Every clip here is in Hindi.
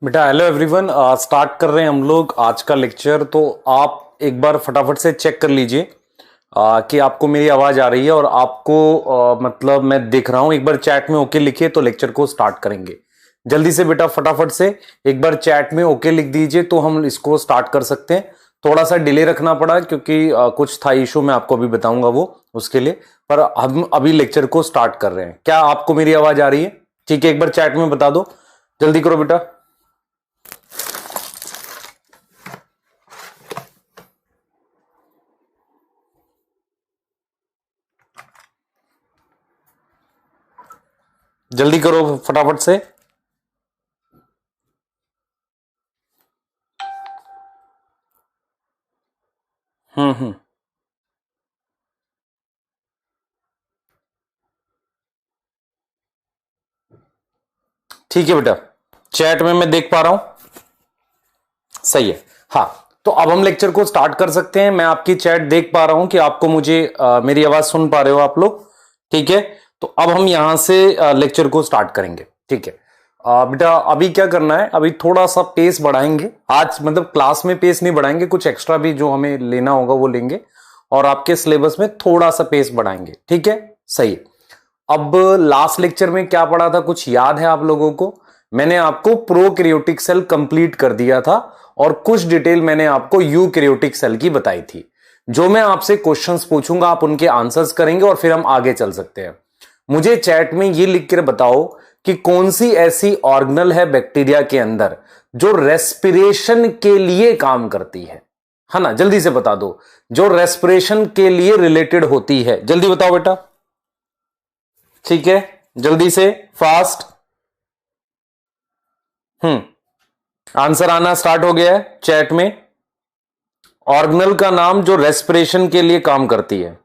बेटा हेलो एवरीवन। स्टार्ट कर रहे हैं हम लोग आज का लेक्चर। तो आप एक बार फटाफट से चेक कर लीजिए कि आपको मेरी आवाज आ रही है और आपको मतलब मैं देख रहा हूं। एक बार चैट में ओके लिखिए तो लेक्चर को स्टार्ट करेंगे। जल्दी से बेटा फटाफट से एक बार चैट में ओके लिख दीजिए तो हम इसको स्टार्ट कर सकते हैं। थोड़ा सा डिले रखना पड़ा क्योंकि कुछ था इशू, मैं आपको अभी बताऊंगा वो उसके लिए। पर हम अभी लेक्चर को स्टार्ट कर रहे हैं। क्या आपको मेरी आवाज आ रही है? ठीक है, एक बार चैट में बता दो, जल्दी करो बेटा। जल्दी करो फटाफट से। हम्म। ठीक है बेटा, चैट में मैं देख पा रहा हूं। सही है। हाँ, तो अब हम लेक्चर को स्टार्ट कर सकते हैं। मैं आपकी चैट देख पा रहा हूं कि आपको मुझे मेरी आवाज सुन पा रहे हो आप लोग। ठीक है, तो अब हम यहां से लेक्चर को स्टार्ट करेंगे। ठीक है बेटा, अभी क्या करना है, अभी थोड़ा सा पेस बढ़ाएंगे। आज मतलब क्लास में पेस नहीं बढ़ाएंगे, कुछ एक्स्ट्रा भी जो हमें लेना होगा वो लेंगे और आपके सिलेबस में थोड़ा सा पेस बढ़ाएंगे। ठीक है, सही है। अब लास्ट लेक्चर में क्या पढ़ा था, कुछ याद है आप लोगों को? मैंने आपको प्रोकैरियोटिक सेल कंप्लीट कर दिया था और कुछ डिटेल मैंने आपको यूकैरियोटिक सेल की बताई थी। जो मैं आपसे क्वेश्चंस पूछूंगा आप उनके आंसर्स करेंगे और फिर हम आगे चल सकते हैं। मुझे चैट में ये लिख कर बताओ कि कौन सी ऐसी ऑर्गेनल है बैक्टीरिया के अंदर जो रेस्पिरेशन के लिए काम करती है ना? जल्दी से बता दो, जो रेस्पिरेशन के लिए रिलेटेड होती है। जल्दी बताओ बेटा। ठीक है, जल्दी से, फास्ट। आंसर आना स्टार्ट हो गया है चैट में। ऑर्गेनल का नाम जो रेस्पिरेशन के लिए काम करती है,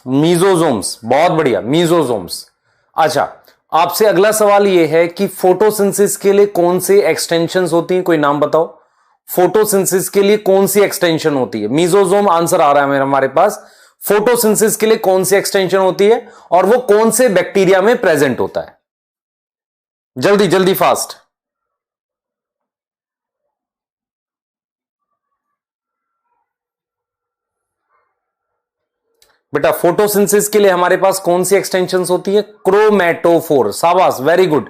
मीजोजोम्स। बहुत बढ़िया, मीजोजोम्स। अच्छा, आपसे अगला सवाल यह है कि फोटोसिंथेसिस के लिए कौन सी एक्सटेंशंस होती हैं? कोई नाम बताओ। फोटोसिंथेसिस के लिए कौन सी एक्सटेंशन होती है? मीजोजोम आंसर आ रहा है हमारे पास। फोटोसिंथेसिस के लिए कौन सी एक्सटेंशन होती है और वो कौन से बैक्टीरिया में प्रेजेंट होता है? जल्दी जल्दी, फास्ट। बेटा फोटोसिंथेसिस के लिए हमारे पास कौन सी एक्सटेंशंस होती है? क्रोमैटोफोर। शाबाश, वेरी गुड,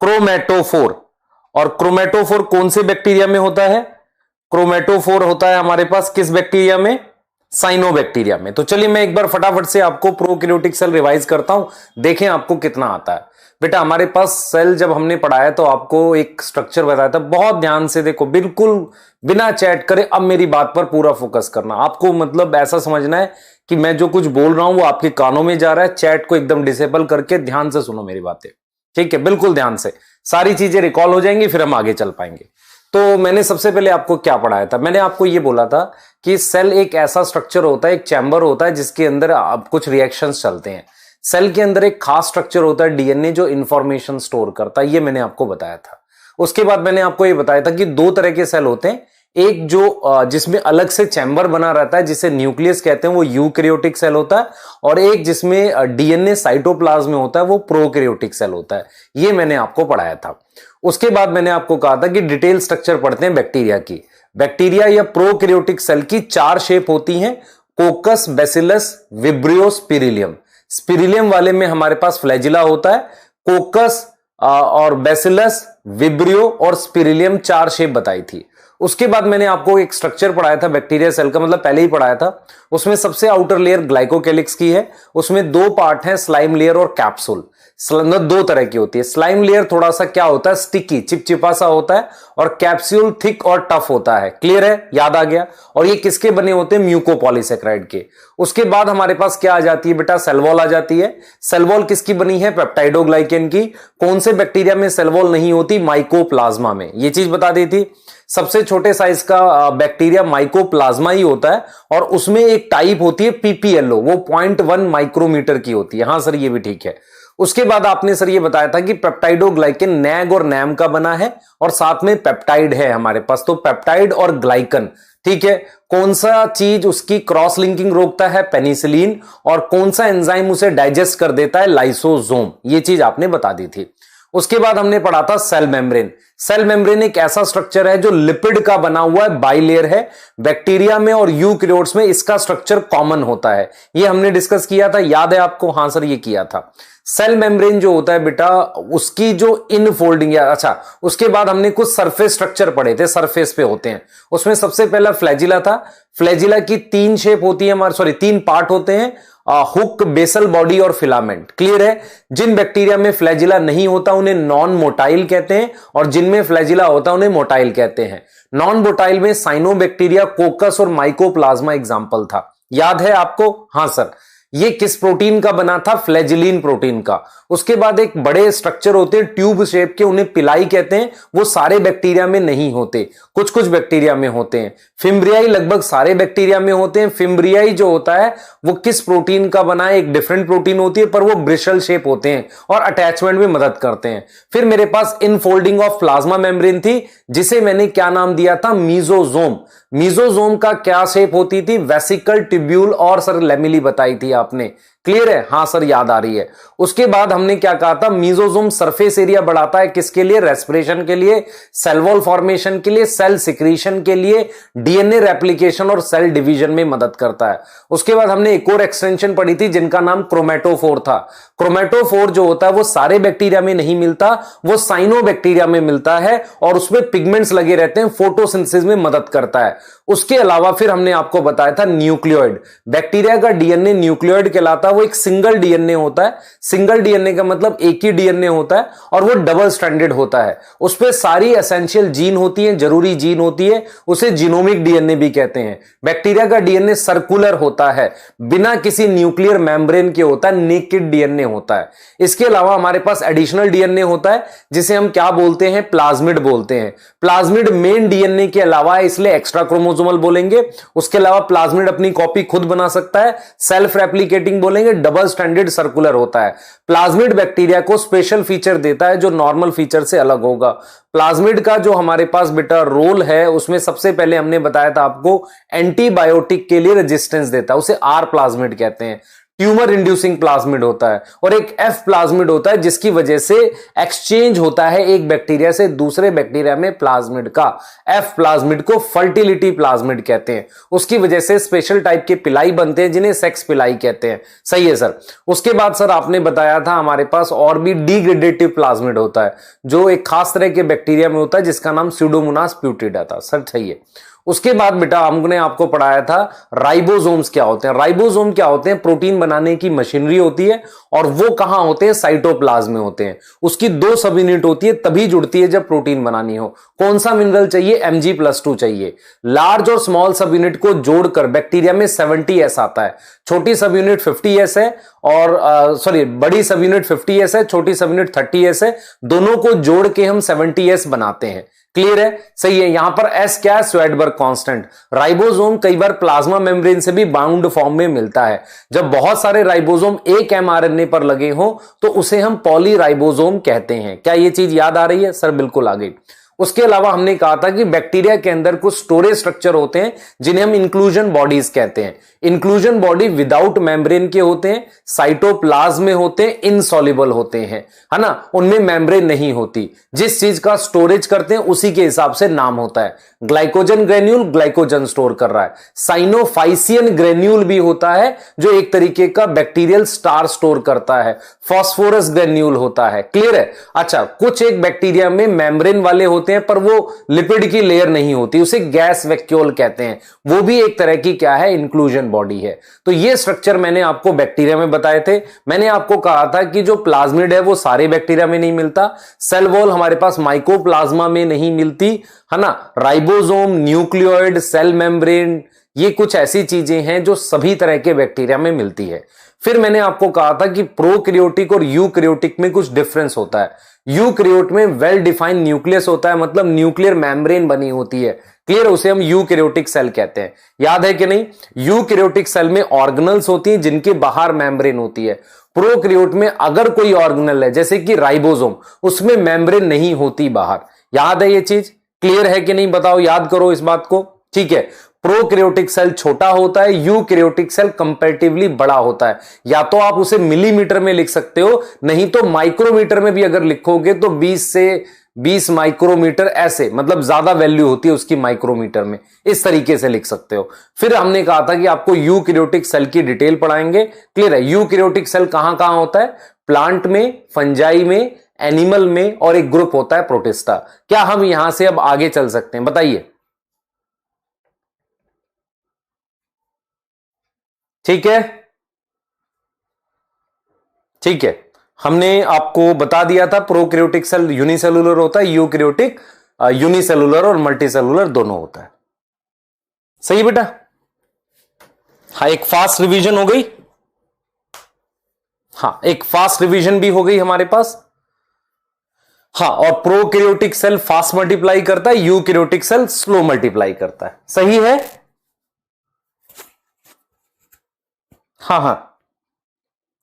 क्रोमैटोफोर। और क्रोमैटोफोर कौन से बैक्टीरिया में होता है? क्रोमैटोफोर होता है हमारे पास किस बैक्टीरिया में? साइनोबैक्टीरिया में। तो चलिए मैं एक बार फटाफट से आपको प्रोकैरियोटिक सेल रिवाइज करता हूं, देखें आपको कितना आता है। बेटा हमारे पास सेल जब हमने पढ़ाया तो आपको एक स्ट्रक्चर बताया था, बहुत ध्यान से देखो, बिल्कुल बिना चैट करे। अब मेरी बात पर पूरा फोकस करना। आपको मतलब ऐसा समझना है कि मैं जो कुछ बोल रहा हूं वो आपके कानों में जा रहा है। चैट को एकदम डिसेबल करके ध्यान से सुनो मेरी बातें। ठीक है, बिल्कुल ध्यान से, सारी चीजें रिकॉल हो जाएंगी, फिर हम आगे चल पाएंगे। तो मैंने सबसे पहले आपको क्या पढ़ाया था? मैंने आपको यह बोला था कि सेल एक ऐसा स्ट्रक्चर होता है, एक चैम्बर होता है जिसके अंदर आप कुछ रिएक्शंस चलते हैं। सेल के अंदर एक खास स्ट्रक्चर होता है डीएनए, जो इंफॉर्मेशन स्टोर करता है। ये मैंने आपको बताया था। उसके बाद मैंने आपको यह बताया था कि दो तरह के सेल होते हैं। एक जो जिसमें अलग से चैम्बर बना रहता है जिसे न्यूक्लियस कहते हैं, वो यूकैरियोटिक सेल होता है। और एक जिसमें डीएनए साइटोप्लाज्म में होता है, वो प्रोकैरियोटिक सेल होता है। ये मैंने आपको पढ़ाया था। उसके बाद मैंने आपको कहा था कि डिटेल स्ट्रक्चर पढ़ते हैं बैक्टीरिया की। बैक्टीरिया या प्रोकैरियोटिक सेल की चार शेप होती हैं: कोकस, बेसिलस, विब्रियो, स्पिरिलियम। स्पिरिलियम वाले में हमारे पास फ्लैजिला होता है। कोकस और बेसिलस, विब्रियो और स्पिरिलियम, चार शेप बताई थी। उसके बाद मैंने आपको एक स्ट्रक्चर पढ़ाया था बैक्टीरिया सेल का, मतलब पहले ही पढ़ाया था। उसमें सबसे आउटर लेयर ग्लाइकोकेलिक्स की है। उसमें दो पार्ट हैं, स्लाइम लेयर और कैप्सूल। दो तरह की होती है। स्लाइम लेयर थोड़ा सा क्या होता है, स्टिकी, चिपचिपा सा होता है, और कैप्सूल थिक और टफ होता है। क्लियर है, याद आ गया? और ये किसके बने होते हैं? म्यूकोपॉलीसेकेराइड के। उसके बाद हमारे पास क्या आ जाती है बेटा? सेल वॉल आ जाती है। सेल वॉल किसकी बनी है? पेप्टाइडोग्लाइकेन की। कौन से बैक्टीरिया में सेल वॉल नहीं होती? माइकोप्लाज्मा में। ये चीज बता दी थी। सबसे छोटे साइज का बैक्टीरिया माइकोप्लाज्मा ही होता है और उसमें एक टाइप होती है पीपीएलओ, वो 0.1 माइक्रोमीटर की होती है। हां सर, ये भी ठीक है। उसके बाद आपने सर ये बताया था कि पेप्टाइडोग्लाइकन नैग और नैम का बना है और साथ में पेप्टाइड है हमारे पास। तो पेप्टाइड और ग्लाइकन, ठीक है। कौन सा चीज उसकी क्रॉस लिंकिंग रोकता है? पेनिसिलिन। और कौन सा एंजाइम उसे डाइजेस्ट कर देता है? लाइसोसोम। ये चीज आपने बता दी थी। उसके बाद हमने पढ़ा था सेल मेम्ब्रेन। सेल मेम्ब्रेन एक ऐसा स्ट्रक्चर है जो लिपिड का बना हुआ है, बाइलेयर है। बैक्टीरिया में और यूकैरियोट्स में इसका स्ट्रक्चर कॉमन होता है। ये हमने डिस्कस किया था, याद है आपको? हां सर, ये किया था। सेल मेम्ब्रेन जो होता है बेटा, उसकी जो इनफोल्डिंग या अच्छा, उसके बाद हमने कुछ सरफेस स्ट्रक्चर पढ़े थे, सरफेस पे होते हैं। उसमें सबसे पहला फ्लैजिला था। फ्लैजिला की तीन शेप होती है हमारे, सॉरी तीन पार्ट होते हैं, हुक, बेसल बॉडी और फिलामेंट। क्लियर है? जिन बैक्टीरिया में फ्लैजिला नहीं होता उन्हें नॉन मोटाइल कहते हैं, और जिनमें फ्लैजिला होता है उन्हें मोटाइल कहते हैं। नॉन मोटाइल में साइनोबैक्टीरिया, कोकस और माइकोप्लाज्मा एग्जाम्पल था। याद है आपको? हां सर। ये किस प्रोटीन का बना था? फ्लैजिलिन प्रोटीन का। उसके बाद एक बड़े स्ट्रक्चर होते हैं ट्यूब शेप के, उन्हें पिलाई कहते हैं। वो सारे बैक्टीरिया में नहीं होते, कुछ कुछ बैक्टीरिया में होते हैं। फिम्ब्रियाई लगभग सारे बैक्टीरिया में होते हैं। फिम्ब्रियाई जो होता है वो किस प्रोटीन का बना है? एक डिफरेंट प्रोटीन होती है, पर वो ब्रिशल शेप होते हैं और अटैचमेंट में मदद करते हैं। फिर मेरे पास इनफोल्डिंग ऑफ प्लाज्मा मेम्ब्रेन थी, जिसे मैंने क्या नाम दिया था? मीजोजोम। मीजोजोम का क्या शेप होती थी? वेसिकल, ट्यूब्यूल और सर लेमिली बताई थी आपने। क्लियर है? हां सर, याद आ रही है। उसके बाद हमने क्या कहा था? मीजोजोम सरफेस एरिया बढ़ाता है, किसके लिए? रेस्पिरेशन के लिए, सेल वॉल फॉर्मेशन के लिए, सेल सिक्रीशन के लिए, डीएनए रेप्लिकेशन और सेल डिवीजन में मदद करता है। उसके बाद हमने एक और एक्सटेंशन पढ़ी थी जिनका नाम क्रोमेटोफोर था। क्रोमेटोफोर जो होता है वो सारे बैक्टीरिया में नहीं मिलता, वो साइनोबैक्टीरिया में मिलता है और उसमें पिगमेंट्स लगे रहते हैं, फोटोसिंथेसिस में मदद करता है। उसके अलावा फिर हमने आपको बताया था न्यूक्लियोइड। बैक्टीरिया का डीएनए न्यूक्लियोइड कहलाता है। वो एक सिंगल डीएनए होता है। सिंगल डीएनए का मतलब एक ही डीएनए होता है और वो डबल स्ट्रैंडेड होता है। उस पर सारी एसेंशियल जीन होती है, जरूरी जीन होती है, उसे जीनोमिक डीएनए भी कहते हैं। बैक्टीरिया का डीएनए सर्कुलर होता है, बिना किसी न्यूक्लियर मेम्ब्रेन के होता है, नेकेड डीएनए होता है। इसके अलावा हमारे पास एडिशनल डीएनए होता है जिसे हम क्या बोलते हैं? प्लाज्मिड बोलते हैं। प्लाज्मिड मेन डीएनए के अलावा है, इसलिए एक्स्ट्रा क्रोमोसोमल बोलेंगे। उसके अलावा प्लाज्मिड अपनी कॉपी खुद बना सकता है, सेल्फ रेप्लिकेटिंग बोलेंगे, डबल स्टैंडर्ड सर्कुलर होता है। प्लाज्मिड बैक्टीरिया को स्पेशल फीचर देता है जो नॉर्मल फीचर से अलग होगा। प्लाज्मिड का जो हमारे पास बेटा रोल है, उसमें सबसे पहले हमने बताया था आपको, एंटीबायोटिक के लिए रेजिस्टेंस देता है, उसे आर प्लाज्मिड कहते हैं। ट्यूमर इंड्यूसिंग प्लाज्मिड होता है और एक एफ प्लाज्मिड होता है, जिसकी वजह से एक्सचेंज होता है एक बैक्टीरिया से दूसरे बैक्टीरिया में प्लाज्मिड का। एफ प्लाज्मिड को फर्टिलिटी प्लाज्मिड कहते हैं। उसकी वजह से स्पेशल टाइप के पिलाई बनते हैं जिन्हें सेक्स पिलाई कहते हैं। सही है सर। उसके बाद सर आपने बताया था हमारे पास और भी डिग्रेडेटिव प्लाज्मिड होता है, जो एक खास तरह के बैक्टीरिया में होता है जिसका नाम स्यूडोमोनास प्यूटिडा था। सर सही है। उसके बाद बेटा हमने आपको पढ़ाया था राइबोसोम्स क्या होते हैं। राइबोसोम क्या होते हैं? प्रोटीन बनाने की मशीनरी होती है और वो कहां होते हैं? साइटोप्लाज्म में होते हैं। उसकी 2 सब यूनिट होती है, तभी जुड़ती है जब प्रोटीन बनानी हो। कौन सा मिनरल चाहिए? Mg+2 चाहिए। लार्ज और स्मॉल सब यूनिट को जोड़कर बैक्टीरिया में 70S आता है। छोटी सब यूनिट 50S है और बड़ी सब यूनिट 50S है, छोटी सब यूनिट 30S है। दोनों को जोड़ के हम 70S बनाते हैं। क्लियर है? सही है। यहां पर एस क्या है? Svedberg constant. राइबोसोम कई बार प्लाज्मा मेम्ब्रेन से भी बाउंड फॉर्म में मिलता है। जब बहुत सारे राइबोसोम एक एमआरएनए पर लगे हो तो उसे हम पॉलीराइबोसोम कहते हैं। क्या ये चीज याद आ रही है? सर बिल्कुल आ गई। उसके अलावा हमने कहा था कि बैक्टीरिया के अंदर कुछ स्टोरेज स्ट्रक्चर होते हैं जिन्हें हम इंक्लूजन बॉडीज कहते हैं। इंक्लूजन बॉडी विदाउट मेम्ब्रेन के होते हैं, साइटोप्लाज्म में होते हैं, इनसॉल्युबल होते हैं, है ना, उनमें मेम्ब्रेन नहीं होती। जिस चीज का स्टोरेज करते हैं उसी के हिसाब से नाम होता है। ग्लाइकोजन ग्रेन्यूल ग्लाइकोजन स्टोर कर रहा है। साइनोफाइसियन ग्रेन्यूल भी होता है जो एक तरीके का बैक्टीरियल स्टार स्टोर करता है। फॉस्फोरस ग्रेन्यूल होता है। क्लियर है? अच्छा, कुछ एक बैक्टीरिया में मेम्ब्रेन वाले होते हैं पर वो लिपिड की लेयर नहीं होती, उसे गैस वैक्यूल कहते हैं। वो भी एक तरह की क्या है? इंक्लूजन बॉडी है। तो ये स्ट्रक्चर मैंने आपको बैक्टीरिया में बताए थे। मैंने आपको कहा था कि जो प्लाज्मिड है वो सारे बैक्टीरिया में नहीं मिलता। सेल वॉल हमारे पास माइकोप्लाज्मा में नहीं मिलती, है ना। राइबोसोम, न्यूक्लियोइड, सेल मेम्ब्रेन, ये कुछ ऐसी चीजें हैं जो सभी तरह के बैक्टीरिया में मिलती है। फिर मैंने आपको कहा था कि प्रोकैरियोटिक और यूकैरियोटिक में कुछ डिफरेंस होता है। यूकैरियोट में वेल डिफाइंड न्यूक्लियस होता है, मतलब न्यूक्लियर मेम्ब्रेन बनी होती है। क्लियर? उसे हम यूकैरियोटिक सेल कहते हैं। याद है कि नहीं? यूकैरियोटिक सेल में ऑर्गेनल्स होती हैं जिनके बाहर मेम्ब्रेन होती है। प्रोकैरियोट में अगर कोई ऑर्गेनल है जैसे कि राइबोसोम, उसमें मेम्ब्रेन नहीं होती बाहर। याद है ये चीज? क्लियर है कि नहीं? बताओ, याद करो इस बात को। ठीक है। प्रोकैरियोटिक सेल छोटा होता है, यूकैरियोटिक सेल कंपैरेटिवली बड़ा होता है। या तो आप उसे मिलीमीटर में लिख सकते हो, नहीं तो माइक्रोमीटर में भी अगर लिखोगे तो 20 से 20 माइक्रोमीटर, ऐसे मतलब ज्यादा वैल्यू होती है उसकी माइक्रोमीटर में, इस तरीके से लिख सकते हो। फिर हमने कहा था कि आपको यूकैरियोटिक सेल की डिटेल पढ़ाएंगे। क्लियर है? यूकैरियोटिक सेल कहां कहां होता है? प्लांट में, फंजाई में, एनिमल में, और एक ग्रुप होता है प्रोटिस्टा। क्या हम यहां से अब आगे चल सकते हैं? बताइए। ठीक है, ठीक है, हमने आपको बता दिया था प्रोकैरियोटिक सेल यूनिसेलुलर होता है, यूकैरियोटिक यूनिसेलुलर और मल्टीसेलुलर दोनों होता है। सही है बेटा? हाँ, एक फास्ट रिवीजन हो गई। हाँ, एक फास्ट रिवीजन भी हो गई हमारे पास। हाँ, और प्रोकैरियोटिक सेल फास्ट मल्टीप्लाई करता है, यूकैरियोटिक सेल स्लो मल्टीप्लाई करता है। सही है? हाँ हाँ,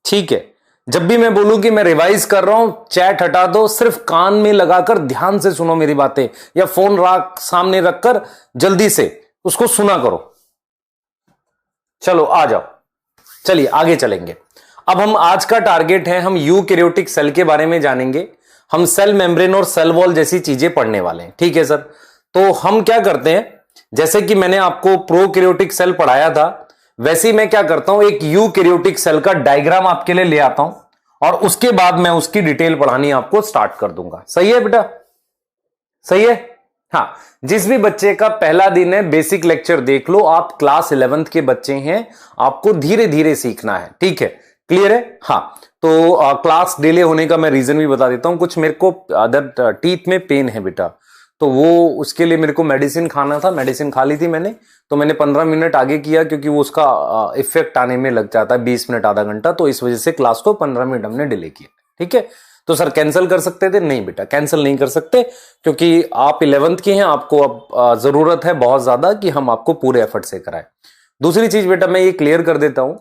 ठीक है। जब भी मैं बोलूं कि मैं रिवाइज कर रहा हूं, चैट हटा दो, सिर्फ कान में लगाकर ध्यान से सुनो मेरी बातें, या फोन रख सामने रखकर जल्दी से उसको सुना करो। चलो आ जाओ, चलिए आगे चलेंगे। अब हम आज का टारगेट है, हम यूकैरियोटिक सेल के बारे में जानेंगे। हम सेल मेम्ब्रेन और सेल वॉल जैसी चीजें पढ़ने वाले हैं। ठीक है सर? तो हम क्या करते हैं, जैसे कि मैंने आपको प्रोकैरियोटिक सेल पढ़ाया था, वैसे ही मैं क्या करता हूं, एक यूकैरियोटिक सेल का डायग्राम आपके लिए ले आता हूं और उसके बाद मैं उसकी डिटेल पढ़ानी आपको स्टार्ट कर दूंगा। सही है बेटा? सही है? हाँ, जिस भी बच्चे का पहला दिन है, बेसिक लेक्चर देख लो। आप क्लास 11th के बच्चे हैं, आपको धीरे धीरे सीखना है। ठीक है? क्लियर है? हाँ, तो क्लास डिले होने का मैं रीजन भी बता देता हूं। कुछ मेरे को अदर टीथ में पेन है बेटा, तो वो उसके लिए मेरे को मेडिसिन खाना था, मेडिसिन खा ली थी मैंने, तो मैंने 15 मिनट आगे किया, क्योंकि वो उसका इफेक्ट आने में लग जाता है 20 मिनट आधा घंटा, तो इस वजह से क्लास को 15 मिनट हमने डिले किया। ठीक है? तो सर कैंसिल कर सकते थे? नहीं बेटा, कैंसिल नहीं कर सकते, क्योंकि आप 11th के हैं, आपको अब जरूरत है बहुत ज्यादा कि हम आपको पूरे एफर्ट से कराएं। दूसरी चीज बेटा मैं ये क्लियर कर देता हूं,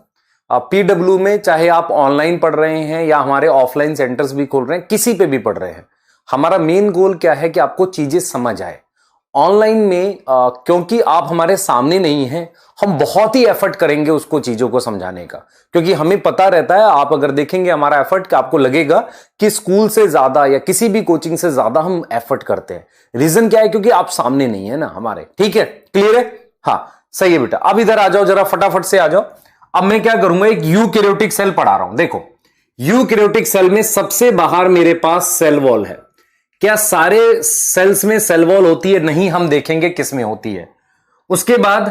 पीडब्ल्यू में चाहे आप ऑनलाइन पढ़ रहे हैं या हमारे ऑफलाइन सेंटर्स भी खोल रहे हैं, किसी पे भी पढ़ रहे हैं, हमारा मेन गोल क्या है कि आपको चीजें समझ आए। ऑनलाइन में क्योंकि आप हमारे सामने नहीं हैं, हम बहुत ही एफर्ट करेंगे उसको चीजों को समझाने का, क्योंकि हमें पता रहता है, आप अगर देखेंगे हमारा एफर्ट, कि आपको लगेगा कि स्कूल से ज्यादा या किसी भी कोचिंग से ज्यादा हम एफर्ट करते हैं। रीजन क्या है? क्योंकि आप सामने नहीं है ना हमारे। ठीक है? क्लियर है? हाँ, सही है बेटा। अब इधर आ जाओ जरा, फटाफट से आ जाओ। अब मैं क्या करूंगा, एक यूकैरियोटिक सेल पढ़ा रहा हूं। देखो, यूकैरियोटिक सेल में सबसे बाहर मेरे पास सेल वॉल है। क्या सारे सेल्स में सेल वॉल होती है? नहीं, हम देखेंगे किस में होती है। उसके बाद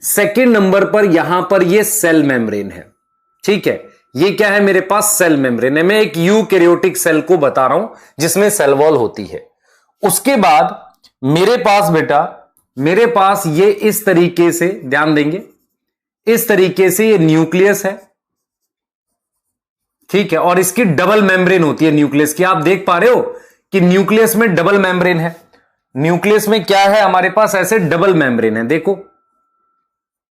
सेकंड नंबर पर यहां पर ये सेल मेम्ब्रेन है। ठीक है? ये क्या है मेरे पास? सेल मेम्ब्रेन है। मैं एक यूकैरियोटिक सेल को बता रहा हूं जिसमें सेल वॉल होती है। उसके बाद मेरे पास बेटा, मेरे पास ये इस तरीके से, ध्यान देंगे, इस तरीके से ये न्यूक्लियस है। ठीक है? और इसकी डबल मेम्ब्रेन होती है न्यूक्लियस की। आप देख पा रहे हो कि न्यूक्लियस में डबल मेम्ब्रेन है। न्यूक्लियस में क्या है हमारे पास? ऐसे डबल मेम्ब्रेन है। देखो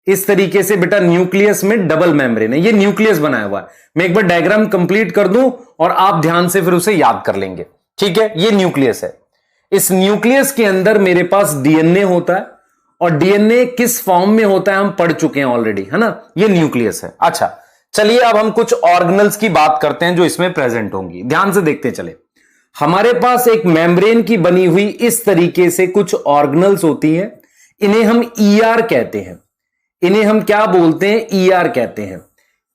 इस तरीके से बेटा, न्यूक्लियस में डबल मेम्ब्रेन है। ये न्यूक्लियस बनाया हुआ है। मैं एक बार डायग्राम कंप्लीट कर दूं और आप ध्यान से फिर उसे याद कर लेंगे। ठीक है? ये न्यूक्लियस है। इस न्यूक्लियस के अंदर मेरे पास डीएनए होता है, और डीएनए किस फॉर्म में होता है हम पढ़ चुके हैं ऑलरेडी, है ना? ये न्यूक्लियस है। अच्छा, चलिए अब हम कुछ ऑर्गेनल्स की बात करते हैं जो इसमें प्रेजेंट होंगी। ध्यान से देखते चले। हमारे पास एक मेम्ब्रेन की बनी हुई इस तरीके से कुछ ऑर्गेनल्स होती हैं। इन्हें हम ईआर कहते हैं। इन्हें हम क्या बोलते हैं? ईआर कहते हैं।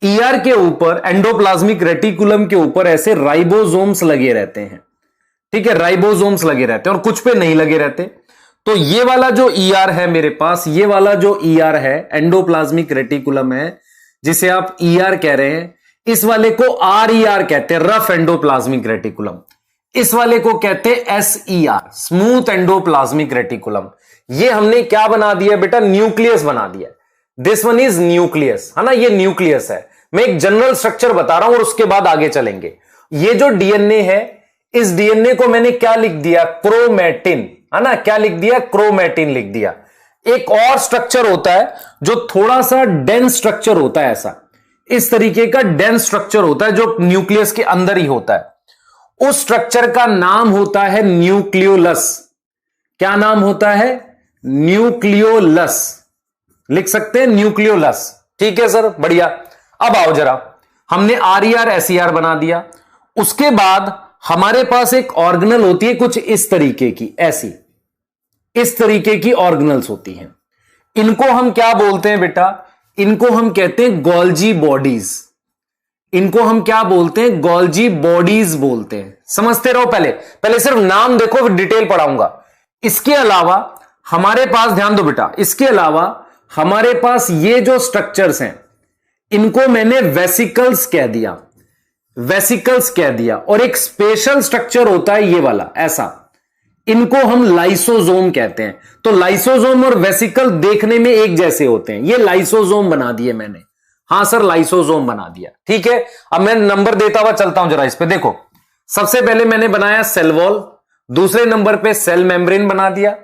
ईआर के ऊपर, एंडोप्लाज्मिक रेटिकुलम के ऊपर ऐसे राइबोसोम्स लगे रहते हैं। ठीक है? राइबोसोम्स लगे रहते हैं और कुछ पे नहीं लगे रहते। तो ये वाला जो ईआर है मेरे पास, ये वाला जो ईआर है, एंडोप्लाज्मिक रेटिकुलम है, जिसे आप ईआर कह रहे हैं, इस वाले को आरईआर कहते हैं, रफ एंडोप्लाज्मिक रेटिकुलम। इस वाले को कहते हैं एसईआर, स्मूथ एंडोप्लाज्मिक रेटिकुलम। ये हमने क्या बना दिया बेटा? न्यूक्लियस बना दिया। दिस वन इज न्यूक्लियस, है ना? ये न्यूक्लियस है। मैं एक जनरल स्ट्रक्चर बता रहा हूं और उसके बाद आगे चलेंगे। ये जो डीएनए है, इस डीएनए को मैंने क्या लिख दिया? क्रोमैटिन, है ना? क्या लिख दिया? क्रोमैटिन लिख दिया। एक और स्ट्रक्चर होता है जो थोड़ा सा डेंस स्ट्रक्चर होता है, ऐसा इस तरीके का डेंस स्ट्रक्चर होता है जो न्यूक्लियस के अंदर ही होता है। उस स्ट्रक्चर का नाम होता है न्यूक्लियोलस। क्या नाम होता है? न्यूक्लियोलस। लिख सकते हैं न्यूक्लियोलस। ठीक है सर, बढ़िया। अब आओ जरा, हमने RER SER बना दिया। उसके बाद हमारे पास एक ऑर्गेनल होती है कुछ इस तरीके की, ऐसी इस तरीके की ऑर्गेनल्स होती हैं। इनको हम क्या बोलते हैं बेटा? इनको हम कहते हैं गोल्जी बॉडीज। इनको हम क्या बोलते हैं? गोल्जी बॉडीज बोलते हैं। समझते रहो, पहले सिर्फ नाम देखो, फिर डिटेल पढ़ाऊंगा। इसके अलावा हमारे पास, ध्यान दो बेटा, इसके अलावा हमारे पास ये जो स्ट्रक्चर्स हैं इनको मैंने वेसिकल्स कह दिया, वेसिकल्स कह दिया। और एक स्पेशल स्ट्रक्चर होता है ये वाला, ऐसा, इनको हम लाइसोसोम कहते हैं। तो लाइसोसोम और वेसिकल देखने में एक जैसे होते हैं, ये लाइसोसोम बना दिए मैंने। हां सर, लाइसोसोम बना दिया। ठीक है, अब मैं नंबर देता हुआ चलता हूं जरा इस पे। देखो, सबसे पहले मैंने बनाया सेल वॉल, दूसरे नंबर पे सेल मेम्ब्रेन बना दिया,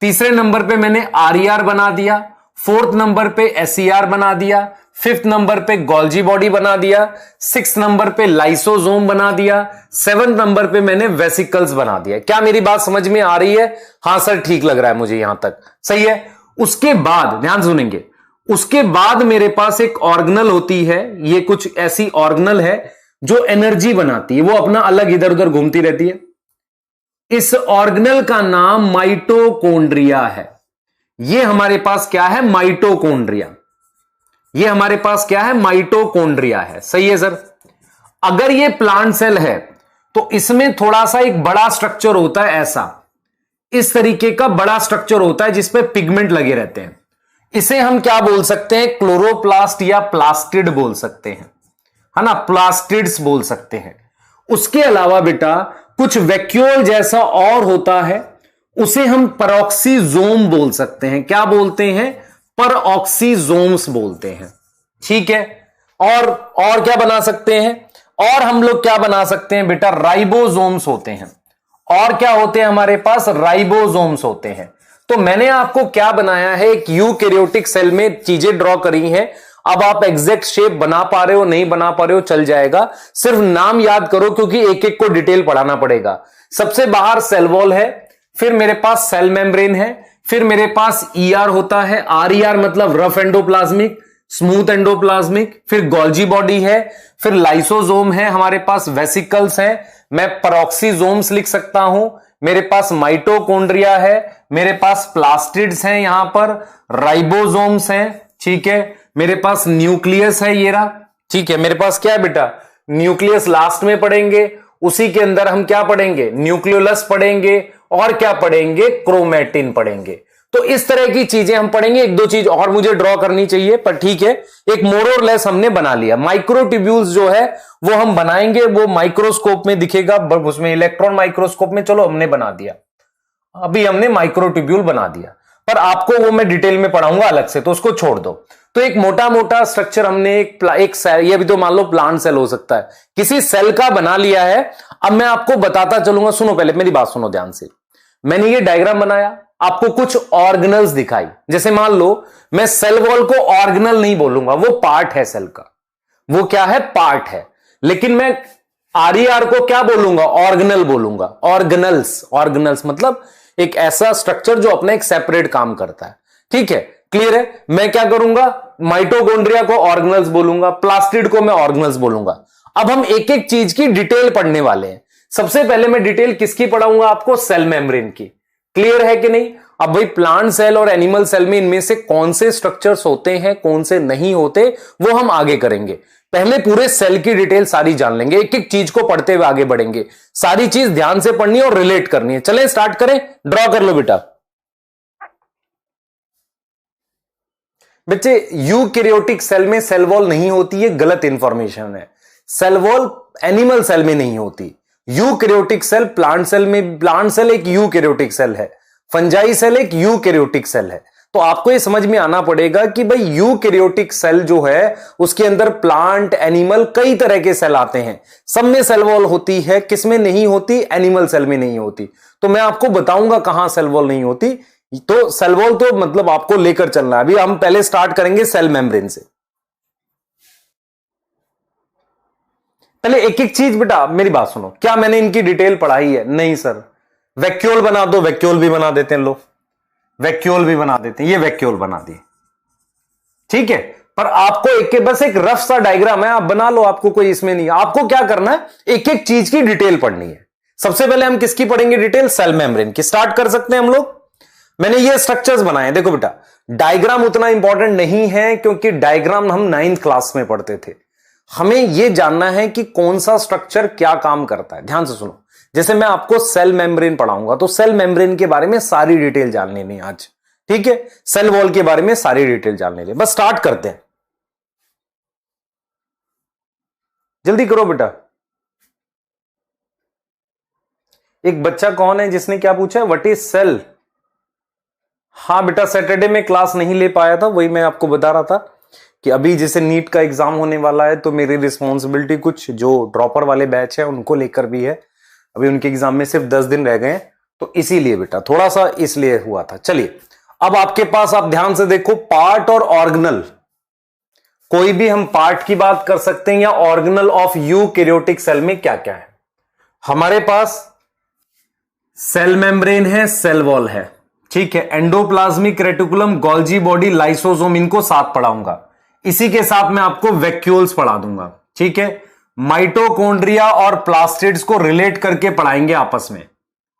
तीसरे नंबर पे मैंने RER बना दिया, फोर्थ नंबर पे SER बना दिया, फिफ्थ नंबर पे गोल्जी बॉडी बना दिया, सिक्स नंबर पे लाइसोसोम बना दिया, सेवंथ नंबर पे मैंने वेसिकल्स बना दिया। क्या मेरी बात समझ में आ रही है? हां सर, ठीक लग रहा है मुझे यहां तक, सही है। उसके बाद ध्यान सुनेंगे, उसके बाद मेरे पास एक ऑर्गेनल होती है, ये कुछ ऐसी ऑर्गेनल है जो एनर्जी बनाती है, वो अपना अलग इधर उधर घूमती रहती है। इस ऑर्गेनल का नाम माइटोकॉन्ड्रिया है। ये हमारे पास क्या है? माइटोकॉन्ड्रिया। ये हमारे पास क्या है? माइटोकॉन्ड्रिया है। सही है सर। अगर ये प्लांट सेल है तो इसमें थोड़ा सा एक बड़ा स्ट्रक्चर होता है, ऐसा, इस तरीके का बड़ा स्ट्रक्चर होता है जिसपे पिगमेंट लगे रहते हैं। इसे हम क्या बोल सकते हैं? क्लोरोप्लास्ट या प्लास्टिड बोल सकते हैं, है ना, प्लास्टिड्स बोल सकते हैं। उसके अलावा बेटा कुछ वैक्यूल जैसा और होता है, उसे हम परऑक्सीजोम बोल सकते हैं। क्या बोलते हैं? परऑक्सीजोम्स बोलते हैं। ठीक है, और क्या बना सकते हैं? और हम लोग क्या बना सकते हैं बेटा? राइबोसोम्स होते हैं। और क्या होते हैं हमारे पास? राइबोसोम्स होते हैं। तो मैंने आपको क्या बनाया है? एक यूकैरियोटिक सेल में चीजें ड्रॉ करी हैं। अब आप एग्जैक्ट शेप बना पा रहे हो, नहीं बना पा रहे हो, चल जाएगा, सिर्फ नाम याद करो क्योंकि एक एक को डिटेल पढ़ाना पड़ेगा। सबसे बाहर सेल वॉल है, फिर मेरे पास सेल मेम्ब्रेन है, फिर मेरे पास ER होता है, RER मतलब रफ एंडोप्लाज्मिक, स्मूथ एंडोप्लाज्मिक, फिर गोल्जी बॉडी है, फिर लाइसोसोम है, हमारे पास वेसिकल्स हैं, मैं परऑक्सीजोम्स लिख सकता हूं, मेरे पास माइटोकॉन्ड्रिया है, मेरे पास प्लास्टिड्स हैं, यहां पर राइबोसोम्स हैं। ठीक है, मेरे पास न्यूक्लियस है, ये रहा। ठीक है, मेरे पास क्या है बेटा? न्यूक्लियस लास्ट में पढ़ेंगे, उसी के अंदर हम क्या पढ़ेंगे? न्यूक्लियोलस पढ़ेंगे, और क्या पढ़ेंगे? क्रोमैटिन पढ़ेंगे। तो इस तरह की चीजें हम पढ़ेंगे। एक दो चीज और मुझे ड्रॉ करनी चाहिए, पर ठीक है, एक मोर और लेस हमने बना लिया। माइक्रोट्यूब्यूल्स जो है वो हम बनाएंगे, वो माइक्रोस्कोप में दिखेगा, उसमें इलेक्ट्रॉन माइक्रोस्कोप में, चलो हमने बना दिया, अभी हमने माइक्रोट्यूब्यूल बना दिया, पर आपको वो मैं डिटेल में पढ़ाऊंगा अलग से, तो उसको छोड़ दो। तो एक मोटा मोटा स्ट्रक्चर हमने एक सेल, ये भी तो मान लो प्लांट सेल हो सकता है, किसी सेल का बना लिया है। अब मैं आपको बताता चलूंगा, सुनो, पहले मेरी बात सुनो ध्यान से। मैंने ये डायग्राम बनाया, आपको कुछ ऑर्गेनल्स दिखाई, जैसे मान लो मैं सेल वॉल को ऑर्गेनल नहीं बोलूंगा, वो पार्ट है सेल का, वो क्या है? पार्ट है। लेकिन मैं RER को क्या बोलूंगा? ऑर्गेनल बोलूंगा। ऑर्गेनल्स, ऑर्गेनल्स मतलब एक ऐसा स्ट्रक्चर जो अपना एक सेपरेट काम करता है। ठीक है, क्लियर है? मैं क्या करूंगा? माइटोकॉन्ड्रिया को ऑर्गेनल्स बोलूंगा, प्लास्टिड को मैं ऑर्गेनल्स बोलूंगा। अब हम एक एक चीज की डिटेल पढ़ने वाले हैं। सबसे पहले मैं डिटेल किसकी पढ़ाऊंगा आपको? सेल मेम्ब्रेन की। क्लियर है कि नहीं? अब भाई प्लांट सेल और एनिमल सेल में इनमें से कौन से स्ट्रक्चर्स होते हैं, कौन से नहीं होते, वो हम आगे करेंगे। पहले पूरे सेल की डिटेल सारी जान लेंगे, एक एक चीज को पढ़ते हुए आगे बढ़ेंगे। सारी चीज ध्यान से पढ़नी है और रिलेट करनी है। चलें स्टार्ट करें, ड्रॉ कर लो बेटा। बच्चे, यूकैरियोटिक सेल में सेल वॉल नहीं होती, है गलत इंफॉर्मेशन है। सेल वॉल एनिमल सेल में नहीं होती। यूकैरियोटिक सेल प्लांट सेल में, प्लांट सेल एक यूकैरियोटिक सेल है, फंजाई सेल एक यूकैरियोटिक सेल है। तो आपको ये समझ में आना पड़ेगा कि भाई यूकैरियोटिक सेल जो है उसके अंदर प्लांट, एनिमल, कई तरह के सेल आते हैं। सब में सेल वॉल होती है, किसमें नहीं होती? एनिमल सेल में नहीं होती। तो मैं आपको बताऊंगा कहां सेल वॉल नहीं होती। तो सेल वॉल तो मतलब आपको लेकर चलना है। अभी हम पहले स्टार्ट करेंगे सेल मेम्ब्रेन से। पहले एक एक चीज बेटा मेरी बात सुनो, क्या मैंने इनकी डिटेल पढ़ाई है? नहीं सर। वैक्यूल बना दो, वैक्यूल भी बना देते हैं लोग, वैक्यूल भी बना देते हैं, ये वैक्यूल बना दिए। ठीक है, पर आपको एक बस एक रफ सा डायग्राम है, आप बना लो, आपको कोई इसमें नहीं, आपको क्या करना है, एक एक चीज की डिटेल पढ़नी है। सबसे पहले हम किसकी पढ़ेंगे डिटेल? सेल मेम्ब्रेन की। स्टार्ट कर सकते हैं हम लोग। मैंने ये स्ट्रक्चर्स बनाए, देखो बेटा, डायग्राम उतना इंपॉर्टेंट नहीं है क्योंकि डायग्राम हम 9th क्लास में पढ़ते थे। हमें यह जानना है कि कौन सा स्ट्रक्चर क्या काम करता है। ध्यान से सुनो, जैसे मैं आपको सेल मेम्ब्रेन पढ़ाऊंगा तो सेल मेम्ब्रेन के बारे में सारी डिटेल जाननी नहीं आज, ठीक है? सेल वॉल के बारे में सारी डिटेल जानने लिए बस स्टार्ट करते हैं। जल्दी करो बेटा। एक बच्चा कौन है जिसने क्या पूछा है? What is cell? हाँ बेटा, सैटरडे में क्लास नहीं ले पाया था, वही मैं आपको बता रहा था कि अभी जैसे नीट का एग्जाम होने वाला है तो मेरी रिस्पॉन्सिबिलिटी कुछ जो ड्रॉपर वाले बैच है उनको लेकर भी है। अभी उनके एग्जाम में सिर्फ 10 दिन रह गए हैं, तो इसीलिए बेटा थोड़ा सा इसलिए हुआ था। चलिए, अब आपके पास, आप ध्यान से देखो, पार्ट और ऑर्गेनल, कोई भी हम पार्ट की बात कर सकते हैं या ऑर्गेनल ऑफ यूकैरियोटिक सेल में क्या क्या है। हमारे पास सेल मेम्ब्रेन है, सेल वॉल है, ठीक है, endoplasmic reticulum, Golgi body, lysosome, इनको साथ पढ़ाऊंगा। इसी के साथ मैं आपको वैक्यूल्स पढ़ा दूंगा, ठीक है। माइटोकॉन्ड्रिया और प्लास्टिड्स को रिलेट करके पढ़ाएंगे आपस में,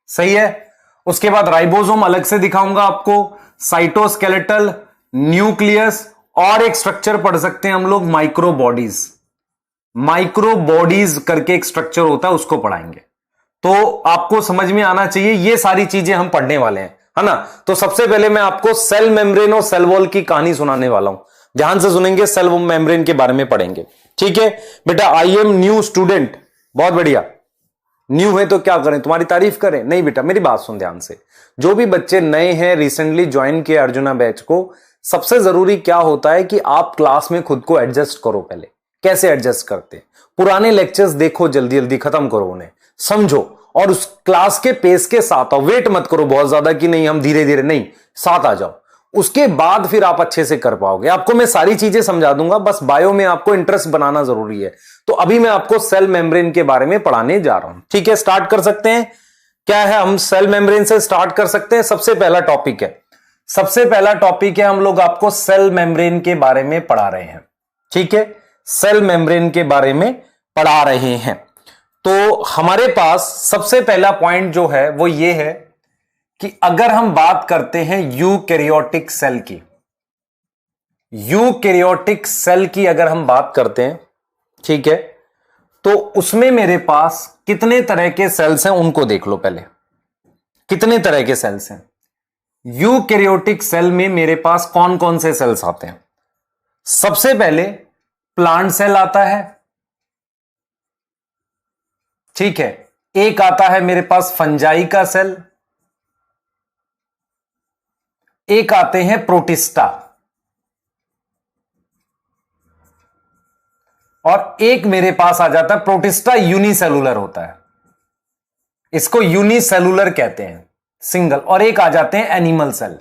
सही है। उसके बाद राइबोसोम अलग से दिखाऊंगा आपको, साइटोस्केलेटल, न्यूक्लियस, और एक स्ट्रक्चर पढ़ सकते हैं हम लोग माइक्रोबॉडीज। माइक्रोबॉडीज करके एक स्ट्रक्चर होता है, उसको पढ़ाएंगे। तो आपको समझ में आना चाहिए, ये सारी चीजें हम पढ़ने वाले हैं, है ना। तो सबसे पहले मैं आपको सेल मेम्ब्रेन और सेल वॉल की कहानी सुनाने वाला हूं। ध्यान से सुनेंगे, सेल मेम्ब्रेन के बारे में पढ़ेंगे, ठीक है बेटा। आई एम न्यू स्टूडेंट, बहुत बढ़िया। न्यू है तो क्या करें, तुम्हारी तारीफ करें? नहीं बेटा, मेरी बात सुन ध्यान से। जो भी बच्चे नए हैं, रिसेंटली ज्वाइन किए अर्जुना बैच को, सबसे जरूरी क्या होता है कि आप क्लास में खुद को एडजस्ट करो। पहले कैसे एडजस्ट करते हैं, पुराने लेक्चर्स देखो, जल्दी जल्दी खत्म करो, उन्हें समझो और उस क्लास के पेस के साथ आओ। वेट मत करो बहुत ज्यादा कि नहीं हम धीरे धीरे, नहीं, साथ आ जाओ। उसके बाद फिर आप अच्छे से कर पाओगे। आपको मैं सारी चीजें समझा दूंगा, बस बायो में आपको इंटरेस्ट बनाना जरूरी है। तो अभी मैं आपको सेल मेम्ब्रेन के बारे में पढ़ाने जा रहा हूं, ठीक है। स्टार्ट कर सकते हैं। क्या है, हम सेल मेम्ब्रेन से स्टार्ट कर सकते हैं। सबसे पहला टॉपिक है, हम लोग आपको सेल मेम्ब्रेन के बारे में पढ़ा रहे हैं, ठीक है। सेल मेम्ब्रेन के बारे में पढ़ा रहे हैं। तो हमारे पास सबसे पहला पॉइंट जो है वो ये है कि अगर हम बात करते हैं यूकैरियोटिक सेल की, यूकैरियोटिक सेल की अगर हम बात करते हैं, ठीक है, तो उसमें मेरे पास कितने तरह के सेल्स हैं उनको देख लो पहले। कितने तरह के सेल्स हैं यूकैरियोटिक सेल में? मेरे पास कौन कौन से सेल्स आते हैं? सबसे पहले प्लांट सेल आता है, ठीक है। एक आता है मेरे पास फंजाई का सेल, एक आते हैं प्रोटिस्टा, और एक मेरे पास आ जाता है प्रोटिस्टा यूनिसेलुलर होता है, इसको यूनिसेलुलर कहते हैं, सिंगल। और एक आ जाते हैं एनिमल सेल,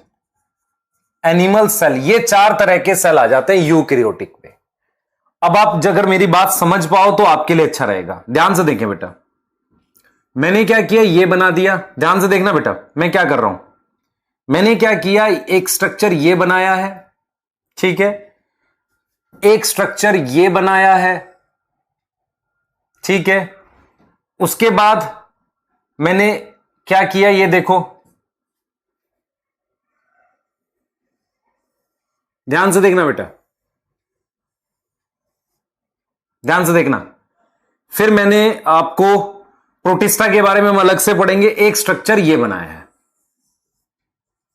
एनिमल सेल। ये 4 तरह के सेल आ जाते हैं यूकैरियोटिक पे। अब आप अगर मेरी बात समझ पाओ तो आपके लिए अच्छा रहेगा। ध्यान से देखें बेटा, मैंने क्या किया, ये बना दिया। ध्यान से देखना बेटा, मैं क्या कर रहा हूं, मैंने क्या किया, एक स्ट्रक्चर ये बनाया है, ठीक है, एक स्ट्रक्चर ये बनाया है, ठीक है। उसके बाद मैंने क्या किया, ये देखो, ध्यान से देखना बेटा, ध्यान से देखना। फिर मैंने आपको प्रोटिस्टा के बारे में हम अलग से पढ़ेंगे। एक स्ट्रक्चर ये बनाया है,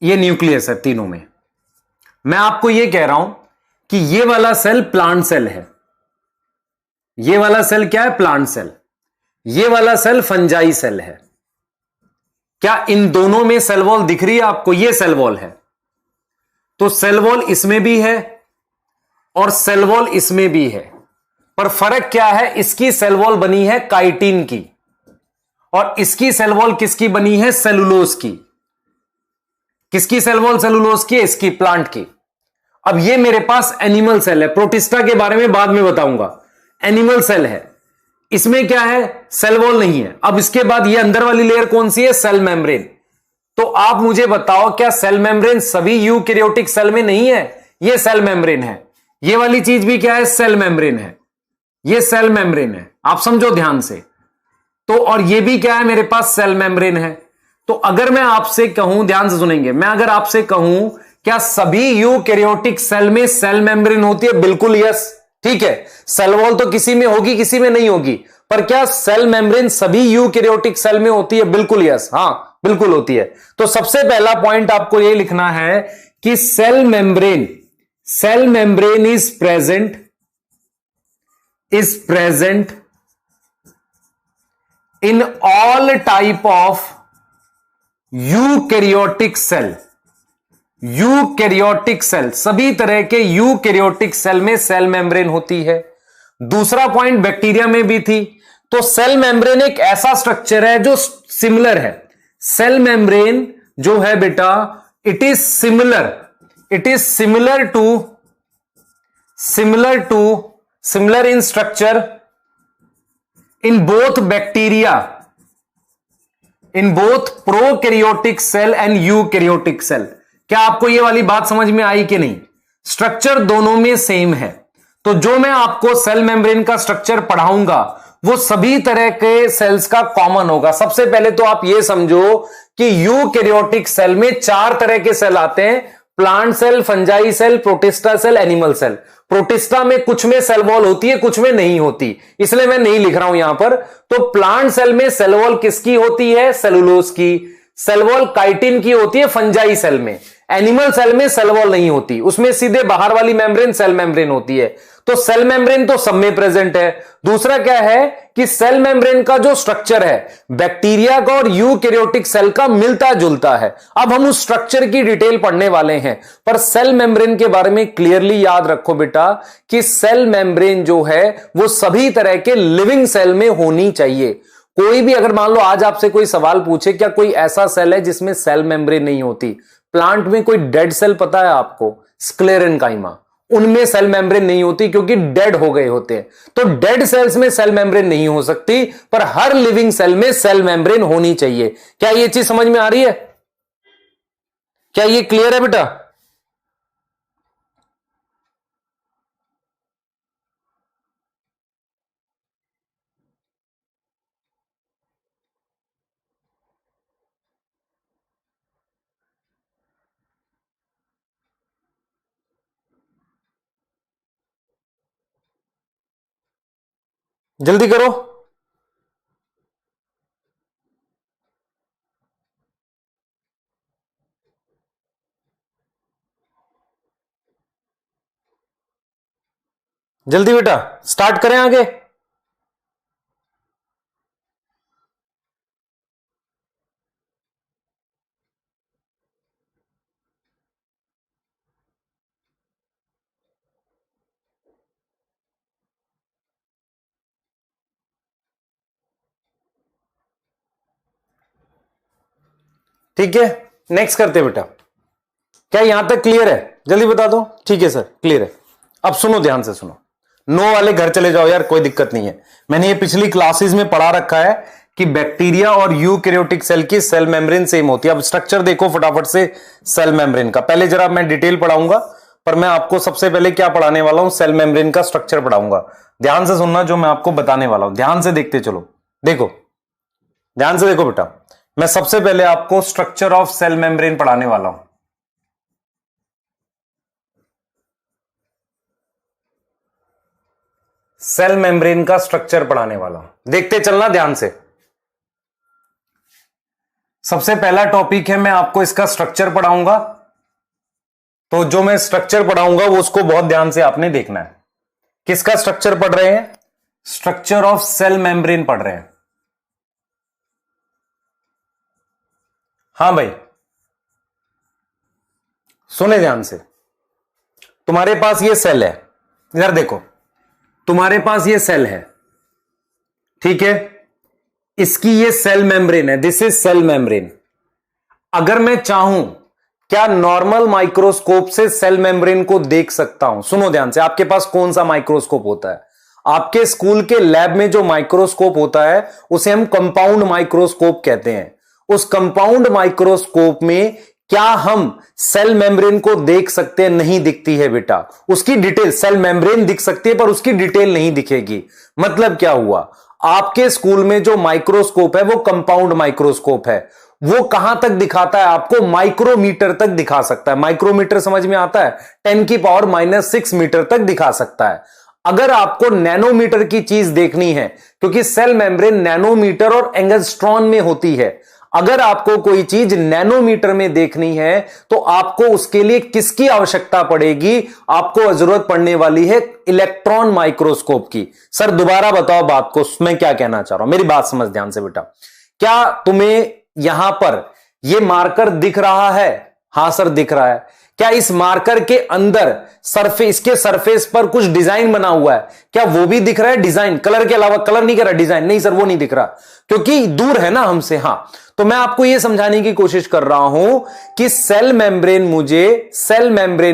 ये न्यूक्लियस है तीनों में। मैं आपको ये कह रहा हूं कि ये वाला सेल प्लांट सेल है, ये वाला सेल क्या है, प्लांट सेल। ये वाला सेल फंजाई सेल है। क्या इन दोनों में सेल वॉल दिख रही है आपको? ये सेल वॉल है, तो सेल वॉल इसमें भी है और सेल वॉल इसमें भी है, पर फर्क क्या है, इसकी सेल वॉल बनी है काइटिन की और इसकी सेल वॉल किसकी बनी है, सेलुलोज की। किसकी सेल वॉल सेलुलोज की है, इसकी, प्लांट की। अब ये मेरे पास एनिमल सेल है, प्रोटिस्टा के बारे में बाद में बताऊंगा। एनिमल सेल है, इसमें क्या है, सेल वॉल नहीं है। अब इसके बाद ये अंदर वाली लेयर कौन सी है, सेल मेम्ब्रेन। तो आप मुझे बताओ, क्या सेल मेम्ब्रेन सभी यूकैरियोटिक सेल में नहीं है? ये सेल मेम्ब्रेन है। ये वाली चीज भी क्या है? सेल मेम्ब्रेन है। ये सेल मेम्ब्रेन है, आप समझो ध्यान से। तो और ये भी क्या है? मेरे पास सेल मेम्ब्रेन है। तो अगर मैं आपसे कहूं, ध्यान से सुनेंगे, मैं अगर आपसे कहूं क्या सभी यूकैरियोटिक सेल में सेल मेम्ब्रेन होती है? बिल्कुल यस, ठीक है। सेल वॉल तो किसी में होगी, किसी में नहीं होगी, पर क्या सेल मेम्ब्रेन सभी यूकैरियोटिक सेल में होती है? बिल्कुल यस, हां बिल्कुल होती है। तो सबसे पहला पॉइंट आपको यह लिखना है कि cell membrane is present in all type of eukaryotic cell. Eukaryotic cell, सभी तरह के यूकैरियोटिक सेल में सेल मेम्ब्रेन होती है। दूसरा पॉइंट बैक्टीरिया में भी थी। तो सेल मेम्ब्रेन एक ऐसा स्ट्रक्चर है जो सिमिलर है। सेल मेम्ब्रेन जो है बेटा, it is similar in structure in both bacteria, in both prokaryotic cell and eukaryotic cell. क्या आपको यह वाली बात समझ में आई कि नहीं? स्ट्रक्चर दोनों में सेम है। तो जो मैं आपको सेल मेम्ब्रेन का स्ट्रक्चर पढ़ाऊंगा वो सभी तरह के सेल्स का कॉमन होगा। सबसे पहले तो आप यह समझो कि यूकैरियोटिक सेल में 4 तरह के सेल आते हैं: plant cell, fungi cell, protista cell, animal cell. Protista में कुछ में सेल वॉल होती है, कुछ में नहीं होती, इसलिए मैं नहीं लिख रहा हूं यहां पर। तो प्लांट सेल में सेल वॉल किसकी होती है? सेलुलोज की। सेल वॉल काइटिन की होती है फंजाई सेल में। एनिमल सेल में सेल वॉल नहीं होती, उसमें सीधे बाहर वाली मेम्ब्रेन सेल मेम्ब्रेन होती है। तो सेल मेम्ब्रेन तो सब में प्रेजेंट है। दूसरा क्या है कि सेल मेम्ब्रेन का जो स्ट्रक्चर है बैक्टीरिया का और यूकैरियोटिक सेल का मिलता जुलता है। अब हम उस स्ट्रक्चर की डिटेल पढ़ने वाले हैं, पर सेल मेम्ब्रेन के बारे में क्लियरली याद रखो बेटा कि सेल मेम्ब्रेन जो है वो सभी तरह के लिविंग सेल में होनी चाहिए। कोई भी अगर मान लो आज आपसे कोई सवाल पूछे क्या कोई ऐसा सेल है जिसमें सेल मेम्ब्रेन नहीं होती? प्लांट में कोई डेड सेल पता है आपको? स्क्लेरेनकाइमा, उनमें सेल मेम्ब्रेन नहीं होती क्योंकि डेड हो गए होते हैं। तो डेड सेल्स में सेल मेम्ब्रेन नहीं हो सकती, पर हर लिविंग सेल में सेल मेम्ब्रेन होनी चाहिए। क्या यह चीज समझ में आ रही है? क्या यह क्लियर है बेटा? जल्दी करो। जल्दी बेटा, स्टार्ट करें आगे। ठीक है, नेक्स्ट करते बेटा। क्या यहां तक क्लियर है? जल्दी बता दो। ठीक है सर, क्लियर है। अब सुनो, ध्यान से सुनो। नो वाले घर चले जाओ यार, कोई दिक्कत नहीं है। मैंने ये पिछली क्लासेस में पढ़ा रखा है कि बैक्टीरिया और यूकैरियोटिक सेल की सेल मेम्ब्रेन सेम होती है। अब स्ट्रक्चर देखो फटाफट से सेल मेम्ब्रेन का। पहले जरा मैं डिटेल पढ़ाऊंगा, पर मैं आपको सबसे पहले क्या पढ़ाने वाला हूं? सेल मेम्ब्रेन का स्ट्रक्चर पढ़ाऊंगा। ध्यान से सुनना जो मैं आपको बताने वाला हूं, ध्यान से देखते चलो। देखो, ध्यान से देखो बेटा, मैं सबसे पहले आपको स्ट्रक्चर ऑफ सेल मेम्ब्रेन पढ़ाने वाला हूं। सेल मेम्ब्रेन का स्ट्रक्चर पढ़ाने वाला हूं, देखते चलना ध्यान से। सबसे पहला टॉपिक है, मैं आपको इसका स्ट्रक्चर पढ़ाऊंगा। तो जो मैं स्ट्रक्चर पढ़ाऊंगा वो उसको बहुत ध्यान से आपने देखना है। किसका स्ट्रक्चर पढ़ रहे हैं? स्ट्रक्चर ऑफ सेल मेम्ब्रेन पढ़ रहे हैं। हां भाई, सुने ध्यान से। तुम्हारे पास ये सेल है, इधर देखो, तुम्हारे पास ये सेल है, ठीक है। इसकी ये सेल मेम्ब्रेन है, दिस इज सेल मेम्ब्रेन। अगर मैं चाहूं, क्या नॉर्मल माइक्रोस्कोप से सेल मेम्ब्रेन को देख सकता हूं? सुनो ध्यान से। आपके पास कौन सा माइक्रोस्कोप होता है? आपके स्कूल के लैब में जो माइक्रोस्कोप होता है उसे हम कंपाउंड माइक्रोस्कोप कहते हैं। उस कंपाउंड माइक्रोस्कोप में क्या हम सेल मेम्ब्रेन को देख सकते हैं? नहीं दिखती है बेटा। उसकी डिटेल, सेल मेम्ब्रेन दिख सकती है पर उसकी डिटेल नहीं दिखेगी। मतलब क्या हुआ, आपके स्कूल में जो माइक्रोस्कोप है वो कंपाउंड माइक्रोस्कोप है। वो कहां तक दिखाता है आपको? माइक्रोमीटर तक दिखा सकता है। माइक्रोमीटर समझ में आता है? 10⁻⁻⁶ मीटर तक दिखा सकता है। अगर आपको नैनोमीटर की चीज देखनी है, क्योंकि सेल मेम्ब्रेन नैनोमीटर और एंगस्ट्रॉन में होती है, अगर आपको कोई चीज नैनोमीटर में देखनी है तो आपको उसके लिए किसकी आवश्यकता पड़ेगी? आपको जरूरत पड़ने वाली है इलेक्ट्रॉन माइक्रोस्कोप की। सर दोबारा बताओ बात को, मैं क्या कहना चाह रहा हूं, मेरी बात समझ ध्यान से बेटा। क्या तुम्हें यहां पर यह मार्कर दिख रहा है? हां सर दिख रहा है। क्या इस मार्कर के अंदर सरफेस के सरफेस पर कुछ डिजाइन बना हुआ है? क्या वो भी दिख रहा है? डिजाइन, कलर के अलावा, कलर नहीं कर रहा, डिजाइन नहीं सर वो नहीं दिख रहा क्योंकि दूर है ना हमसे। हां, तो मैं आपको यह समझाने की कोशिश कर रहा हूं कि सेल मेम्ब्रेन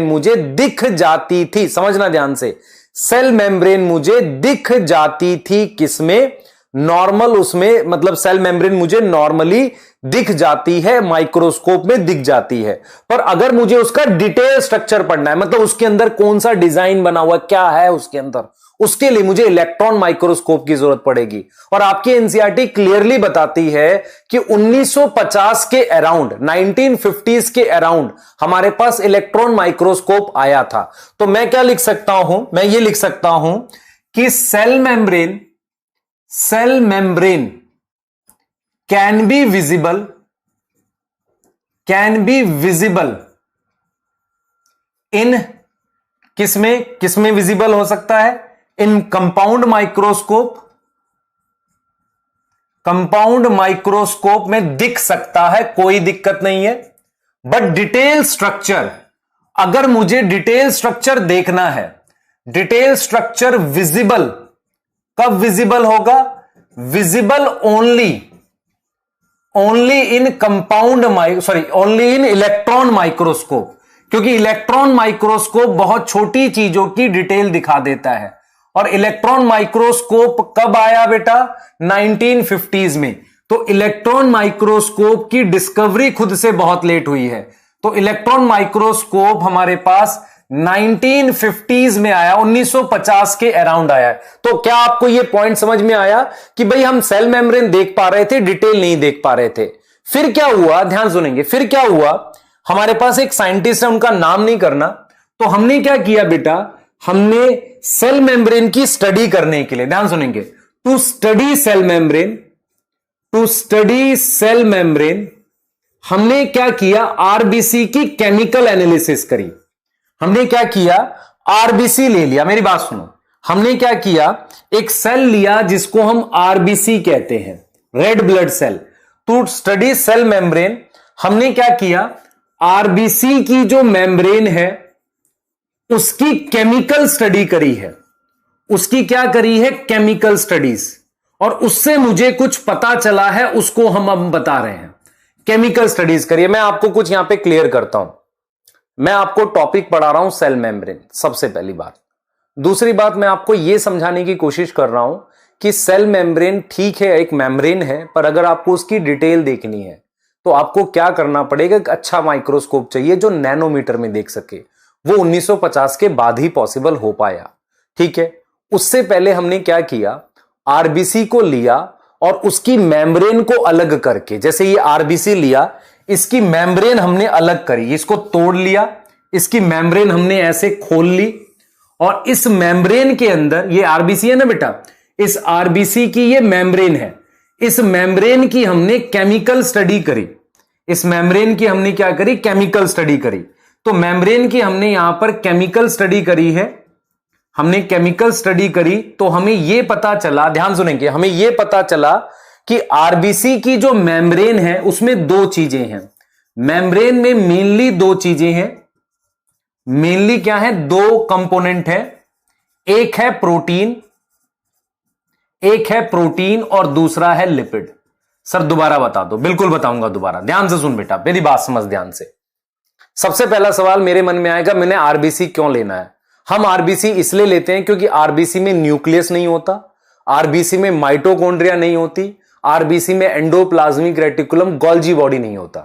मुझे दिख जाती थी। समझना ध्यान से, सेल मेम्ब्रेन मुझे दिख जाती थी किसमें? नॉर्मल उसमें, मतलब सेल मेम्ब्रेन मुझे नॉर्मली दिख जाती है, माइक्रोस्कोप में दिख जाती है। पर अगर मुझे उसका डिटेल स्ट्रक्चर पढ़ना है, मतलब उसके अंदर कौन सा डिजाइन बना हुआ, क्या है उसके अंदर, उसके लिए मुझे इलेक्ट्रॉन माइक्रोस्कोप की जरूरत पड़ेगी। और आपकी एनसीईआरटी क्लियरली बताती है कि 1950 के अराउंड, 1950s के अराउंड हमारे पास इलेक्ट्रॉन माइक्रोस्कोप आया था। तो मैं क्या लिख सकता हूं? मैं ये लिख सकता हूं कि cell membrane can be visible in किसमें विजिबल हो सकता है? इन कंपाउंड माइक्रोस्कोप में दिख सकता है, कोई दिक्कत नहीं है। बट डिटेल स्ट्रक्चर, अगर मुझे डिटेल स्ट्रक्चर देखना है, डिटेल स्ट्रक्चर विजिबल कब विजिबल होगा? Visible only in electron microscope, क्योंकि इलेक्ट्रॉन माइक्रोस्कोप बहुत छोटी चीजों की डिटेल दिखा देता है। और इलेक्ट्रॉन माइक्रोस्कोप कब आया बेटा? 1950s में। तो इलेक्ट्रॉन माइक्रोस्कोप की डिस्कवरी खुद से बहुत लेट हुई है। तो इलेक्ट्रॉन माइक्रोस्कोप हमारे पास 1950s में आया, 1950 के अराउंड आया है। तो क्या आपको यह पॉइंट समझ में आया कि भाई हम सेल मेम्ब्रेन देख पा रहे थे, डिटेल नहीं देख पा रहे थे? फिर क्या हुआ, ध्यान सुनेंगे, फिर क्या हुआ? हमारे पास एक साइंटिस्ट है, उनका नाम नहीं करना। तो हमने क्या किया बेटा, हमने सेल मेम्ब्रेन की स्टडी करने के लिए, ध्यान सुनेंगे, टू स्टडी सेल मेम्ब्रेन हमने क्या किया? आरबीसी की केमिकल एनालिसिस करी। हमने क्या किया? आरबीसी ले लिया। मेरी बात सुनो, हमने क्या किया? एक सेल लिया जिसको हम आरबीसी कहते हैं, red blood cell. To study cell membrane हमने क्या किया? आरबीसी की जो मेम्ब्रेन है उसकी केमिकल स्टडी करी है। उसकी क्या करी है? Chemical studies. और उससे मुझे कुछ पता चला है, उसको हम अब बता रहे हैं। केमिकल स्टडीज करिए। मैं आपको कुछ यहां पे क्लियर करता हूं। मैं आपको टॉपिक पढ़ा रहा हूं सेल मेम्ब्रेन, सबसे पहली बात। दूसरी बात, मैं आपको यह समझाने की कोशिश कर रहा हूं कि सेल मेम्ब्रेन ठीक है, एक मेम्ब्रेन है, पर अगर आपको उसकी डिटेल देखनी है तो आपको क्या करना पड़ेगा? एक अच्छा माइक्रोस्कोप चाहिए जो नैनोमीटर में देख सके। वो 1950 के बाद ही पॉसिबल हो पाया, ठीक है। उससे पहले हमने क्या किया? आरबीसी को लिया और उसकी मेम्ब्रेन को अलग करके, जैसे ये आरबीसी लिया, इसकी मेम्ब्रेन हमने अलग करी, इसको तोड़ लिया, इसकी मेम्ब्रेन हमने ऐसे खोल ली, और इस मेम्ब्रेन के अंदर, ये आरबीसी है ना बेटा, इस आरबीसी की ये मेम्ब्रेन है, इस मेम्ब्रेन की हमने केमिकल स्टडी करी। इस मेम्ब्रेन की हमने क्या करी? केमिकल स्टडी करी। तो मेम्ब्रेन की हमने यहां पर केमिकल स्टडी करी है, हमने केमिकल स्टडी करी, तो हमें यह पता चला, ध्यान सुनेंगे, हमें यह पता चला कि आरबीसी की जो मेम्ब्रेन है उसमें दो चीजें हैं। मेम्ब्रेन में मेनली दो चीजें हैं। मेनली क्या है? दो कंपोनेंट है, एक है प्रोटीन और दूसरा है लिपिड। सर दोबारा बता दो। बिल्कुल बताऊंगा दोबारा, ध्यान से सुन बेटा, मेरी बात समझ ध्यान से। सबसे पहला सवाल मेरे मन में आएगा, मैंने आरबीसी क्यों लेना है? हम आरबीसी इसलिए लेते हैं क्योंकि आरबीसी में न्यूक्लियस नहीं होता, आरबीसी में माइटोकॉन्ड्रिया नहीं होती, आरबीसी में एंडोप्लाज्मिक रेटिकुलम, गोल्जी बॉडी नहीं होता।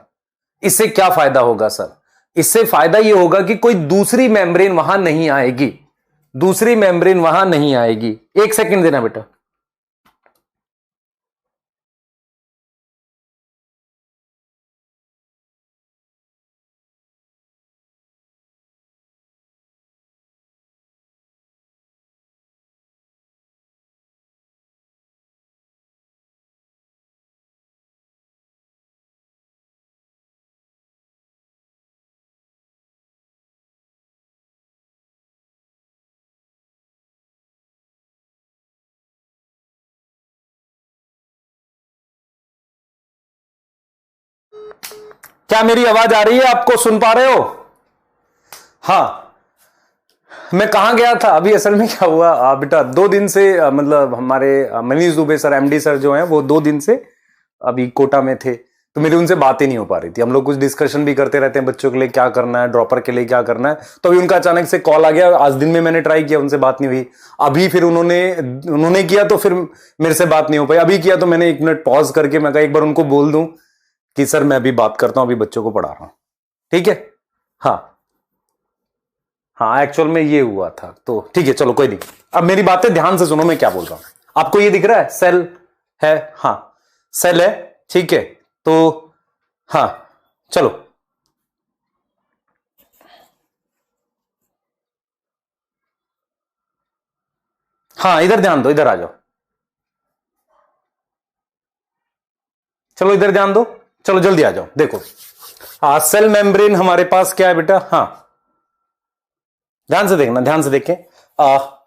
इससे क्या फायदा होगा सर? इससे फायदा यह होगा कि कोई दूसरी मेम्ब्रेन वहां नहीं आएगी, दूसरी मेम्ब्रेन वहां नहीं आएगी। एक सेकंड देना बेटा। क्या मेरी आवाज आ रही है? आपको सुन पा रहे हो? हाँ, मैं कहां गया था अभी? असल में क्या हुआ बेटा, 2 दिन से मतलब हमारे Manish Dubey sir, MD sir जो हैं, वो 2 दिन से अभी कोटा में थे, तो मेरी उनसे बात ही नहीं हो पा रही थी। हम लोग कुछ डिस्कशन भी करते रहते हैं, बच्चों के लिए क्या करना है, ड्रॉपर के लिए क्या करना है। तो अभी उनका अचानक से कॉल आ गया। आज दिन में मैंने ट्राई किया, उनसे बात नहीं हुई। अभी फिर उन्होंने किया तो फिर मेरे से बात नहीं हो पाई। अभी किया तो मैंने 1 मिनट पॉज करके मैं कहा एक बार उनको बोल दूं कि सर मैं अभी बात करता हूं, अभी बच्चों को पढ़ा रहा हूं। ठीक है? हाँ हाँ, एक्चुअल में ये हुआ था, तो ठीक है, चलो कोई नहीं। अब मेरी बातें ध्यान से सुनो, मैं क्या बोल रहा हूं। आपको ये दिख रहा है सेल है? हाँ, सेल है, ठीक है। तो हाँ, चलो हाँ, इधर ध्यान दो, इधर आ जाओ। चलो इधर ध्यान दो, चलो जल्दी आ जाओ। देखो, हाँ, सेल मेम्ब्रेन हमारे पास क्या है बेटा? हाँ, ध्यान से देखना, ध्यान से देखें।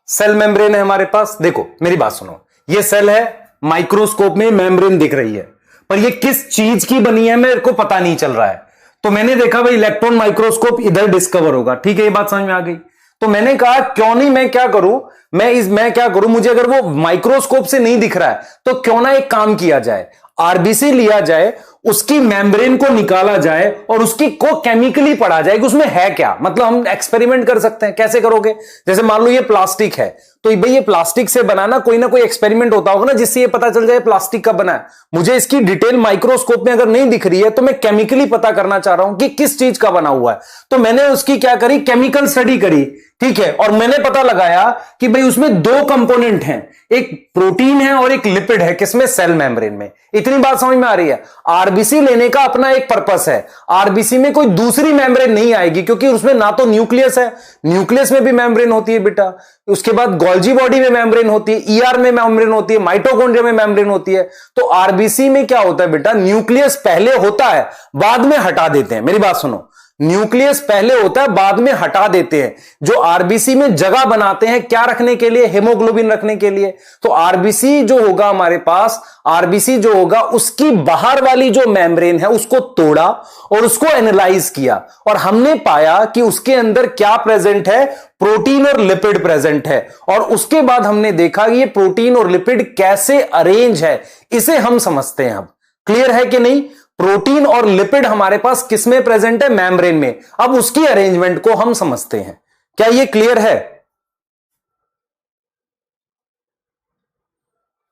सेल मेम्ब्रेन है हमारे पास। देखो मेरी बात सुनो, ये सेल है, माइक्रोस्कोप में मेम्ब्रेन दिख रही है, पर ये किस चीज की बनी है मेरे को पता नहीं चल रहा है। तो मैंने देखा भाई इलेक्ट्रॉन माइक्रोस्कोप इधर डिस्कवर होगा, ठीक है, ये बात समझ में आ गई। तो मैंने कहा क्यों नहीं, मैं क्या करूं, मैं क्या करूं, मुझे अगर वो माइक्रोस्कोप से नहीं दिख रहा है तो क्यों ना एक काम किया जाए, आरबीसी लिया जाए, उसकी मेम्ब्रेन को निकाला जाए और उसकी को केमिकली पढ़ा जाए कि उसमें है क्या। मतलब हम एक्सपेरिमेंट कर सकते हैं। कैसे करोगे? जैसे मान लो ये प्लास्टिक है, तो भाई ये प्लास्टिक से बनाना, कोई ना कोई एक्सपेरिमेंट होता होगा ना जिससे ये पता चल जाए प्लास्टिक का बना है। मुझे इसकी डिटेल माइक्रोस्कोप में अगर नहीं दिख रही है तो मैं केमिकली पता करना चाह रहा हूं कि किस चीज का बना हुआ है। तो मैंने उसकी क्या करी, केमिकल स्टडी करी, ठीक है, और मैंने पता लगाया कि भाई उसमें 2 कंपोनेंट हैं, एक प्रोटीन है और एक लिपिड है। किसमें? सेल मेम्ब्रेन में। इतनी बात समझ में आ रही है? आरबीसी लेने का अपना एक पर्पस है। आरबीसी में कोई दूसरी मेम्ब्रेन नहीं आएगी, क्योंकि उसमें ना तो न्यूक्लियस है, न्यूक्लियस में भी मेम्ब्रेन होती है बेटा, उसके बाद गोल्जी बॉडी में मेम्ब्रेन होती है, ईआर में मेम्ब्रेन होती है, माइटोकॉन्ड्रिया में मेम्ब्रेन होती है। तो आरबीसी में क्या होता है बेटा, न्यूक्लियस पहले होता है, बाद में हटा देते हैं। मेरी बात सुनो, न्यूक्लियस पहले होता है, बाद में हटा देते हैं। जो आरबीसी में जगह बनाते हैं, क्या रखने के लिए? हेमोग्लोबिन रखने के लिए। तो आरबीसी जो होगा हमारे पास, आरबीसी जो होगा उसकी बाहर वाली जो मेम्ब्रेन है उसको तोड़ा और उसको एनालाइज किया, और हमने पाया कि उसके अंदर क्या प्रेजेंट है, प्रोटीन और लिपिड प्रेजेंट है। और उसके बाद हमने देखा कि ये प्रोटीन और लिपिड कैसे अरेंज है, इसे हम समझते हैं। अब क्लियर है कि नहीं? प्रोटीन और लिपिड हमारे पास किसमें प्रेजेंट है? मेम्ब्रेन में। अब उसकी अरेंजमेंट को हम समझते हैं। क्या ये क्लियर है?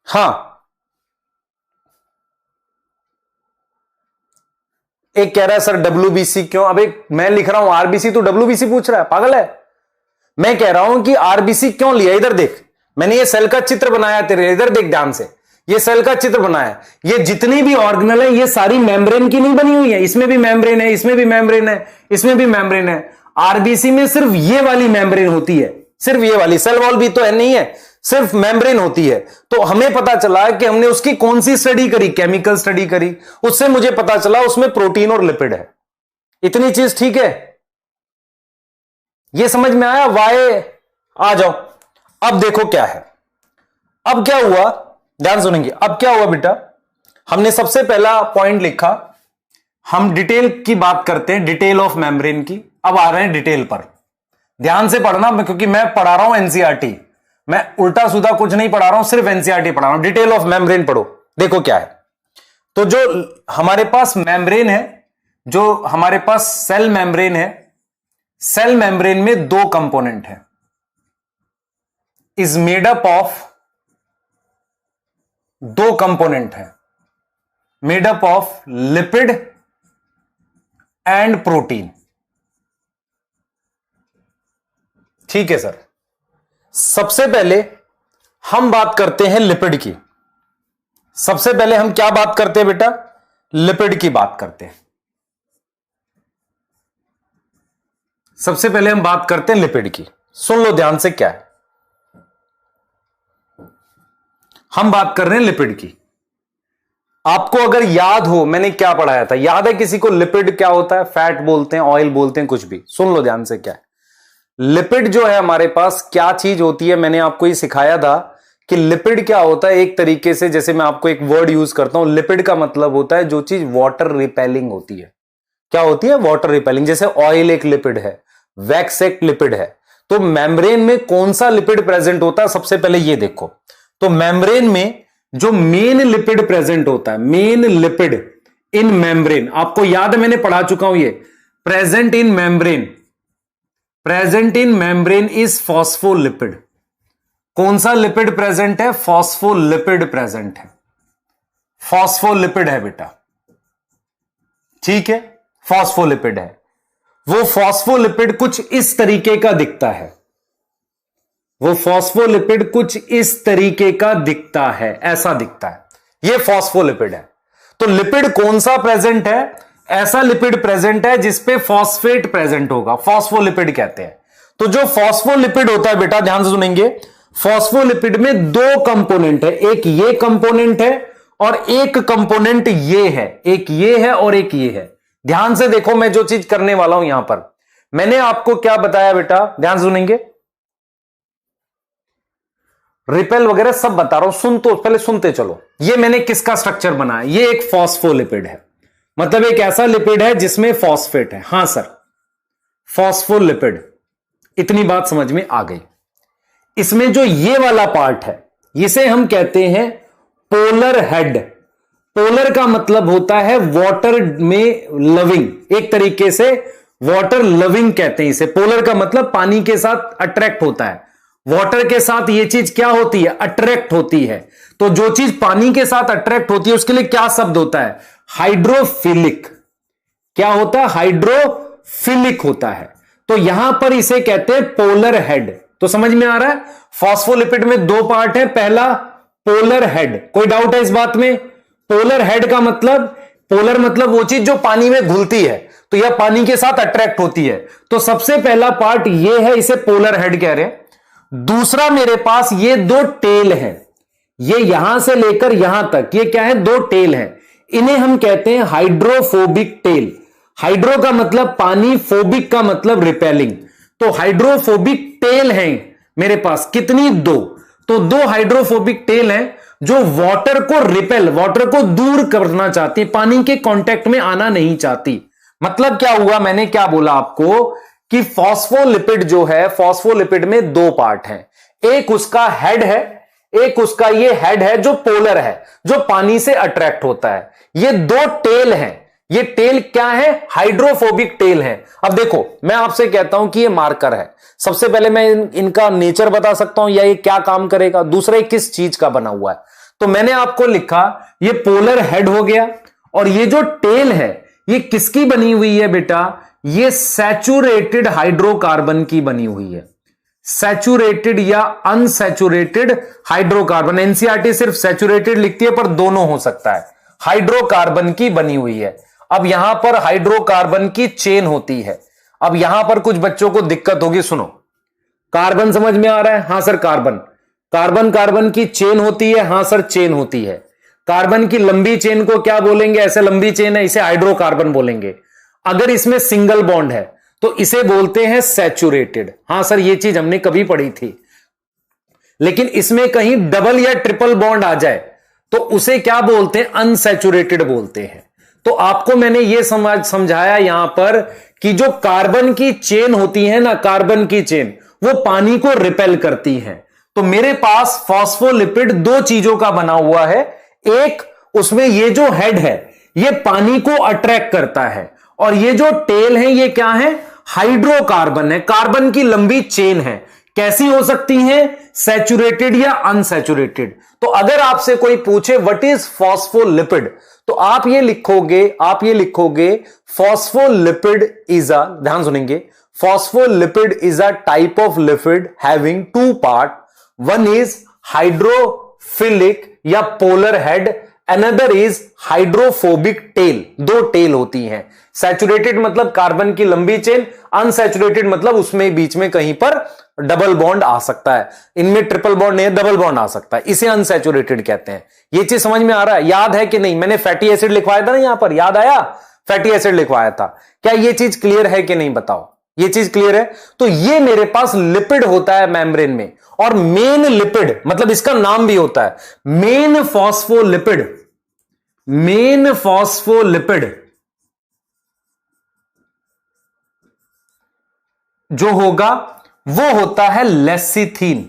हां, एक कह रहा है सर डब्ल्यूबीसी क्यों? अबे मैं लिख रहा हूं आरबीसी, तो डब्ल्यूबीसी पूछ रहा है, पागल है? मैं कह रहा हूं कि आरबीसी क्यों लिया। इधर देख, मैंने ये सेल का चित्र बनाया तेरे, इधर देख ध्यान से, ये सेल का चित्र बनाया। ये जितनी भी ऑर्गेनल है ये सारी मेम्ब्रेन की नहीं बनी हुई है। इसमें भी मेम्ब्रेन है, इसमें भी मेम्ब्रेन है, इसमें भी मेम्ब्रेन है। आरबीसी में सिर्फ ये वाली मेम्ब्रेन होती है, सिर्फ ये वाली। सेल वॉल भी तो है नहीं है, सिर्फ मेम्ब्रेन होती है। तो हमें पता चला कि हमने उसकी कौन सी स्टडी करी, केमिकल स्टडी करी, उससे मुझे पता चला उसमें प्रोटीन और लिपिड है। इतनी चीज ठीक है? ये समझ में आया? वाई आ जाओ। अब देखो क्या है, अब क्या हुआ, ध्यान सुनेंगे। अब क्या हुआ बेटा, हमने सबसे पहला पॉइंट लिखा, हम डिटेल की बात करते हैं, डिटेल ऑफ मेम्ब्रेन की। अब आ रहे हैं डिटेल पर, ध्यान से पढ़ना, क्योंकि मैं पढ़ा रहा हूं एनसीईआरटी, मैं उल्टा सीधा कुछ नहीं पढ़ा रहा हूं, सिर्फ एनसीईआरटी पढ़ा रहा हूं। डिटेल ऑफ मेम्ब्रेन पढ़ो। देखो क्या है, तो जो हमारे पास मेम्ब्रेन है, जो हमारे पास सेल मेम्ब्रेन है, सेल मेम्ब्रेन में 2 कंपोनेंट है, is made up of 2 component है, made up of lipid and protein. ठीक है सर, सबसे पहले हम बात करते हैं लिपिड की। सबसे पहले हम क्या बात करते हैं बेटा? लिपिड की बात करते हैं। सबसे पहले हम बात करते हैं लिपिड की। सुन लो ध्यान से क्या है। हम बात कर रहे हैं लिपिड की। आपको अगर याद हो मैंने क्या पढ़ाया था, याद है किसी को? लिपिड क्या होता है? फैट बोलते हैं, ऑयल बोलते हैं, कुछ भी। सुन लो ध्यान से क्या है। लिपिड जो है हमारे पास क्या चीज होती है, मैंने आपको ये सिखाया था कि लिपिड क्या होता है। एक तरीके से जैसे मैं आपको एक वर्ड यूज करता हूं, लिपिड का मतलब होता है जो चीज वाटर रिपेलिंग होती है। क्या होती है? Water repelling. जैसे ऑयल एक लिपिड है, वैक्स एक लिपिड है। तो मेम्ब्रेन में कौन सा लिपिड प्रेजेंट होता है? सबसे पहले ये देखो। तो मेम्ब्रेन में जो मेन लिपिड प्रेजेंट होता है, मेन लिपिड इन मेम्ब्रेन, आपको याद है मैंने पढ़ा चुका हूं ये, present in membrane is phospholipid. कौन सा लिपिड प्रेजेंट है? फॉस्फोलिपिड प्रेजेंट है। फॉस्फोलिपिड है बेटा, ठीक है, फॉस्फोलिपिड है। वो फॉस्फोलिपिड कुछ इस तरीके का दिखता है। वो फॉस्फोलिपिड कुछ इस तरीके का दिखता है, ऐसा दिखता है। ये फॉस्फोलिपिड है। तो लिपिड कौन सा प्रेजेंट है? ऐसा लिपिड प्रेजेंट है जिसपे फॉस्फेट प्रेजेंट होगा, फॉस्फोलिपिड कहते हैं। तो जो फॉस्फोलिपिड होता है बेटा, ध्यान से सुनेंगे, फॉस्फोलिपिड में दो कंपोनेंट है। एक ये कंपोनेंट है और एक कंपोनेंट ये है। एक ये है और एक ये है। ध्यान से देखो मैं जो चीज करने वाला हूं यहां पर, मैंने आपको क्या बताया बेटा? ध्यान सुनेंगे, रिपेल वगैरह सब बता रहा हूं, सुन तो पहले सुनते चलो। ये मैंने किसका स्ट्रक्चर बनाया? ये एक फॉस्फोलिपिड है, मतलब एक ऐसा लिपिड है जिसमें फॉस्फेट है। हां सर, फॉस्फोलिपिड। इतनी बात समझ में आ गई। इसमें जो ये वाला पार्ट है इसे हम कहते हैं पोलर हेड। पोलर का मतलब होता है वाटर में लविंग, एक तरीके से वाटर लविंग कहते हैं इसे। पोलर का मतलब पानी के साथ अट्रैक्ट होता है। वाटर के साथ ये चीज क्या होती है? अट्रैक्ट होती है। तो जो चीज पानी के साथ अट्रैक्ट होती है उसके लिए क्या शब्द होता है? हाइड्रोफिलिक। क्या होता है? हाइड्रोफिलिक होता है। तो यहां पर इसे कहते हैं पोलर हेड। तो समझ में आ रहा है? फॉस्फोलिपिड में दो पार्ट है। पहला पोलर हेड, कोई डाउट है इस बात में? पोलर हेड का मतलब, पोलर मतलब वो चीज जो पानी में घुलती है, तो यह पानी के साथ अट्रैक्ट होती है। तो सबसे पहला पार्ट ये है, इसे पोलर हेड कह रहे हैं। दूसरा मेरे पास ये दो टेल हैं, ये यहां से लेकर यहां तक, ये क्या है? दो टेल हैं। इन्हें हम कहते हैं हाइड्रोफोबिक टेल। हाइड्रो का मतलब पानी, फोबिक का मतलब रिपेलिंग। तो हाइड्रोफोबिक टेल हैं मेरे पास। कितनी? दो। तो दो हाइड्रोफोबिक टेल हैं जो वाटर को रिपेल, वाटर को दूर करना चाहती, पानी के कांटेक्ट में आना नहीं चाहती। मतलब क्या हुआ? मैंने क्या बोला आपको कि फॉस्फोलिपिड जो है, फॉस्फोलिपिड में दो पार्ट हैं। एक उसका हेड है, एक उसका ये हेड है जो पोलर है, जो पानी से अट्रैक्ट होता है। ये दो टेल हैं। ये टेल क्या है? हाइड्रोफोबिक टेल है। अब देखो मैं आपसे कहता हूं कि ये मार्कर है। सबसे पहले मैं इनका नेचर बता सकता हूं या ये क्या काम करेगा, दूसरा ये किस चीज का बना हुआ है। तो मैंने आपको लिखा ये पोलर हेड हो गया, और ये जो टेल है ये किसकी बनी हुई है बेटा? ये सैचुरेटेड हाइड्रोकार्बन की बनी हुई है। सैचुरेटेड या अनसैचुरेटेड हाइड्रोकार्बन। एनसीईआरटी सिर्फ सैचुरेटेड लिखती है पर दोनों हो सकता है। हाइड्रोकार्बन की बनी हुई है। अब यहां पर हाइड्रोकार्बन की चेन होती है। अब यहां पर कुछ बच्चों को दिक्कत होगी, सुनो। कार्बन समझ में आ रहा है? हां सर, कार्बन। कार्बन कार्बन की चेन होती है। हां सर, चेन होती है। कार्बन की लंबी चेन को क्या बोलेंगे? ऐसे लंबी चेन है, इसे हाइड्रोकार्बन बोलेंगे। अगर इसमें सिंगल बॉन्ड है तो इसे बोलते हैं सैचुरेटेड। हां सर, यह चीज हमने कभी पढ़ी थी। लेकिन इसमें कहीं डबल या ट्रिपल बॉन्ड आ जाए तो उसे क्या बोलते हैं? अनसैचुरेटेड बोलते हैं। तो आपको मैंने यह समझाया यहां पर कि जो कार्बन की चेन होती है ना, कार्बन की चेन, वो पानी को रिपेल करती है। तो मेरे पास फॉस्फोलिपिड दो चीजों का बना हुआ है। एक, उसमें ये जो हेड है ये पानी को अट्रैक्ट करता है, और ये जो टेल है ये क्या है? हाइड्रोकार्बन है। कार्बन की लंबी चेन है। कैसी हो सकती है? सैचुरेटेड या अनसैचुरेटेड। तो अगर आपसे कोई पूछे व्हाट इज फॉस्फोलिपिड, तो आप ये लिखोगे फॉस्फोलिपिड इज अ, ध्यान सुनेंगे, phospholipid is a type of lipid having two part, one is hydrophilic या polar head, another is hydrophobic tail, दो टेल होती हैं। सैचुरेटेड मतलब कार्बन की लंबी चेन, अनसैचुरेटेड मतलब उसमें बीच में कहीं पर डबल बॉन्ड आ सकता है। इनमें ट्रिपल बॉन्ड नहीं, डबल बॉन्ड आ सकता है, इसे अनसैचुरेटेड कहते हैं। ये चीज समझ में आ रहा है? याद है कि नहीं? मैंने फैटी एसिड लिखवाया था ना यहां पर, याद आया? फैटी एसिड लिखवाया था। क्या ये चीज क्लियर है कि नहीं बताओ? ये चीज क्लियर है? तो ये मेरे पास लिपिड होता है मेम्ब्रेन में, और मेन लिपिड मतलब इसका नाम भी होता है मेन फॉस्फोलिपिड। मेन फॉस्फोलिपिड जो होगा वो होता है लेसिथीन।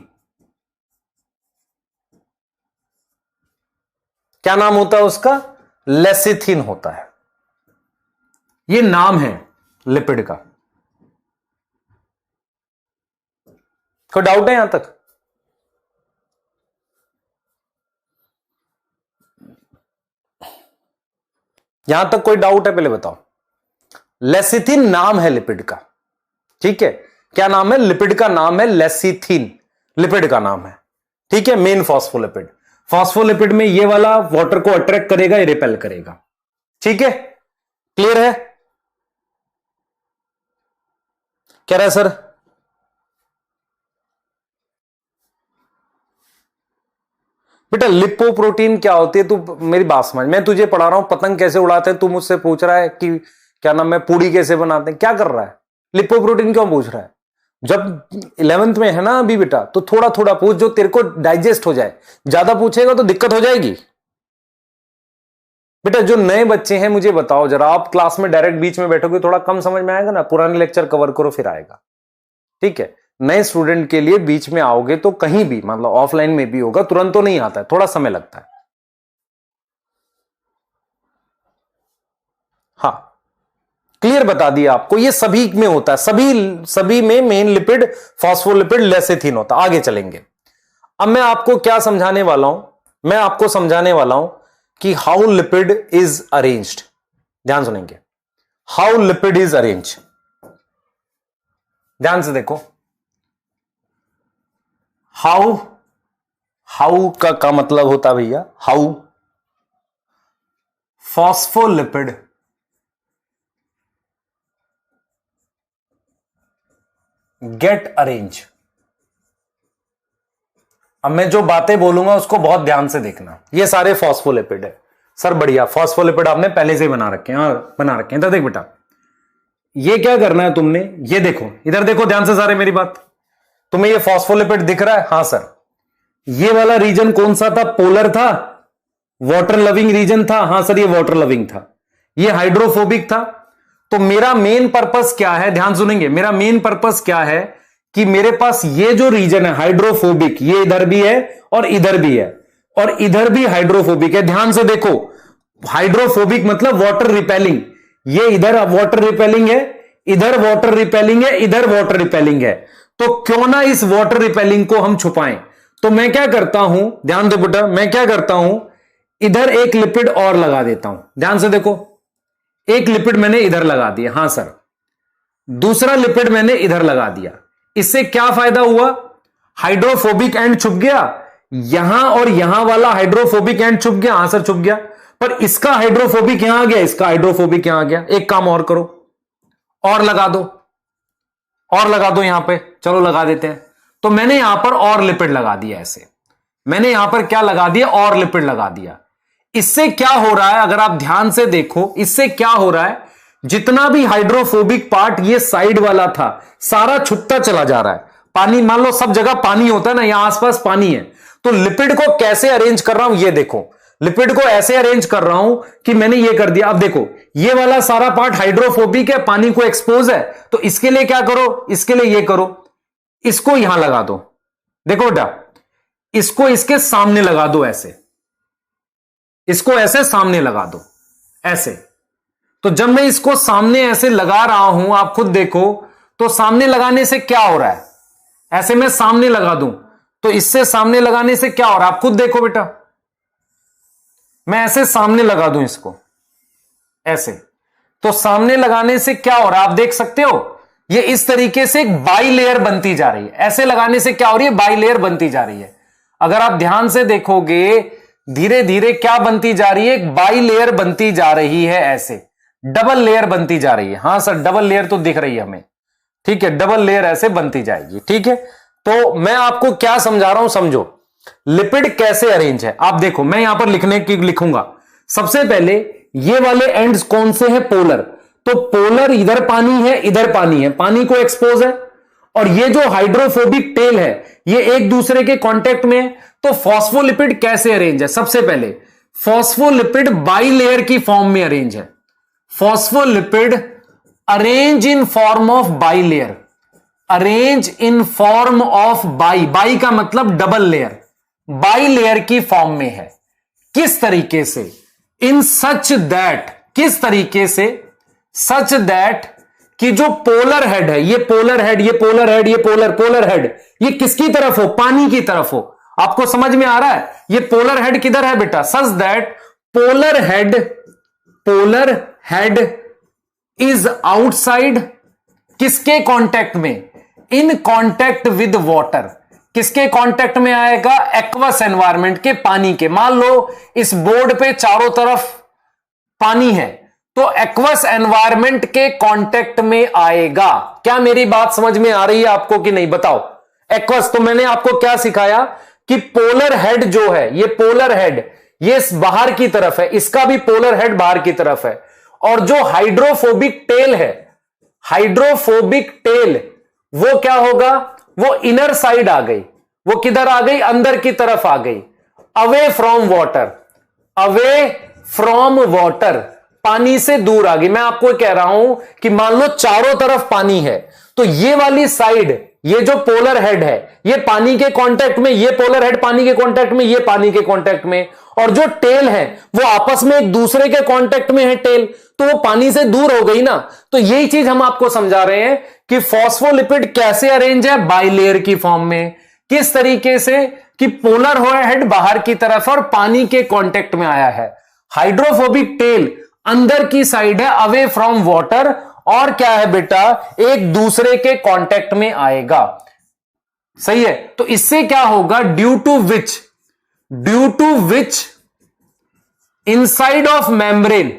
क्या नाम होता है उसका? लेसिथीन होता है। ये नाम है लिपिड का। कोई डाउट है यहां तक? यहां तक कोई डाउट है? पहले बताओ। लेसिथीन नाम है लिपिड का, ठीक है? क्या नाम है? लिपिड का नाम है लेसिथीन, लिपिड का नाम है, ठीक है? Main phospholipid. फॉस्फोलिपिड में ये वाला वाटर को अट्रैक्ट करेगा, ये रिपेल करेगा, ठीक है? क्लियर है? कह रहा है सर बेटा लिपोप्रोटीन क्या होती है? तू मेरी बात समझ, मैं तुझे पढ़ा रहा हूं पतंग कैसे उड़ाते हैं, तू मुझसे पूछ रहा है कि क्या नाम है पूड़ी कैसे बनाते हैं। क्या कर रहा है? लिपोप्रोटीन क्यों पूछ रहा है? जब 11th में है ना अभी बेटा, तो थोड़ा थोड़ा पूछ जो तेरे को डाइजेस्ट हो जाए। ज्यादा पूछेगा तो दिक्कत हो जाएगी बेटा। जो नए बच्चे हैं मुझे बताओ जरा, आप क्लास में डायरेक्ट बीच में बैठोगे थोड़ा कम समझ में आएगा ना, पुराने लेक्चर कवर करो फिर आएगा, ठीक है? नए स्टूडेंट के लिए बीच में आओगे तो कहीं भी मतलब ऑफलाइन में भी होगा, तुरंत तो नहीं आता है, थोड़ा समय लगता है। हाँ क्लियर बता दिया आपको, ये सभी में होता है, सभी में मेन लिपिड फॉस्फोलिपिड लेसिथिन होता है। आगे चलेंगे। अब मैं आपको क्या समझाने वाला हूं? मैं आपको समझाने वाला हूं कि हाउ लिपिड इज अरेंज्ड। ध्यान सुनेंगे, हाउ लिपिड इज अरेंज। ध्यान से देखो, हाउ, हाउ का मतलब होता है भैया, हाउ फॉस्फोलिपिड गेट अरेंज। अब मैं जो बातें बोलूंगा उसको बहुत ध्यान से देखना। ये सारे फॉस्फोलिपिड है सर, बढ़िया फॉस्फोलिपिड आपने पहले से ही बना रखे हैं। हाँ बना रखे हैं। तो देख बेटा, ये क्या करना है तुमने, ये देखो, इधर देखो ध्यान से सारे मेरी बात। तुम्हें ये फॉस्फोलिपिड दिख रहा है? हाँ सर। ये वाला रीजन कौन सा था? पोलर था, वाटर लविंग रीजन था। हाँ सर ये वाटर लविंग था। ये हाइड्रोफोबिक था। तो मेरा मेन पर्पस क्या है? ध्यान सुनेंगे, मेरा मेन पर्पस क्या है कि मेरे पास ये जो रीजन है हाइड्रोफोबिक, ये इधर भी है और इधर भी है, और इधर भी हाइड्रोफोबिक है। ध्यान से देखो, हाइड्रोफोबिक मतलब वाटर रिपेलिंग। ये इधर वाटर रिपेलिंग है, इधर वाटर रिपेलिंग है, इधर वाटर रिपेलिंग है। तो क्यों ना इस वाटर रिपेलिंग को हम छुपाएं। तो मैं क्या करता हूं, ध्यान दो बेटा, मैं क्या करता हूं, इधर एक लिपिड और लगा देता हूं। ध्यान से देखो, एक लिपिड मैंने इधर लगा दिया। हां सर, दूसरा लिपिड मैंने इधर लगा दिया। इससे क्या फायदा हुआ? हाइड्रोफोबिक एंड छुप गया, यहां और यहां वाला हाइड्रोफोबिक एंड छुप गया। हां सर छुप गया, पर इसका हाइड्रोफोबिक यहां आ गया, इसका हाइड्रोफोबिक यहां आ गया। एक काम और करो, और लगा दो, और लगा दो यहां पे, चलो लगा देते हैं। तो मैंने यहां पर और लिपिड लगा दिया, ऐसे मैंने यहां पर क्या लगा दिया? और लिपिड लगा दिया। इससे क्या हो रहा है अगर आप ध्यान से देखो, इससे क्या हो रहा है, जितना भी हाइड्रोफोबिक पार्ट ये साइड वाला था सारा छुपता चला जा रहा है। पानी, मान लो सब जगह पानी होता है ना, यहां आसपास पानी है, तो लिपिड को कैसे अरेंज कर रहा हूं ये देखो। लिपिड को ऐसे अरेंज कर रहा हूं कि मैंने ये कर दिया। अब देखो, ये वाला सारा पार्ट हाइड्रोफोबिक है, पानी को एक्सपोज है, तो इसके लिए क्या करो, इसके लिए ये करो, इसको यहां लगा दो। देखो बेटा, इसको इसके सामने लगा दो, ऐसे इसको ऐसे सामने लगा दो, ऐसे। तो जब मैं इसको सामने ऐसे लगा रहा हूं, आप खुद देखो, तो सामने लगाने से क्या हो रहा है, ऐसे मैं सामने लगा दूं तो इससे सामने लगाने से क्या हो रहा है, आप खुद देखो बेटा। मैं ऐसे सामने लगा दूं इसको, ऐसे, तो सामने लगाने से क्या हो रहा है आप देख सकते हो, ये इस तरीके से एक बाई लेयर बनती जा रही है। ऐसे लगाने से क्या हो रही है, बाई लेयर बनती जा रही है। अगर आप ध्यान से देखोगे धीरे धीरे क्या बनती जा रही है, एक बाई लेयर बनती जा रही है, ऐसे डबल लेयर बनती जा रही है। हां सर, डबल लेयर तो दिख रही है हमें, ठीक है, डबल लेयर ऐसे बनती जाएगी, ठीक है। तो मैं आपको क्या समझा रहा हूं, समझो लिपिड कैसे अरेंज है। आप देखो, मैं यहां पर लिखने की लिखूंगा, सबसे पहले ये वाले एंड्स कौन से हैं, पोलर। तो पोलर इधर पानी है, इधर पानी है, पानी को एक्सपोज है, और ये जो हाइड्रोफोबिक टेल है ये एक दूसरे के कांटेक्ट में है। तो फॉस्फोलिपिड कैसे अरेंज है, सबसे पहले फॉस्फोलिपिड बाई लेयर की फॉर्म में अरेंज है। Phospholipid arrange in form of by layer, arrange in form of by, by का मतलब डबल लेयर, बाई लेयर की फॉर्म में है। किस तरीके से, इन सच दैट, किस तरीके से, सच दैट कि जो पोलर हेड है, ये पोलर हेड, ये पोलर हेड, ये पोलर हेड, ये किसकी तरफ हो, पानी की तरफ हो। आपको समझ में आ रहा है, ये पोलर हेड किधर है बेटा, such that polar head is outside, किसके कांटेक्ट में, इन कांटेक्ट विद वाटर, किसके कांटेक्ट में आएगा, एक्वस एनवायरमेंट के, पानी के। मान लो इस बोर्ड पे चारों तरफ पानी है, तो एक्वस एनवायरमेंट के कांटेक्ट में आएगा। क्या मेरी बात समझ में आ रही है आपको कि नहीं, बताओ। एक्वस, तो मैंने आपको क्या सिखाया कि पोलर हेड जो है, ये पोलर हेड ये बाहर की तरफ है, इसका भी पोलर हेड बाहर की तरफ है, और जो हाइड्रोफोबिक टेल है, हाइड्रोफोबिक टेल वो क्या होगा, वो इनर साइड आ गई, वो किधर आ गई, अंदर की तरफ आ गई, away from water, away from water, पानी से दूर आ गई। मैं आपको कह रहा हूं कि मान लो चारों तरफ पानी है, तो ये वाली साइड, ये जो पोलर हेड है ये पानी के कांटेक्ट में, ये पोलर हेड पानी के कांटेक्ट में, ये पानी के कांटेक्ट में, और जो टेल है वो आपस में एक दूसरे के कांटेक्ट में है टेल, तो वो पानी से दूर हो गई ना। तो यही चीज हम आपको समझा रहे हैं कि फॉस्फोलिपिड कैसे अरेंज है, बाई लेयर की फॉर्म में। किस तरीके से कि पोलर हेड बाहर की तरफ और पानी के कांटेक्ट में आया है, हाइड्रोफोबिक टेल अंदर की साइड है, अवे फ्रॉम वाटर, और क्या है बेटा, एक दूसरे के कांटेक्ट में आएगा। सही है, तो इससे क्या होगा, due to which inside of membrane,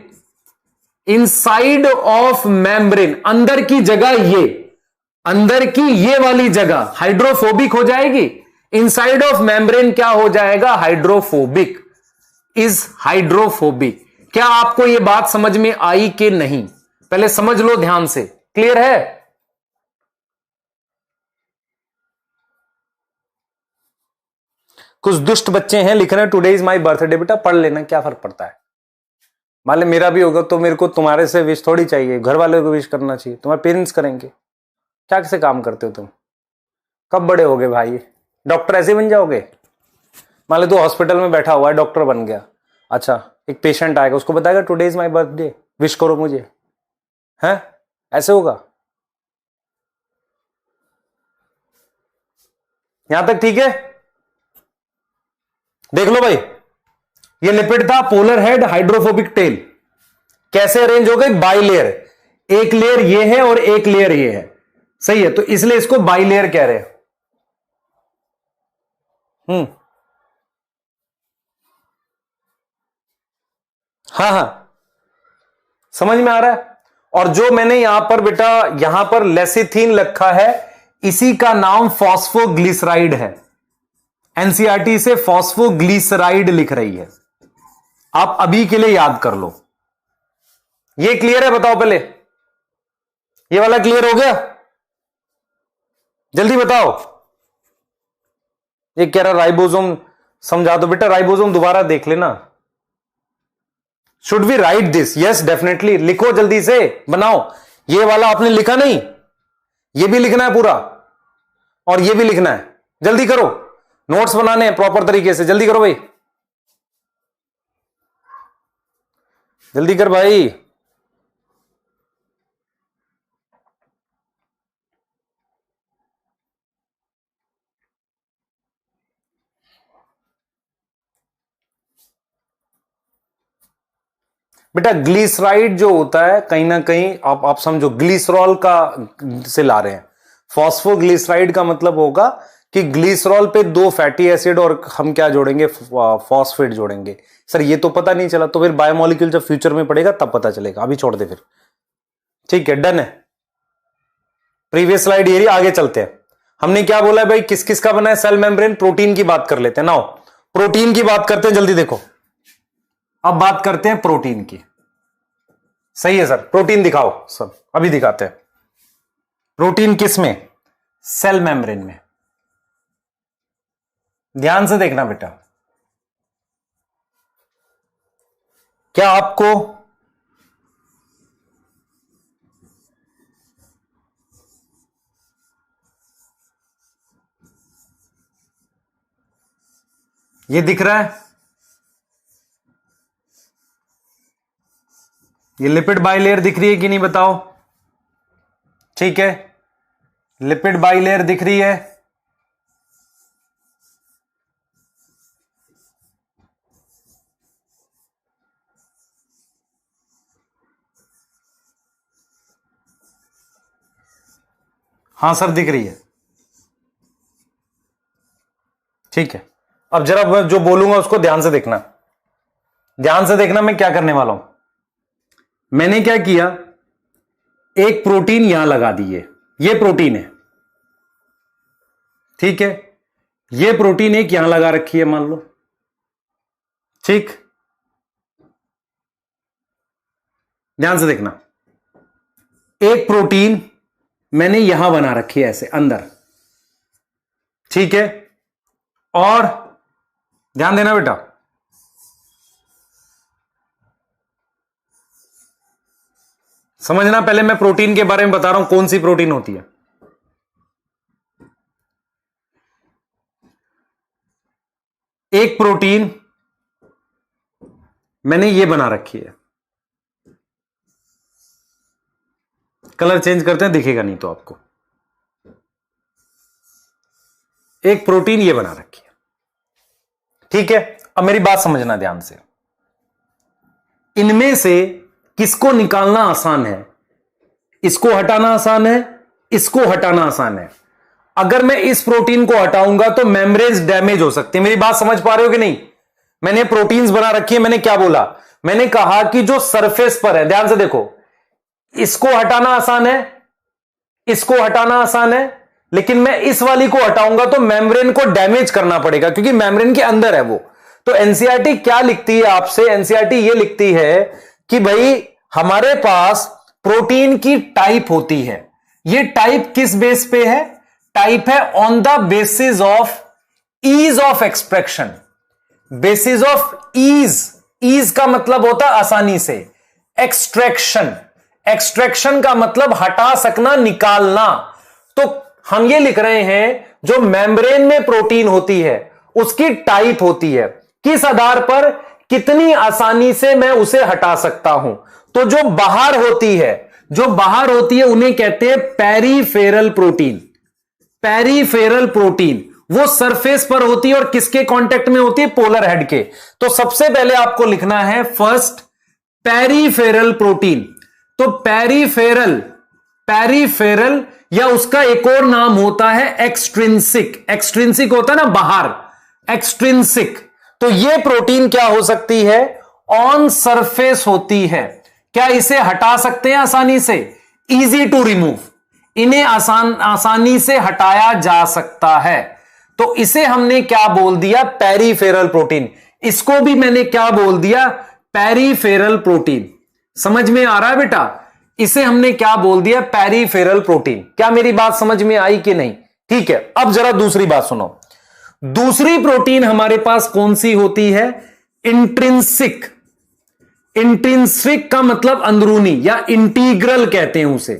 inside of membrane, अंदर की जगह, ये अंदर की ये वाली जगह हाइड्रोफोबिक हो जाएगी, इनसाइड ऑफ मेम्ब्रेन क्या हो जाएगा, हाइड्रोफोबिक, इज हाइड्रोफोबिक। क्या आपको यह बात समझ में आई कि नहीं, पहले समझ लो ध्यान से, क्लियर है। कुछ दुष्ट बच्चे हैं लिख रहे हैं टुडे इज माय बर्थडे, बेटा पढ़ लेना, क्या फर्क पड़ता है। मान ले मेरा भी होगा तो मेरे को तुम्हारे से विश थोड़ी चाहिए, घर वालों को विश करना चाहिए, तुम्हारे पेरेंट्स करेंगे। क्या कैसे काम करते हो तुम, कब बड़े होगे भाई, डॉक्टर ऐसे बन जाओगे। मान ले तू हॉस्पिटल में बैठा हुआ है, डॉक्टर बन गया, अच्छा एक पेशेंट आएगा, उसको बताएगा today is my birthday, wish करो मुझे, है ऐसे होगा। यहां तक ठीक है, देख लो भाई, ये लिपिड था, पोलर हेड, हाइड्रोफोबिक टेल, कैसे अरेंज हो गई, बाई लेयर, एक लेयर ये है और एक लेयर ये है, सही है, तो इसलिए इसको बाई लेयर कह रहे हैं। हाँ हाँ समझ में आ रहा है। और जो मैंने यहां पर बेटा, यहां पर लेसिथीन लिखा है, इसी का नाम फॉस्फोग्लिसराइड है, एनसीईआरटी से फॉस्फोग्लिसराइड लिख रही है, आप अभी के लिए याद कर लो। ये क्लियर है, बताओ पहले, ये वाला क्लियर हो गया, जल्दी बताओ। ये कह रहा राइबोसोम समझा दो, बेटा राइबोसोम दोबारा देख लेना। Should we write this, yes definitely, लिखो जल्दी से, बनाओ। ये वाला आपने लिखा नहीं, ये भी लिखना है पूरा, और ये भी लिखना है, जल्दी करो, नोट्स बनाने हैं प्रॉपर तरीके से, जल्दी करो भाई, जल्दी कर भाई। बेटा ग्लिसराइड जो होता है कहीं ना कहीं आप समझो ग्लिसरॉल का से ला रहे हैं। फॉस्फोग्लिसराइड का मतलब होगा कि ग्लिसरॉल पे 2 फैटी एसिड और हम क्या जोड़ेंगे, फॉस्फेट जोड़ेंगे। सर ये तो पता नहीं चला, तो फिर बायोमोलिक्यूल जब फ्यूचर में पड़ेगा तब पता चलेगा, अभी छोड़ दे फिर। ठीक है, डन है। प्रीवियस स्लाइड ये, आगे चलते हैं। हमने क्या बोला है भाई, किस किस का बना है सेल मेम्ब्रेन? प्रोटीन की बात कर लेते हैं। नाउ प्रोटीन की बात करते हैं, जल्दी देखो। अब बात करते हैं प्रोटीन की। सही है सर, प्रोटीन दिखाओ सब, अभी दिखाते हैं। प्रोटीन किस में? सेल मेम्ब्रेन में। ध्यान से देखना बेटा, क्या आपको ये दिख रहा है? ये लिपिड बाइलेयर दिख रही है कि नहीं बताओ? ठीक है, लिपिड बाइलेयर दिख रही है। हां सर दिख रही है। ठीक है, अब जरा मैं जो बोलूंगा उसको ध्यान से देखना। ध्यान से देखना मैं क्या करने वाला हूं। मैंने क्या किया, एक प्रोटीन यहां लगा दी है, ये प्रोटीन है। ठीक है, ये प्रोटीन एक यहां लगा रखी है मान लो। ठीक, ध्यान से देखना, एक प्रोटीन मैंने यहां बना रखी है ऐसे अंदर। ठीक है, और ध्यान देना बेटा, समझना, पहले मैं प्रोटीन के बारे में बता रहा हूं कौन सी प्रोटीन होती है। एक प्रोटीन मैंने ये बना रखी है, कलर चेंज करते हैं दिखेगा नहीं तो आपको। एक प्रोटीन ये बना रखी है। ठीक है, अब मेरी बात समझना ध्यान से। इनमें से किसको निकालना आसान है? इसको हटाना आसान है, इसको हटाना आसान है। अगर मैं इस प्रोटीन को हटाऊंगा तो मेम्ब्रेन्स डैमेज हो सकते हैं। मेरी बात समझ पा रहे हो कि नहीं? मैंने प्रोटीन्स बना रखी है, मैंने क्या बोला? मैंने कहा कि जो सरफेस पर है, ध्यान से देखो, इसको हटाना आसान है, इसको हटाना आसान है, लेकिन मैं इस वाली को हटाऊंगा तो मेम्ब्रेन को डैमेज करना पड़ेगा क्योंकि मेम्ब्रेन के अंदर है वो। तो एनसीईआरटी क्या लिखती है आपसे? एनसीईआरटी ये लिखती है कि भाई हमारे पास प्रोटीन की टाइप होती है। ये टाइप किस बेस पे है? टाइप है on the basis of ease of expression. Basis of ease, ease का मतलब होता है आसानी से। एक्सट्रैक्शन, एक्सट्रैक्शन का मतलब हटा सकना, निकालना। तो हम ये लिख रहे हैं जो मेम्ब्रेन में प्रोटीन होती है उसकी टाइप होती है, किस आधार पर, कितनी आसानी से मैं उसे हटा सकता हूं। तो जो बाहर होती है, जो बाहर होती है उन्हें कहते हैं पेरिफेरल प्रोटीन। पेरिफेरल प्रोटीन वो सरफेस पर होती है और किसके कांटेक्ट में होती है? पोलर हेड के। तो सबसे पहले आपको लिखना है फर्स्ट पेरिफेरल प्रोटीन। तो पेरिफेरल, पेरिफेरल या उसका एक और नाम होता है एक्सट्रिंसिक। एक्सट्रिंसिक होता है ना बाहर, एक्सट्रिंसिक। तो ये प्रोटीन क्या हो सकती है? ऑन सरफेस होती है। क्या इसे हटा सकते हैं आसानी से? इजी टू रिमूव, इन्हें आसानी से हटाया जा सकता है। तो इसे हमने क्या बोल दिया? Peripheral protein. इसको भी मैंने क्या बोल दिया? Peripheral protein. समझ में आ रहा है बेटा? इसे हमने क्या बोल दिया? Peripheral protein. क्या मेरी बात समझ में आई कि नहीं? ठीक है, अब जरा दूसरी बात सुनो। दूसरी प्रोटीन हमारे पास कौन सी होती है? इंट्रिंसिक। इंट्रिंसिक का मतलब अंदरूनी या इंटीग्रल कहते हैं उसे।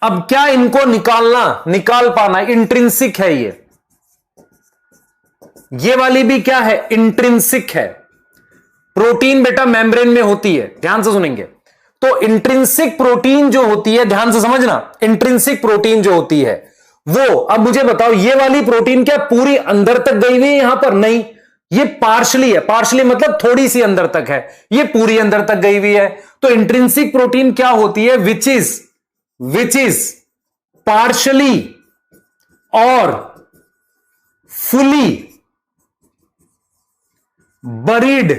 अब क्या इनको निकालना, निकाल पाना, इंट्रिंसिक है ये वाली भी क्या है? इंट्रिंसिक है। प्रोटीन बेटा मेम्ब्रेन में होती है, ध्यान से सुनेंगे। तो इंट्रिंसिक प्रोटीन जो होती है, ध्यान से समझना, इंट्रिंसिक प्रोटीन जो होती है वो, अब मुझे बताओ ये वाली प्रोटीन क्या पूरी अंदर तक गई हुई है? यहां पर नहीं, ये पार्शली है, पार्शली मतलब थोड़ी सी अंदर तक है, ये पूरी अंदर तक गई हुई है। तो इंट्रिंसिक प्रोटीन क्या होती है? विच इज पार्शली और फुली बरीड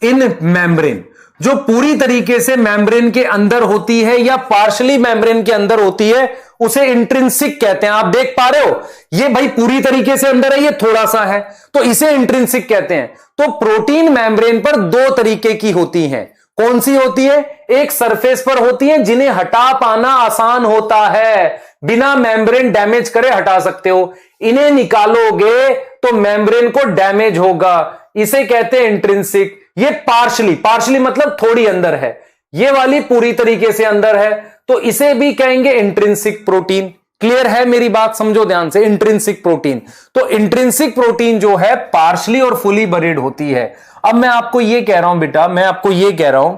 इन मेम्ब्रेन, जो पूरी तरीके से मेम्ब्रेन के अंदर होती है या पार्शली मेम्ब्रेन के अंदर होती है, उसे इंट्रिंसिक कहते हैं। आप देख पा रहे हो, ये भाई पूरी तरीके से अंदर है, ये थोड़ा सा है, तो इसे इंट्रिंसिक कहते हैं। तो प्रोटीन मेम्ब्रेन पर दो तरीके की होती हैं। कौन सी होती है? एक सरफेस पर होती है जिन्हें हटा पाना आसान होता है, बिना मेम्ब्रेन डैमेज करे हटा सकते हो। इन्हें निकालोगे तो मेम्ब्रेन को डैमेज होगा, इसे कहते हैं इंट्रिंसिक। ये पार्शली मतलब थोड़ी अंदर है, ये वाली पूरी तरीके से अंदर है, तो इसे भी कहेंगे इंट्रिंसिक प्रोटीन। क्लियर है मेरी बात? समझो ध्यान से, इंट्रिंसिक प्रोटीन। तो इंट्रिंसिक प्रोटीन जो है पार्शली और फुली बरीड होती है। अब मैं आपको यह कह रहा हूं बेटा, मैं आपको यह कह रहा हूं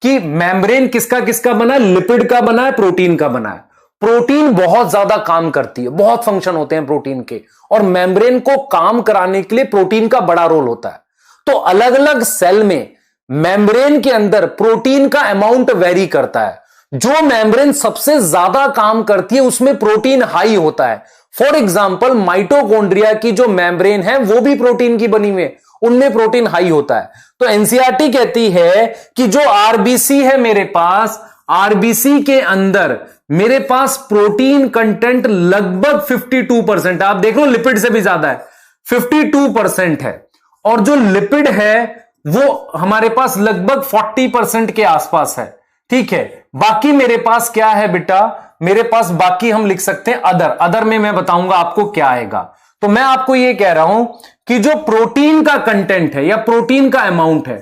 कि मेम्ब्रेन किसका किसका बना है? लिपिड का बना है, प्रोटीन का बना है। प्रोटीन बहुत ज्यादा काम करती है, बहुत फंक्शन होते हैं प्रोटीन के, और मेम्ब्रेन को काम कराने के लिए प्रोटीन का बड़ा रोल होता है। तो अलग अलग सेल में मेम्ब्रेन के अंदर प्रोटीन का अमाउंट वेरी करता है। जो मेम्ब्रेन सबसे ज्यादा काम करती है उसमें प्रोटीन हाई होता है। फॉर एग्जांपल माइटोकॉन्ड्रिया की जो मेम्ब्रेन है वो भी प्रोटीन की बनी हुई है, उनमें प्रोटीन हाई होता है। तो एनसीईआरटी कहती है कि जो आरबीसी है मेरे पास, आरबीसी के अंदर मेरे पास प्रोटीन कंटेंट लगभग 52%, आप देख लो लिपिड से भी ज्यादा है, 52% है। और जो लिपिड है वो हमारे पास लगभग 40% के आसपास है। ठीक है, बाकी मेरे पास क्या है बेटा? मेरे पास बाकी हम लिख सकते हैं अदर में मैं बताऊंगा आपको क्या आएगा। तो मैं आपको यह कह रहा हूं कि जो प्रोटीन का कंटेंट है या प्रोटीन का अमाउंट है,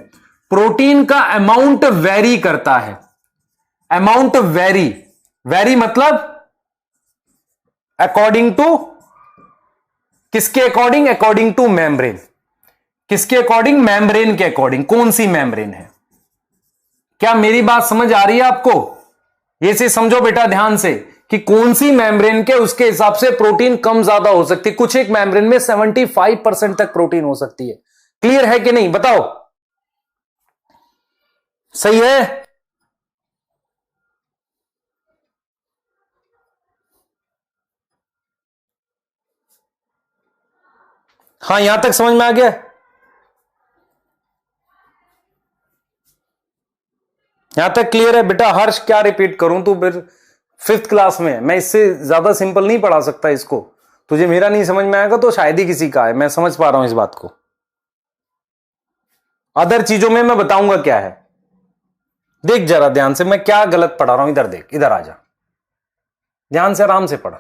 प्रोटीन का अमाउंट वेरी करता है। अमाउंट वेरी मतलब अकॉर्डिंग टू किसके अकॉर्डिंग? According two membrane. किसके अकॉर्डिंग? मेम्ब्रेन के अकॉर्डिंग। कौन सी मेम्ब्रेन है? क्या मेरी बात समझ आ रही है आपको? ये से समझो बेटा ध्यान से कि कौन सी मेम्ब्रेन के उसके हिसाब से प्रोटीन कम ज्यादा हो सकती है। कुछ एक मेम्ब्रेन में 75% तक प्रोटीन हो सकती है। क्लियर है कि नहीं? बताओ, सही है? हाँ, यहां तक समझ में आ गया? यहां तक क्लियर है बेटा? हर्ष क्या रिपीट करूं? तू फिर 5th क्लास में, मैं इससे ज्यादा सिंपल नहीं पढ़ा सकता इसको। तुझे मेरा नहीं समझ में आएगा तो शायद ही किसी का है। मैं समझ पा रहा हूं इस बात को। अदर चीजों में मैं बताऊंगा क्या है। देख जरा ध्यान से, मैं क्या गलत पढ़ा रहा हूं। इधर देख, इधर आ जा, ध्यान से आराम से पढ़,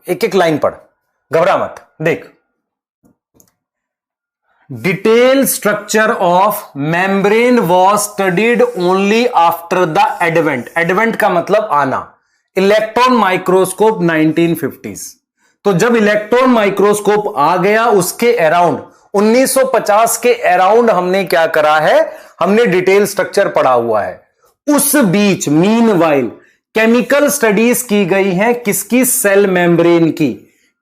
एक एक लाइन पढ़, घबरा मत। देख, detail structure of membrane was studied only after the advent. Advent का मतलब आना, इलेक्ट्रॉन माइक्रोस्कोप 1950s। तो जब इलेक्ट्रॉन माइक्रोस्कोप आ गया उसके अराउंड 1950 के अराउंड हमने क्या करा है? हमने डिटेल स्ट्रक्चर पढ़ा हुआ है। उस बीच मीनवाइल केमिकल स्टडीज की गई हैं। किसकी? सेल मेम्ब्रेन की।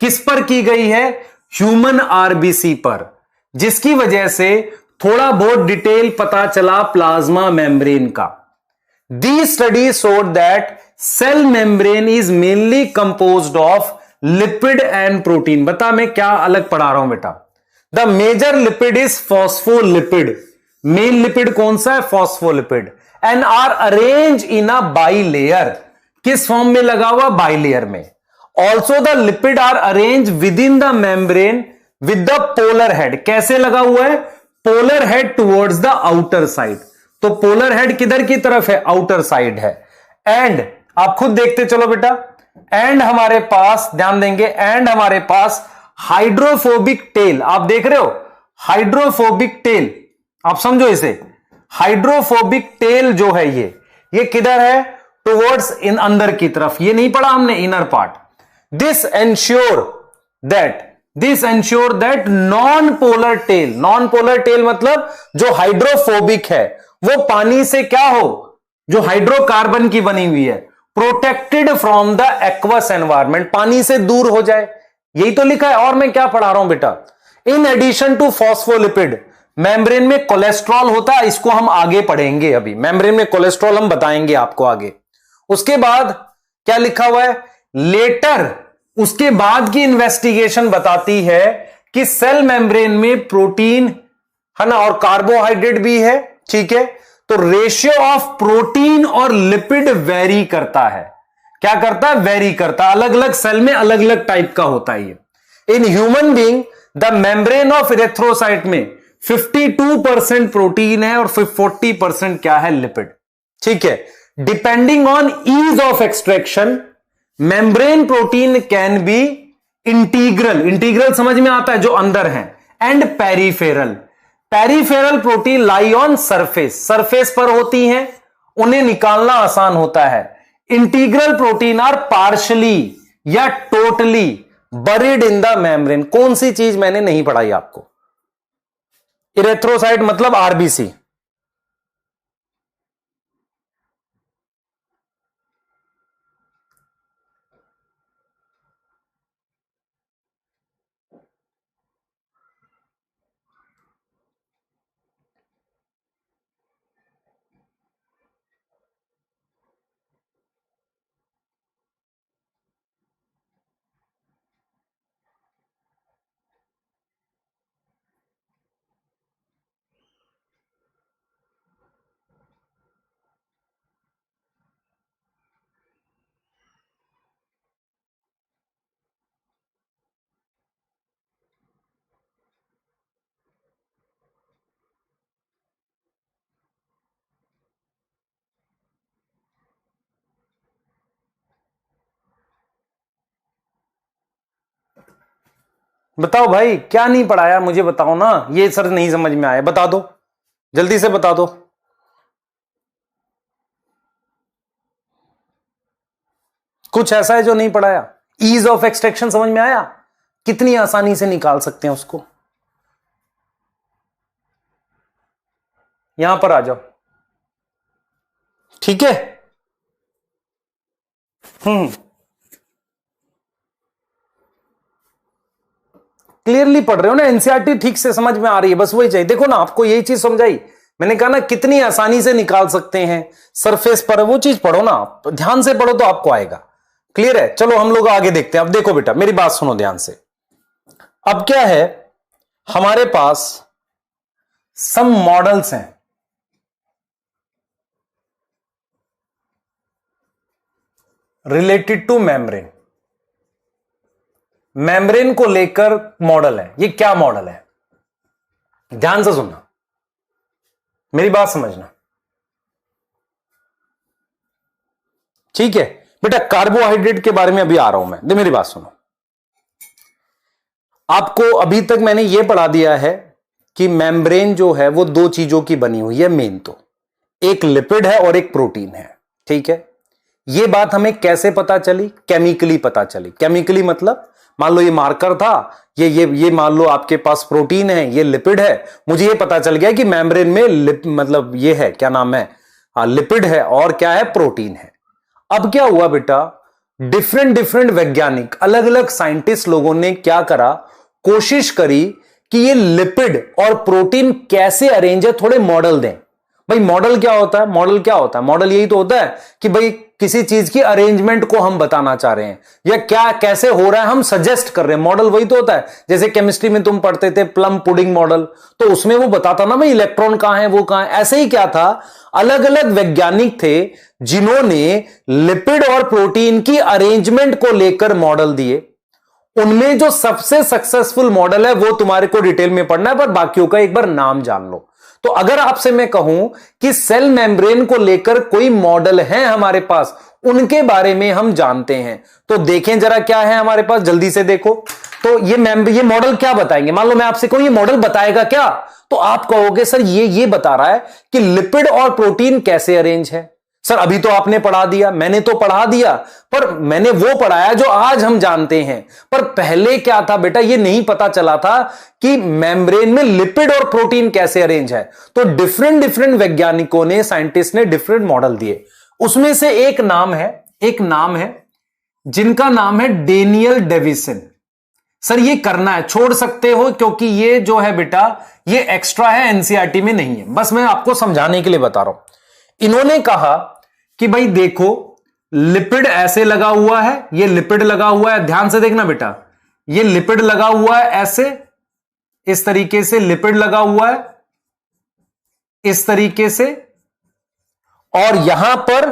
किस पर की गई है? ह्यूमन आरबीसी पर, जिसकी वजह से थोड़ा बहुत डिटेल पता चला प्लाज्मा मेम्ब्रेन का। The study showed that cell membrane is mainly composed of lipid and protein. बता मैं क्या अलग पढ़ा रहा हूं बेटा? The major lipid is phospholipid. Main lipid कौन सा है? Phospholipid. And are arrange in a bilayer. किस फॉर्म में लगा हुआ? बाइलेयर में। Also the lipid are arrange within the membrane with the polar head. कैसे लगा हुआ है? Polar head towards the outer side. तो पोलर हेड किधर की तरफ है? आउटर साइड है। एंड आप खुद देखते चलो बेटा, एंड हमारे पास ध्यान देंगे, एंड हमारे पास हाइड्रोफोबिक टेल। आप देख रहे हो हाइड्रोफोबिक टेल, आप समझो इसे। हाइड्रोफोबिक टेल जो है ये किधर है? टुवर्ड्स इन अंदर की तरफ। ये नहीं पढ़ा हमने? Inner part. This ensure that non polar tail. Non polar tail मतलब जो हाइड्रोफोबिक है वो पानी से क्या हो? जो हाइड्रोकार्बन की बनी हुई है, protected from the aqueous environment, पानी से दूर हो जाए। यही तो लिखा है। और मैं क्या पढ़ा रहा हूं बेटा? In addition to phospholipid membrane में कोलेस्ट्रॉल होता है, इसको हम आगे पढ़ेंगे, अभी मेम्ब्रेन में कोलेस्ट्रॉल हम बताएंगे आपको आगे। उसके बाद क्या लिखा हुआ है, लेटर उसके बाद की इन्वेस्टिगेशन बताती है कि सेल मेम्ब्रेन में प्रोटीन है ना और कार्बोहाइड्रेट भी है, ठीक है। तो रेशियो ऑफ प्रोटीन और लिपिड वेरी करता है, क्या करता है, वेरी करता है, अलग अलग सेल में अलग अलग टाइप का होता है ये। In human being the membrane of erythrocyte में 52% प्रोटीन है और 40% क्या है, लिपिड, ठीक है। Depending on ease of extraction membrane protein can be integral, integral समझ में आता है जो अंदर है, and peripheral. Peripheral protein lie on surface, surface पर होती हैं, उन्हें निकालना आसान होता है। इंटीग्रल प्रोटीन आर पार्शली या totally buried in the membrane. कौन सी चीज मैंने नहीं पढ़ाई आपको, इरेथ्रोसाइट मतलब आरबीसी, बताओ भाई क्या नहीं पढ़ाया, मुझे बताओ ना, ये सर नहीं समझ में आया, बता दो, जल्दी से बता दो। कुछ ऐसा है जो नहीं पढ़ाया? ईज ऑफ एक्सट्रैक्शन समझ में आया, कितनी आसानी से निकाल सकते हैं उसको। यहां पर आ जाओ, ठीक है। क्लियरली पढ़ रहे हो ना, एनसीईआरटी ठीक से समझ में आ रही है, बस वही चाहिए। देखो ना, आपको यही चीज समझाई, मैंने कहा ना कितनी आसानी से निकाल सकते हैं, सरफेस पर वो चीज पढ़ो ना, ध्यान से पढ़ो तो आपको आएगा। क्लियर है? चलो हम लोग आगे देखते हैं। अब देखो बेटा, मेरी बात सुनो ध्यान से। अब क्या है, हमारे पास सम मॉडल्स हैं, रिलेटेड टू मेम्ब्रेन, मेम्ब्रेन को लेकर मॉडल है। ये क्या मॉडल है, ध्यान से सुनना, मेरी बात समझना, ठीक है बेटा। कार्बोहाइड्रेट के बारे में अभी आ रहा हूं मैं, मेरी बात सुनो। आपको अभी तक मैंने यह पढ़ा दिया है कि मेम्ब्रेन जो है वो दो चीजों की बनी हुई है मेन, तो एक लिपिड है और एक प्रोटीन है, ठीक है। यह बात हमें कैसे पता चली, केमिकली पता चली। केमिकली मतलब मान लो ये मार्कर था, ये मान लो आपके पास प्रोटीन है, ये लिपिड है, मुझे ये पता चल गया कि मेम्ब्रेन में मतलब ये है, क्या नाम है, लिपिड है और क्या है, प्रोटीन है। अब क्या हुआ बेटा, डिफरेंट वैज्ञानिक, अलग अलग साइंटिस्ट लोगों ने क्या करा, कोशिश करी कि ये लिपिड और प्रोटीन कैसे अरेंज है, थोड़े मॉडल दें। भाई मॉडल क्या होता है, मॉडल क्या होता है, मॉडल यही तो होता है कि भाई किसी चीज की अरेंजमेंट को हम बताना चाह रहे हैं या क्या कैसे हो रहा है हम सजेस्ट कर रहे हैं, मॉडल वही तो होता है। जैसे केमिस्ट्री में तुम पढ़ते थे प्लम पुडिंग मॉडल, तो उसमें वो बताता ना भाई इलेक्ट्रॉन कहां है, वो कहां है। ऐसे ही क्या था, अलग अलग वैज्ञानिक थे जिन्होंने लिपिड और प्रोटीन की अरेंजमेंट को लेकर मॉडल दिए। उनमें जो सबसे सक्सेसफुल मॉडल है वो तुम्हारे को डिटेल में पढ़ना है, पर बाकियों का एक बार नाम जान लो। तो अगर आपसे मैं कहूं कि सेल मेम्ब्रेन को लेकर कोई मॉडल है हमारे पास, उनके बारे में हम जानते हैं, तो देखें जरा क्या है हमारे पास, जल्दी से देखो। तो ये मॉडल क्या बताएंगे, मान लो मैं आपसे कहूं ये मॉडल बताएगा क्या, तो आप कहोगे सर ये बता रहा है कि लिपिड और प्रोटीन कैसे अरेंज है। सर अभी तो आपने पढ़ा दिया, मैंने तो पढ़ा दिया, पर मैंने वो पढ़ाया जो आज हम जानते हैं। पर पहले क्या था बेटा, ये नहीं पता चला था कि मेम्ब्रेन में लिपिड और प्रोटीन कैसे अरेंज है। तो डिफरेंट वैज्ञानिकों ने, साइंटिस्ट ने डिफरेंट मॉडल दिए। उसमें से एक नाम है जिनका नाम है डेनियल डेविसन। सर ये करना है, छोड़ सकते हो क्योंकि ये जो है बेटा ये एक्स्ट्रा है, एनसीईआरटी में नहीं है। बस मैं आपको समझाने के लिए बता रहा हूं। इन्होंने कहा कि भाई देखो लिपिड ऐसे लगा हुआ है, ये लिपिड लगा हुआ है, ध्यान से देखना बेटा, ये लिपिड लगा हुआ है ऐसे, इस तरीके से लिपिड लगा हुआ है इस तरीके से, और यहां पर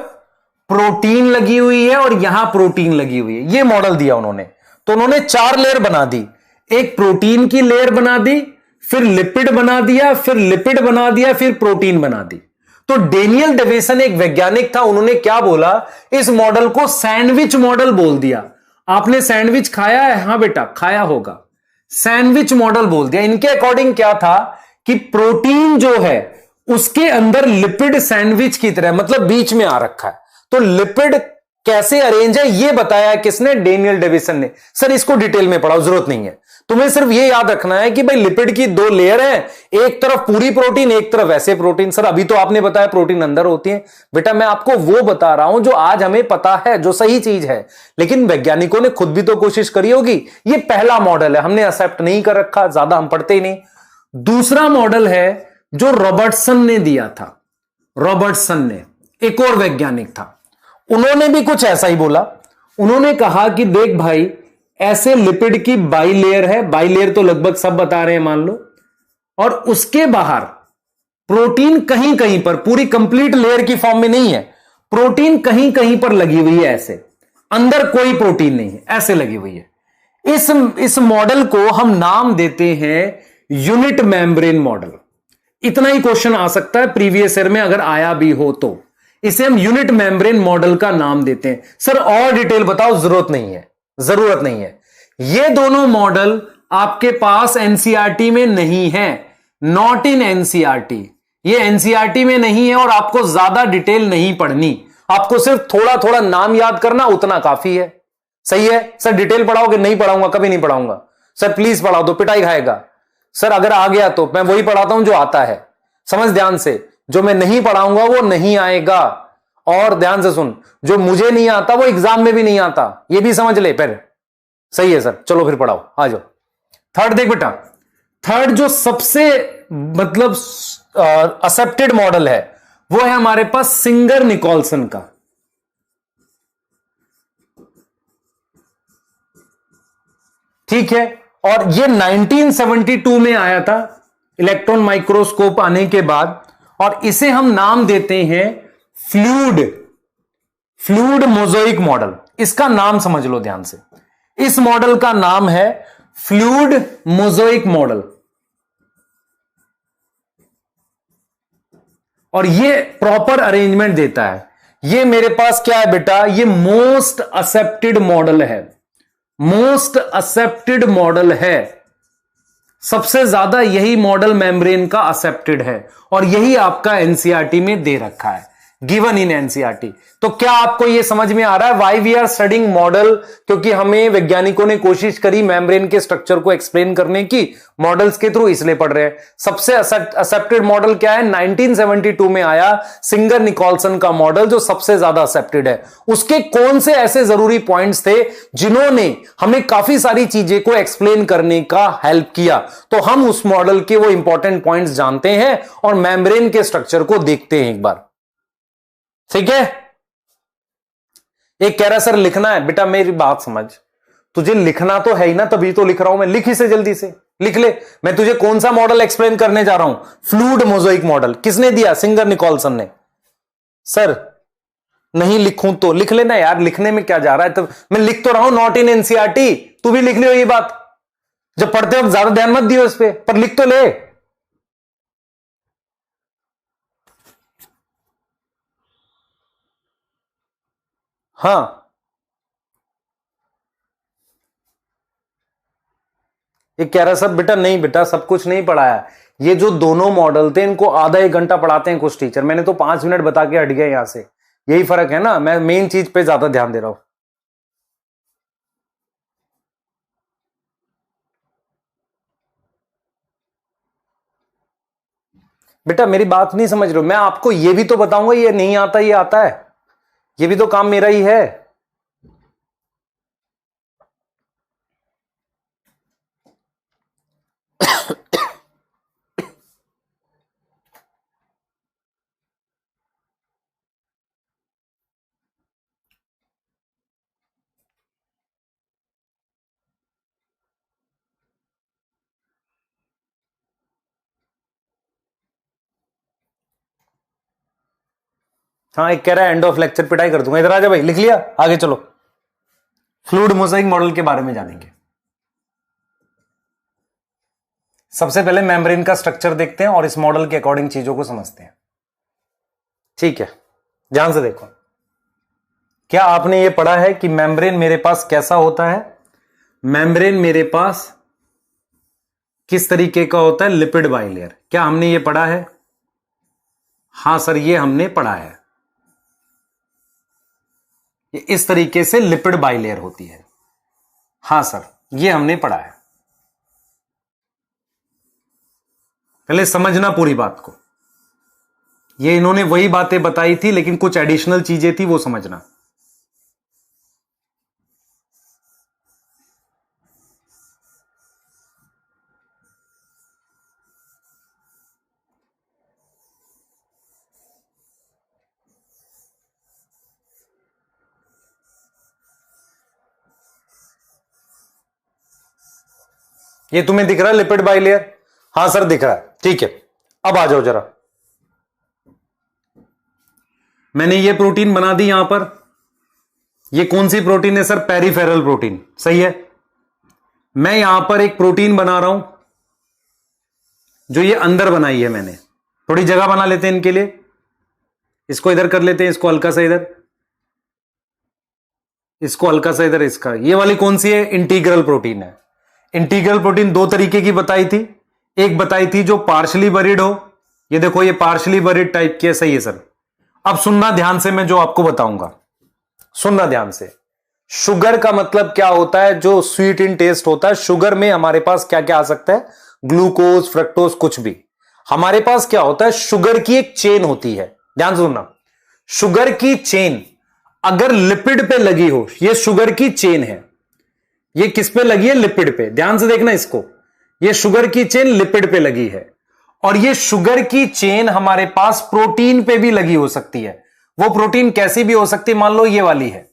प्रोटीन लगी हुई है और यहां प्रोटीन लगी हुई है। ये मॉडल दिया उन्होंने। तो उन्होंने 4 लेयर बना दी, एक प्रोटीन की लेयर बना दी, फिर लिपिड बना दिया, फिर लिपिड बना दिया, फिर प्रोटीन बना दी। तो डेनियल डेविसन एक वैज्ञानिक था, उन्होंने क्या बोला, इस मॉडल को सैंडविच मॉडल बोल दिया। आपने सैंडविच खाया है? हां बेटा खाया होगा। सैंडविच मॉडल बोल दिया। इनके अकॉर्डिंग क्या था कि प्रोटीन जो है उसके अंदर लिपिड सैंडविच की तरह, मतलब बीच में आ रखा है। तो लिपिड कैसे अरेंज है ये बताया किसने? डेनियल डेविसन ने। सर इसको डिटेल में पढ़ाओ, जरूरत नहीं है, तुम्हें सिर्फ ये याद रखना है कि भाई लिपिड की 2 लेयर है, एक तरफ पूरी प्रोटीन, एक तरफ ऐसे प्रोटीन। सर अभी तो आपने बताया प्रोटीन अंदर होती है। बेटा मैं आपको वो बता रहा हूं जो आज हमें पता है, जो सही चीज है, लेकिन वैज्ञानिकों ने खुद भी तो कोशिश करी होगी। ये पहला मॉडल है, हमने एक्सेप्ट नहीं कर रखा, ज्यादा हम पढ़ते ही नहीं। दूसरा मॉडल है जो रॉबर्टसन ने दिया था। रॉबर्टसन ने, एक और वैज्ञानिक था, उन्होंने भी कुछ ऐसा ही बोला। उन्होंने कहा कि देख भाई ऐसे लिपिड की बाइलेयर है, बाइलेयर तो लगभग सब बता रहे हैं मान लो, और उसके बाहर प्रोटीन कहीं कहीं पर, पूरी कंप्लीट लेयर की फॉर्म में नहीं है, प्रोटीन कहीं कहीं पर लगी हुई है ऐसे, अंदर कोई प्रोटीन नहीं है, ऐसे लगी हुई है। इस मॉडल को हम नाम देते हैं यूनिट मेम्ब्रेन मॉडल। इतना ही क्वेश्चन आ सकता है प्रीवियस ईयर में, अगर आया भी हो तो। इसे हम यूनिट मेम्ब्रेन मॉडल का नाम देते हैं। सर और डिटेल बताओ, जरूरत नहीं है, जरूरत नहीं है। ये दोनों मॉडल आपके पास एनसीईआरटी में नहीं है, नॉट इन एनसीईआरटी। ये एनसीईआरटी में नहीं है और आपको ज्यादा डिटेल नहीं पढ़नी, आपको सिर्फ थोड़ा थोड़ा नाम याद करना, उतना काफी है। सही है? सर डिटेल पढ़ाओगे? नहीं पढ़ाऊंगा, कभी नहीं पढ़ाऊंगा। सर प्लीज पढ़ाओ, तो पिटाई खाएगा। सर अगर आ गया तो मैं वही पढ़ाता हूं जो आता है, समझ ध्यान से। जो मैं नहीं पढ़ाऊंगा वो नहीं आएगा। और ध्यान से सुन, जो मुझे नहीं आता वो एग्जाम में भी नहीं आता, ये भी समझ ले फिर। सही है सर, चलो फिर पढ़ाओ, आ जाओ। थर्ड देख बेटा, थर्ड जो सबसे मतलब एक्सेप्टेड मॉडल है वो है हमारे पास सिंगर निकोलसन का। ठीक है, और ये 1972 में आया था, इलेक्ट्रॉन माइक्रोस्कोप आने के बाद, और इसे हम नाम देते हैं फ्लूइड मोज़ेक मॉडल। इसका नाम समझ लो ध्यान से, इस मॉडल का नाम है फ्लूइड मोज़ेक मॉडल। और ये प्रॉपर अरेंजमेंट देता है। ये मेरे पास क्या है बेटा, ये मोस्ट एक्सेप्टेड मॉडल है, मोस्ट एक्सेप्टेड मॉडल है। सबसे ज्यादा यही मॉडल मेम्ब्रेन का एक्सेप्टेड है, और यही आपका एनसीईआरटी में दे रखा है, गिवन इन एनसीईआरटी। तो क्या आपको यह समझ में आ रहा है why we are studying model? क्योंकि हमें वैज्ञानिकों ने कोशिश करी मेम्ब्रेन के स्ट्रक्चर को एक्सप्लेन करने की मॉडल्स के थ्रू, इसलिए पढ़ रहे हैं। सबसे एक्सेप्टेड मॉडल क्या है? 1972 में आया सिंगर निकोलसन का मॉडल, जो सबसे ज्यादा एक्सेप्टेड है। उसके कौन से ऐसे जरूरी पॉइंट्स थे जिन्होंने हमें काफी सारी चीजें को एक्सप्लेन करने का हेल्प किया? तो हम उस मॉडल के वो इंपॉर्टेंट पॉइंट्स जानते हैं और मेम्ब्रेन के स्ट्रक्चर को देखते हैं एक बार। ठीक है? एक कह रहा सर लिखना है। बेटा मेरी बात समझ, तुझे लिखना तो है ही ना, तभी तो लिख रहा हूं मैं। लिख इसे जल्दी से, लिख ले। मैं तुझे कौन सा मॉडल एक्सप्लेन करने जा रहा हूं? Fluid mosaic model. किसने दिया? सिंगर निकोलसन ने। सर नहीं लिखूं तो लिख लेना यार, लिखने में क्या जा रहा है? तो मैं लिख तो रहा हूं नॉट इन एनसीईआरटी, तू भी लिख लियो ये बात। जब पढ़ते हो ज्यादा ध्यान मत दियो इस पे, पर लिख तो ले। हाँ, ये कह रहा सब बेटा नहीं, बेटा सब कुछ नहीं पढ़ाया। ये जो दोनों मॉडल थे इनको आधा 1 घंटा पढ़ाते हैं कुछ टीचर, मैंने तो 5 मिनट बता के हट गया यहां से। यही फर्क है ना, मैं मेन चीज पे ज्यादा ध्यान दे रहा हूं। बेटा मेरी बात नहीं समझ रहे हो, मैं आपको ये भी तो बताऊंगा ये नहीं आता ये आता है, ये भी तो काम मेरा ही है। हाँ, एक कह रहा है एंड ऑफ लेक्चर पिटाई कर दूंगा। इधर आ जा भाई, लिख लिया, आगे चलो। फ्लूइड मोज़ेक मॉडल के बारे में जानेंगे। सबसे पहले मेम्ब्रेन का स्ट्रक्चर देखते हैं और इस मॉडल के अकॉर्डिंग चीजों को समझते हैं। ठीक है, ध्यान से देखो। क्या आपने यह पढ़ा है कि मेम्ब्रेन मेरे पास कैसा होता है? मेम्ब्रेन मेरे पास किस तरीके का होता है? Lipid bilayer. क्या हमने यह पढ़ा है? हां सर, यह हमने पढ़ा है। इस तरीके से लिपिड बाइलेयर होती है। हां सर, यह हमने पढ़ा है। पहले समझना पूरी बात को। ये इन्होंने वही बातें बताई थी, लेकिन कुछ एडिशनल चीजें थी, वो समझना। ये तुम्हें दिख रहा है लिपिड बाइलेयर? हां सर, दिख रहा है। ठीक है, अब आ जाओ जरा। मैंने ये प्रोटीन बना दी यहां पर। ये कौन सी प्रोटीन है सर? Peripheral protein. सही है। मैं यहां पर एक प्रोटीन बना रहा हूं जो ये अंदर बनाई है मैंने। थोड़ी जगह बना लेते हैं इनके लिए। इसको इधर कर लेते हैं, इसको हल्का सा इधर, इसको हल्का सा इधर। इसका ये वाली कौन सी है? इंटीग्रल प्रोटीन है। इंटीग्रल प्रोटीन दो तरीके की बताई थी। एक बताई थी जो पार्शली बरीड हो। ये देखो, ये पार्शली बरीड टाइप की है। सही है सर। अब सुनना ध्यान से, मैं जो आपको बताऊंगा सुनना ध्यान से। शुगर का मतलब क्या होता है? जो स्वीट इन टेस्ट होता है। शुगर में हमारे पास क्या क्या आ सकता है? ग्लूकोज, फ्रक्टोज, कुछ भी। हमारे पास क्या होता है? शुगर की एक चेन होती है। ध्यान सुनना, शुगर की चेन अगर लिपिड पे लगी हो, ये शुगर की चेन है। ये किस पे लगी है? लिपिड पे। ध्यान से देखना इसको। ये शुगर की चेन लिपिड पे लगी है। और ये शुगर की चेन हमारे पास प्रोटीन पे भी लगी हो सकती है। वो प्रोटीन कैसी भी हो सकती है। मान लो ये वाली है,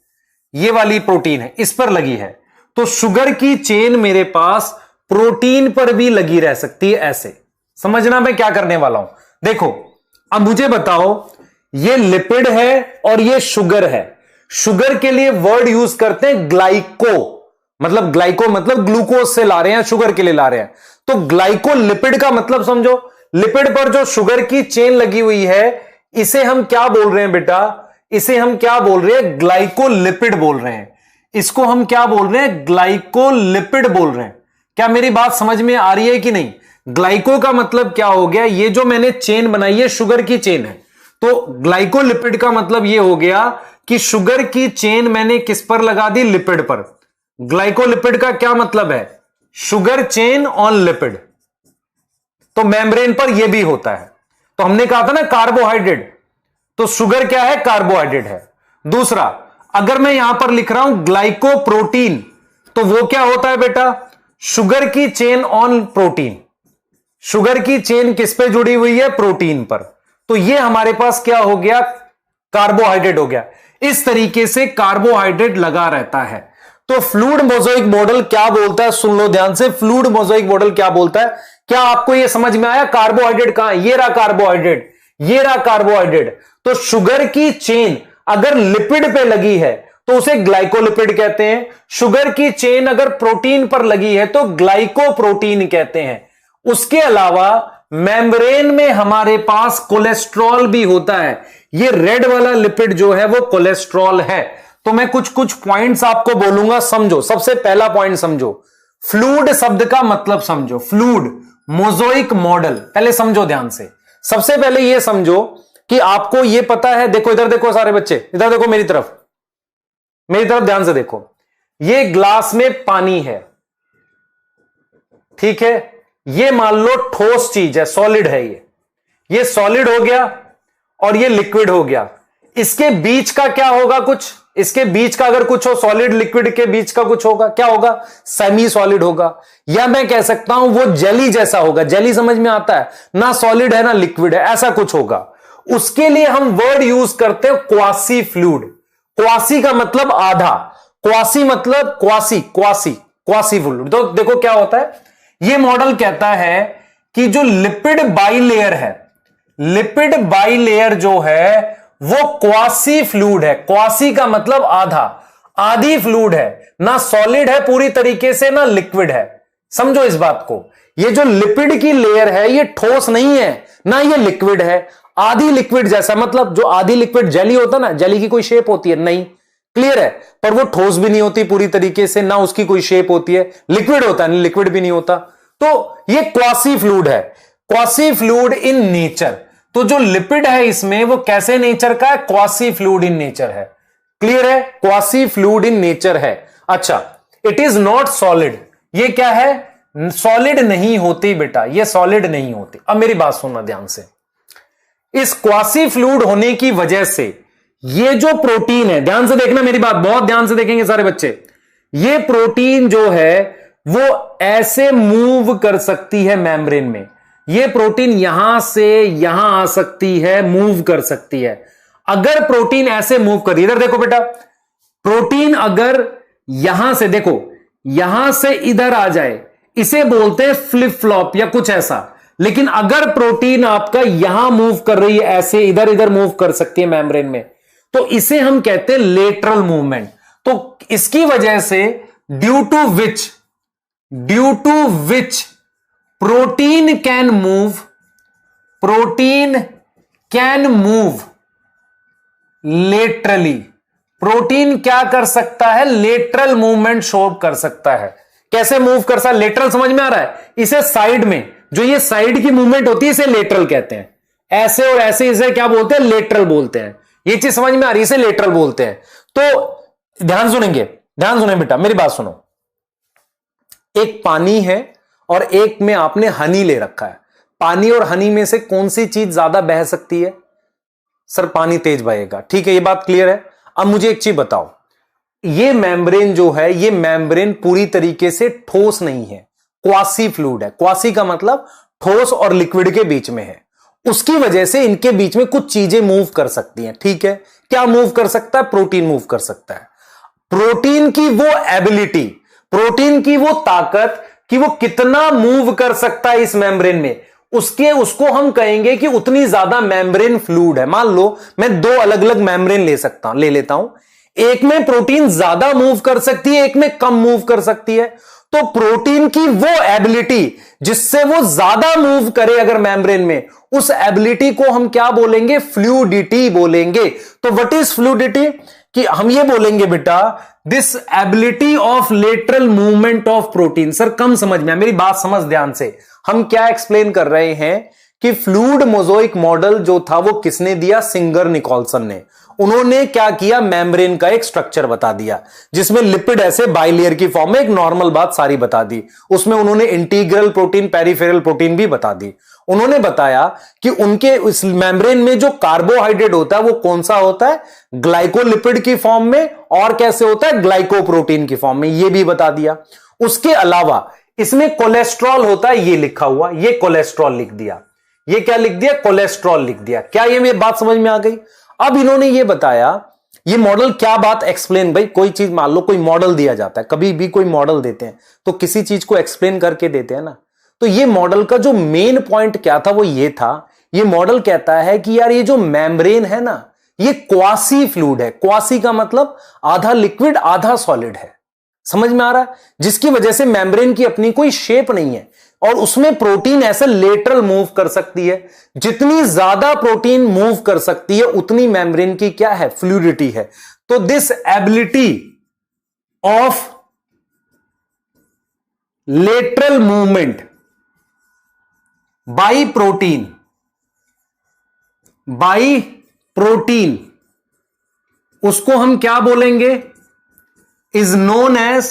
ये वाली प्रोटीन है, इस पर लगी है। तो शुगर की चेन मेरे पास प्रोटीन पर भी लगी रह सकती है। ऐसे समझना मैं क्या करने वाला हूं। देखो, अब मुझे बताओ, ये लिपिड है और ये शुगर है। शुगर के लिए वर्ड यूज करते हैं ग्लाइको। मतलब ग्लाइको मतलब ग्लूकोज से ला रहे हैं, शुगर के लिए ला रहे हैं। तो ग्लाइको लिपिड का मतलब समझो। लिपिड पर जो शुगर की चेन लगी हुई है, इसे हम क्या बोल रहे हैं बेटा? इसे हम क्या बोल रहे हैं? ग्लाइकोलिपिड बोल रहे हैं। इसको हम क्या बोल रहे हैं? ग्लाइकोलिपिड बोल रहे हैं। क्या मेरी बात समझ में आ रही है कि नहीं? ग्लाइको का मतलब क्या हो गया? ये जो मैंने चेन बनाई है, शुगर की चेन है। तो ग्लाइकोलिपिड का मतलब ये हो गया कि शुगर की चेन मैंने किस पर लगा दी? लिपिड पर। ग्लाइकोलिपिड का क्या मतलब है? Sugar chain on lipid. तो मेम्ब्रेन पर यह भी होता है। तो हमने कहा था ना कार्बोहाइड्रेट, तो शुगर क्या है? कार्बोहाइड्रेट है। दूसरा, अगर मैं यहां पर लिख रहा हूं ग्लाइकोप्रोटीन, तो वो क्या होता है बेटा? शुगर की चेन ऑन प्रोटीन। शुगर की चेन किस पे जुड़ी हुई है? प्रोटीन पर। तो ये हमारे पास क्या हो गया? कार्बोहाइड्रेट हो गया। इस तरीके से कार्बोहाइड्रेट लगा रहता है। तो फ्लूइड मोज़ेक मॉडल क्या बोलता है? सुन लो ध्यान से। फ्लूइड मोज़ेक मॉडल क्या बोलता है? क्या आपको यह समझ में आया? कार्बोहाइड्रेट कहां है? ये रहा कार्बोहाइड्रेट, ये रहा कार्बोहाइड्रेट। तो शुगर की चेन अगर लिपिड पे लगी है तो उसे ग्लाइकोलिपिड कहते हैं। शुगर की चेन अगर प्रोटीन पर लगी है तो ग्लाइकोप्रोटीन कहते हैं। उसके अलावा मेम्ब्रेन में हमारे पास कोलेस्ट्रॉल भी होता है। ये रेड वाला लिपिड जो है वो कोलेस्ट्रॉल है। तो मैं कुछ कुछ पॉइंट्स आपको बोलूंगा, समझो। सबसे पहला पॉइंट समझो, फ्लूइड शब्द का मतलब समझो। फ्लूइड मोज़ेक मॉडल पहले समझो ध्यान से। सबसे पहले यह समझो कि आपको यह पता है। देखो इधर देखो सारे बच्चे, इधर देखो मेरी तरफ, मेरी तरफ ध्यान से देखो। यह ग्लास में पानी है, ठीक है। यह मान लो ठोस चीज है, सॉलिड है। ये सॉलिड हो गया और ये लिक्विड हो गया। इसके बीच का क्या होगा? कुछ इसके बीच का अगर कुछ हो, सॉलिड लिक्विड के बीच का कुछ होगा, क्या होगा? सेमी सॉलिड होगा। या मैं कह सकता हूं वो जेली जैसा होगा। जेली समझ में आता है ना? सॉलिड है ना लिक्विड है, ऐसा कुछ होगा। उसके लिए हम वर्ड यूज करते हैं क्वासी फ्लूइड। क्वासी का मतलब आधा, क्वासी मतलब क्वासी, क्वासी क्वासी फ्लूइड। तो देखो क्या होता है, यह मॉडल कहता है कि जो लिपिड बाइलेयर है, लिपिड बाइलेयर जो है वो क्वासी फ्लूइड है। क्वासी का मतलब आधा, आधी फ्लूइड है, ना सॉलिड है पूरी तरीके से, ना लिक्विड है। समझो इस बात को, ये जो लिपिड की लेयर है ये ठोस नहीं है, ना ये लिक्विड है, आधी लिक्विड जैसा। मतलब जो आधी लिक्विड जेली होता ना, जेली की कोई शेप होती है नहीं, क्लियर है, पर वो ठोस भी नहीं होती पूरी तरीके से, ना उसकी कोई शेप होती है, लिक्विड होता है, लिक्विड भी नहीं होता। तो ये क्वासी फ्लूइड है, क्वासी फ्लूइड इन नेचर। तो जो लिपिड है इसमें वो कैसे नेचर का है? क्वासी फ्लूइड इन नेचर है। क्लियर है, क्वासी फ्लूइड इन नेचर है। अच्छा, इट इज नॉट सॉलिड, ये क्या है? सॉलिड नहीं होती बेटा, ये सॉलिड नहीं होती। अब मेरी बात सुनना ध्यान से, इस क्वासी फ्लूइड होने की वजह से ये जो प्रोटीन है, ध्यान से देखना मेरी बात, बहुत ध्यान से देखेंगे सारे बच्चे, ये प्रोटीन जो है वो ऐसे मूव कर सकती है मेम्ब्रेन में। ये प्रोटीन यहां से यहां आ सकती है, मूव कर सकती है। अगर प्रोटीन ऐसे मूव करिए, इधर देखो बेटा, प्रोटीन अगर यहां से, देखो यहां से इधर आ जाए, इसे बोलते हैं फ्लिप फ्लॉप या कुछ ऐसा। लेकिन अगर प्रोटीन आपका यहां मूव कर रही है, ऐसे इधर इधर मूव कर सकती है मेम्ब्रेन में, तो इसे हम कहते हैं लेटरल मूवमेंट। तो इसकी वजह से due to which protein can move laterally. Protein क्या कर सकता है? लेटरल मूवमेंट शो कर सकता है। कैसे मूव कर सकता है? लेटरल समझ में आ रहा है? इसे साइड में, जो ये साइड की मूवमेंट होती है, इसे लेटरल कहते हैं। ऐसे और ऐसे इसे क्या बोलते हैं? लेटरल बोलते हैं। ये चीज समझ में आ रही है? इसे लेटरल बोलते हैं। तो ध्यान सुनेंगे, ध्यान सुने बेटा, मेरी बात सुनो। एक पानी है और एक में आपने हनी ले रखा है। पानी और हनी में से कौन सी चीज ज्यादा बह सकती है? सर पानी तेज बहेगा, ठीक है, ये बात क्लियर है। अब मुझे एक चीज बताओ, ये मेम्ब्रेन जो है, ये मेम्ब्रेन पूरी तरीके से ठोस नहीं है, क्वासी फ्लूइड है। क्वासी का मतलब ठोस और लिक्विड के बीच में है। उसकी वजह से इनके बीच में कुछ चीजें मूव कर सकती हैं, ठीक है। क्या मूव कर सकता है? प्रोटीन मूव कर सकता है। प्रोटीन की वो एबिलिटी, प्रोटीन की वो ताकत कि वो कितना मूव कर सकता है इस मेम्ब्रेन में, उसको हम कहेंगे कि उतनी ज्यादा मेम्ब्रेन फ्लूइड है। मान लो मैं दो अलग अलग मेम्ब्रेन ले लेता हूं, एक में प्रोटीन ज्यादा मूव कर सकती है, एक में कम मूव कर सकती है। तो प्रोटीन की वो एबिलिटी जिससे वो ज्यादा मूव करे अगर मेम्ब्रेन में, उस एबिलिटी को हम क्या बोलेंगे? फ्लूइडिटी बोलेंगे। तो व्हाट इज फ्लूइडिटी? कि हम ये बोलेंगे बेटा, this ability of lateral movement of protein. Sir कम समझ में, मेरी बात समझ ध्यान से। हम क्या एक्सप्लेन कर रहे हैं कि फ्लूइड मोज़ाइक मॉडल जो था वो किसने दिया? सिंगर निकोलसन ने। उन्होंने क्या किया? मेम्ब्रेन का एक स्ट्रक्चर बता दिया जिसमें लिपिड ऐसे बाइलेयर की फॉर्म में, एक नॉर्मल बात सारी बता दी। उसमें उन्होंने इंटीग्रल प्रोटीन, पेरिफेरल प्रोटीन भी बता दी। उन्होंने बताया कि उनके इस मेम्ब्रेन में जो कार्बोहाइड्रेट होता है वो कौन सा होता है? ग्लाइकोलिपिड की फॉर्म में, और कैसे होता है? ग्लाइकोप्रोटीन की फॉर्म में, ये भी बता दिया। उसके अलावा इसमें कोलेस्ट्रॉल होता है, ये लिखा हुआ, ये कोलेस्ट्रॉल लिख दिया। ये क्या लिख दिया? कोलेस्ट्रॉल लिख दिया। क्या ये मेरी बात समझ में आ गई? अब इन्होंने ये बताया, ये मॉडल क्या बात एक्सप्लेन, भाई कोई चीज मान लो कोई मॉडल दिया जाता है, कभी भी कोई मॉडल देते हैं तो किसी चीज को एक्सप्लेन करके देते हैं ना। तो ये मॉडल का जो मेन पॉइंट क्या था वो ये था, ये मॉडल कहता है कि यार ये जो मेम्ब्रेन है ना, ये क्वासी फ्लूइड है। क्वासी का मतलब आधा लिक्विड आधा सॉलिड है। समझ में आ रहा है? जिसकी वजह से मेम्ब्रेन की अपनी कोई शेप नहीं है और उसमें प्रोटीन ऐसे लेटरल मूव कर सकती है। जितनी ज्यादा प्रोटीन मूव कर सकती है उतनी मेम्ब्रेन की क्या है? फ्लूइडिटी है। तो this ability of lateral movement by protein, उसको हम क्या बोलेंगे? Is known as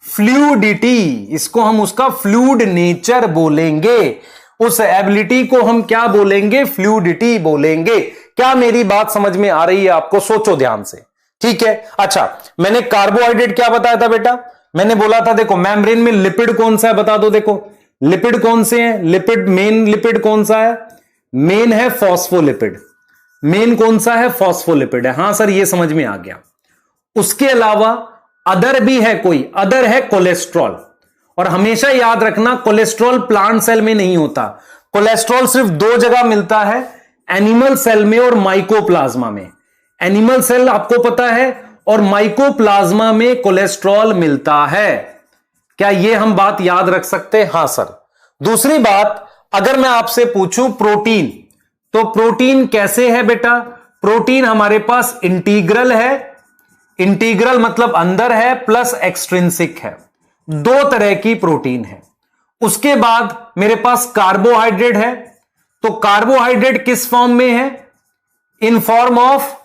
fluidity. इसको हम उसका फ्लूइड नेचर बोलेंगे। उस एबिलिटी को हम क्या बोलेंगे? फ्लूइडिटी बोलेंगे। क्या मेरी बात समझ में आ रही है आपको? सोचो ध्यान से, ठीक है। अच्छा, मैंने कार्बोहाइड्रेट क्या बताया था बेटा? मैंने बोला था देखो मेम्ब्रेन में लिपिड कौन सा है बता दो। देखो लिपिड कौन से हैं? लिपिड, मेन लिपिड कौन सा है? मेन है फॉस्फोलिपिड। मेन कौन सा है? फॉस्फोलिपिड है। हां सर ये समझ में आ गया। उसके अलावा अदर भी है कोई, अदर है कोलेस्ट्रॉल। और हमेशा याद रखना कोलेस्ट्रॉल प्लांट सेल में नहीं होता। कोलेस्ट्रॉल सिर्फ दो जगह मिलता है, एनिमल सेल में और माइकोप्लाज्मा में। एनिमल सेल आपको पता है और माइकोप्लाज्मा में कोलेस्ट्रॉल मिलता है। क्या यह हम बात याद रख सकते हैं? हां सर। दूसरी बात, अगर मैं आपसे पूछूं प्रोटीन, तो प्रोटीन कैसे है बेटा? प्रोटीन हमारे पास इंटीग्रल है, इंटीग्रल मतलब अंदर है, प्लस एक्सट्रिंसिक है। दो तरह की प्रोटीन है। उसके बाद मेरे पास कार्बोहाइड्रेट है, तो कार्बोहाइड्रेट किस फॉर्म में है? इन फॉर्म ऑफ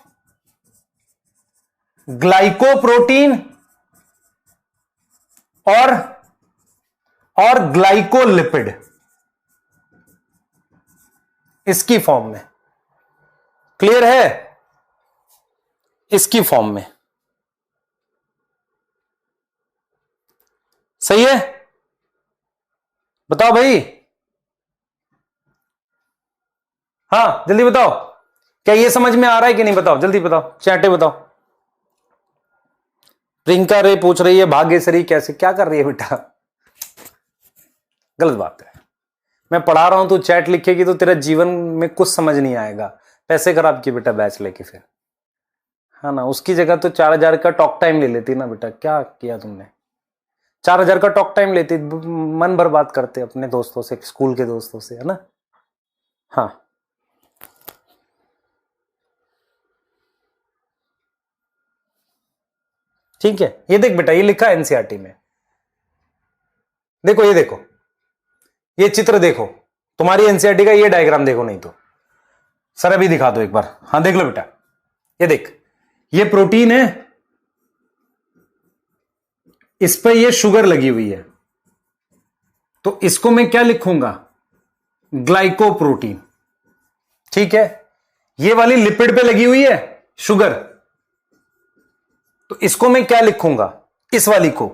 ग्लाइकोप्रोटीन और ग्लाइकोलिपिड, इसकी फॉर्म में। क्लियर है? इसकी फॉर्म में। सही है? बताओ भाई। हाँ जल्दी बताओ, क्या ये समझ में आ रहा है कि नहीं? बताओ जल्दी बताओ, चैटे बताओ। प्रियंका रे पूछ रही है भाग्यश्री कैसे, क्या कर रही है बेटा? गलत बात है। मैं पढ़ा रहा हूं, तू चैट लिखेगी तो तेरा जीवन में कुछ समझ नहीं आएगा। पैसे खराब किए बेटा बैच लेके फिर, है ना? उसकी जगह तो 4000 का टॉक टाइम ले लेती ना बेटा। क्या किया तुमने? 4000 का टॉक टाइम लेती, मन बर्बाद करते अपने दोस्तों से, स्कूल के दोस्तों से, है ना? हाँ ठीक है। ये देख बेटा, ये लिखा है एनसीईआरटी में। देखो, ये देखो, ये चित्र देखो, तुम्हारी एनसीईआरटी का ये डायग्राम देखो, नहीं तो सर अभी दिखा दो एक बार। हाँ देख लो बेटा, ये देख, ये प्रोटीन है, इस पर ये शुगर लगी हुई है, तो इसको मैं क्या लिखूंगा? ग्लाइकोप्रोटीन। ठीक है। ये वाली लिपिड पे लगी हुई है शुगर, तो इसको मैं क्या लिखूंगा? इस वाली को,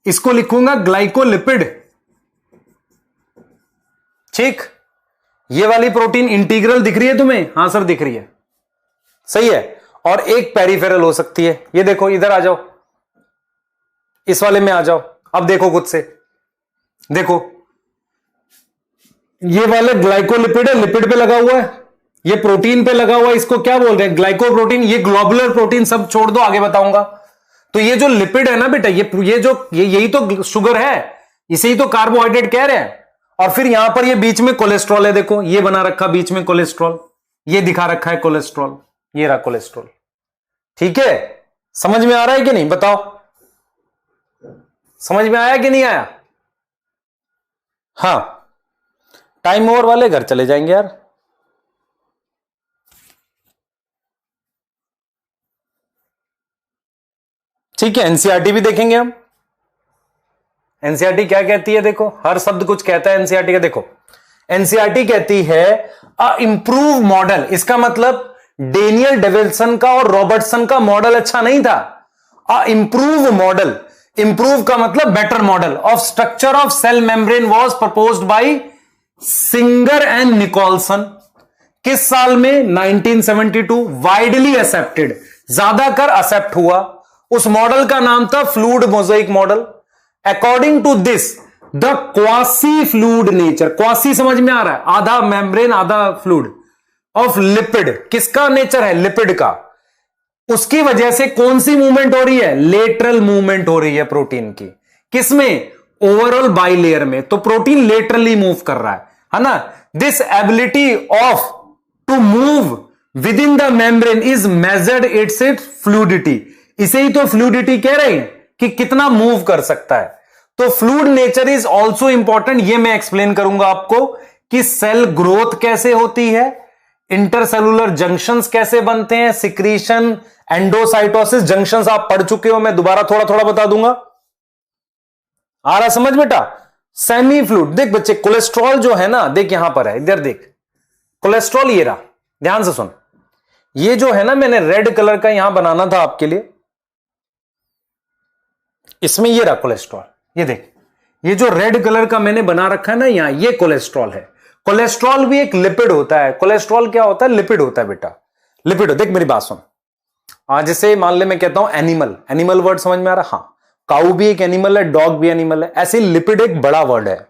इसको लिखूंगा ग्लाइकोलिपिड। ठीक। ये वाली प्रोटीन इंटीग्रल दिख रही है तुम्हें? हां सर दिख रही है, सही है। और एक पेरिफेरल हो सकती है। ये देखो, इधर आ जाओ, इस वाले में आ जाओ। अब देखो खुद से, देखो ये वाला ग्लाइकोलिपिड है, लिपिड पे लगा हुआ है, ये प्रोटीन पे लगा हुआ है, इसको क्या बोल रहे हैं? ग्लाइकोप्रोटीन। ये ग्लोबुलर प्रोटीन सब छोड़ दो, आगे बताऊंगा। तो ये जो लिपिड है ना बेटा, यही तो शुगर है, इसे ही तो कार्बोहाइड्रेट कह रहे हैं। और फिर यहां पर ये बीच में कोलेस्ट्रॉल है, देखो ये बना रखा बीच में कोलेस्ट्रॉल, ये दिखा रखा है कोलेस्ट्रॉल, ये रहा कोलेस्ट्रॉल। ठीक है, समझ में आ रहा है कि नहीं? बताओ, समझ में आया कि नहीं आया? हाँ, टाइम ओवर वाले घर चले जाएंगे यार। ठीक है, एनसीईआरटी भी देखेंगे हम। एनसीईआरटी क्या कहती है? देखो, हर शब्द कुछ कहता है एनसीईआरटी का। देखो, एनसीईआरटी कहती है अ इंप्रूव मॉडल, इसका मतलब डेनियल डेविल्सन का और रॉबर्टसन का मॉडल अच्छा नहीं था। अ इंप्रूव मॉडल, इंप्रूव का मतलब better model of structure of cell membrane was proposed by Singer and Nicolson. किस साल में? 1972। वाइडली एक्सेप्टेड, ज्यादातर एक्सेप्ट हुआ। उस मॉडल का नाम था fluid mosaic model. According to this the quasi fluid nature, quasi समझ में आ रहा है? आधा मेम्ब्रेन आधा फ्लूइड, ऑफ लिपिड, किसका नेचर है? लिपिड का। उसकी वजह से कौन सी मूवमेंट हो रही है? लेटरल मूवमेंट हो रही है प्रोटीन की। किसमें? ओवरऑल बाइलेयर में। तो प्रोटीन लेटरली मूव कर रहा है ना? This ability of to move within the membrane is measured its fluidity. इसे ही तो फ्लूइडिटी कह रहे हैं कि कितना मूव कर सकता है। तो fluid nature is also important. ये मैं एक्सप्लेन करूंगा आपको कि सेल ग्रोथ कैसे होती है, इंटरसेलुलर जंक्शंस कैसे बनते हैं, सिक्रीशन, एंडोसाइटोसिस जंक्शंस आप पढ़ चुके हो, मैं दोबारा थोड़ा थोड़ा बता दूंगा। आ रहा समझ बेटा? Semi fluid. देख बच्चे, कोलेस्ट्रॉल जो है ना, देख यहां पर है, इधर देख, कोलेस्ट्रॉल ये रहा, ध्यान से सुन। ये जो है ना, मैंने रेड कलर का यहां बनाना था आपके लिए, इसमें ये रहा कोलेस्ट्रॉल। ये देख, ये जो रेड कलर का मैंने बना रखा है ना यहां, ये कोलेस्ट्रॉल है। कोलेस्ट्रॉल भी एक लिपिड होता है। कोलेस्ट्रॉल क्या होता है? लिपिड होता है बेटा, लिपिड। देख मेरी बात सुन, आज जैसे मान ले मैं कहता हूं एनिमल, एनिमल वर्ड समझ में आ रहा? हाँ, काऊ भी एक एनिमल है, डॉग भी एनिमल है। ऐसे लिपिड एक बड़ा वर्ड है,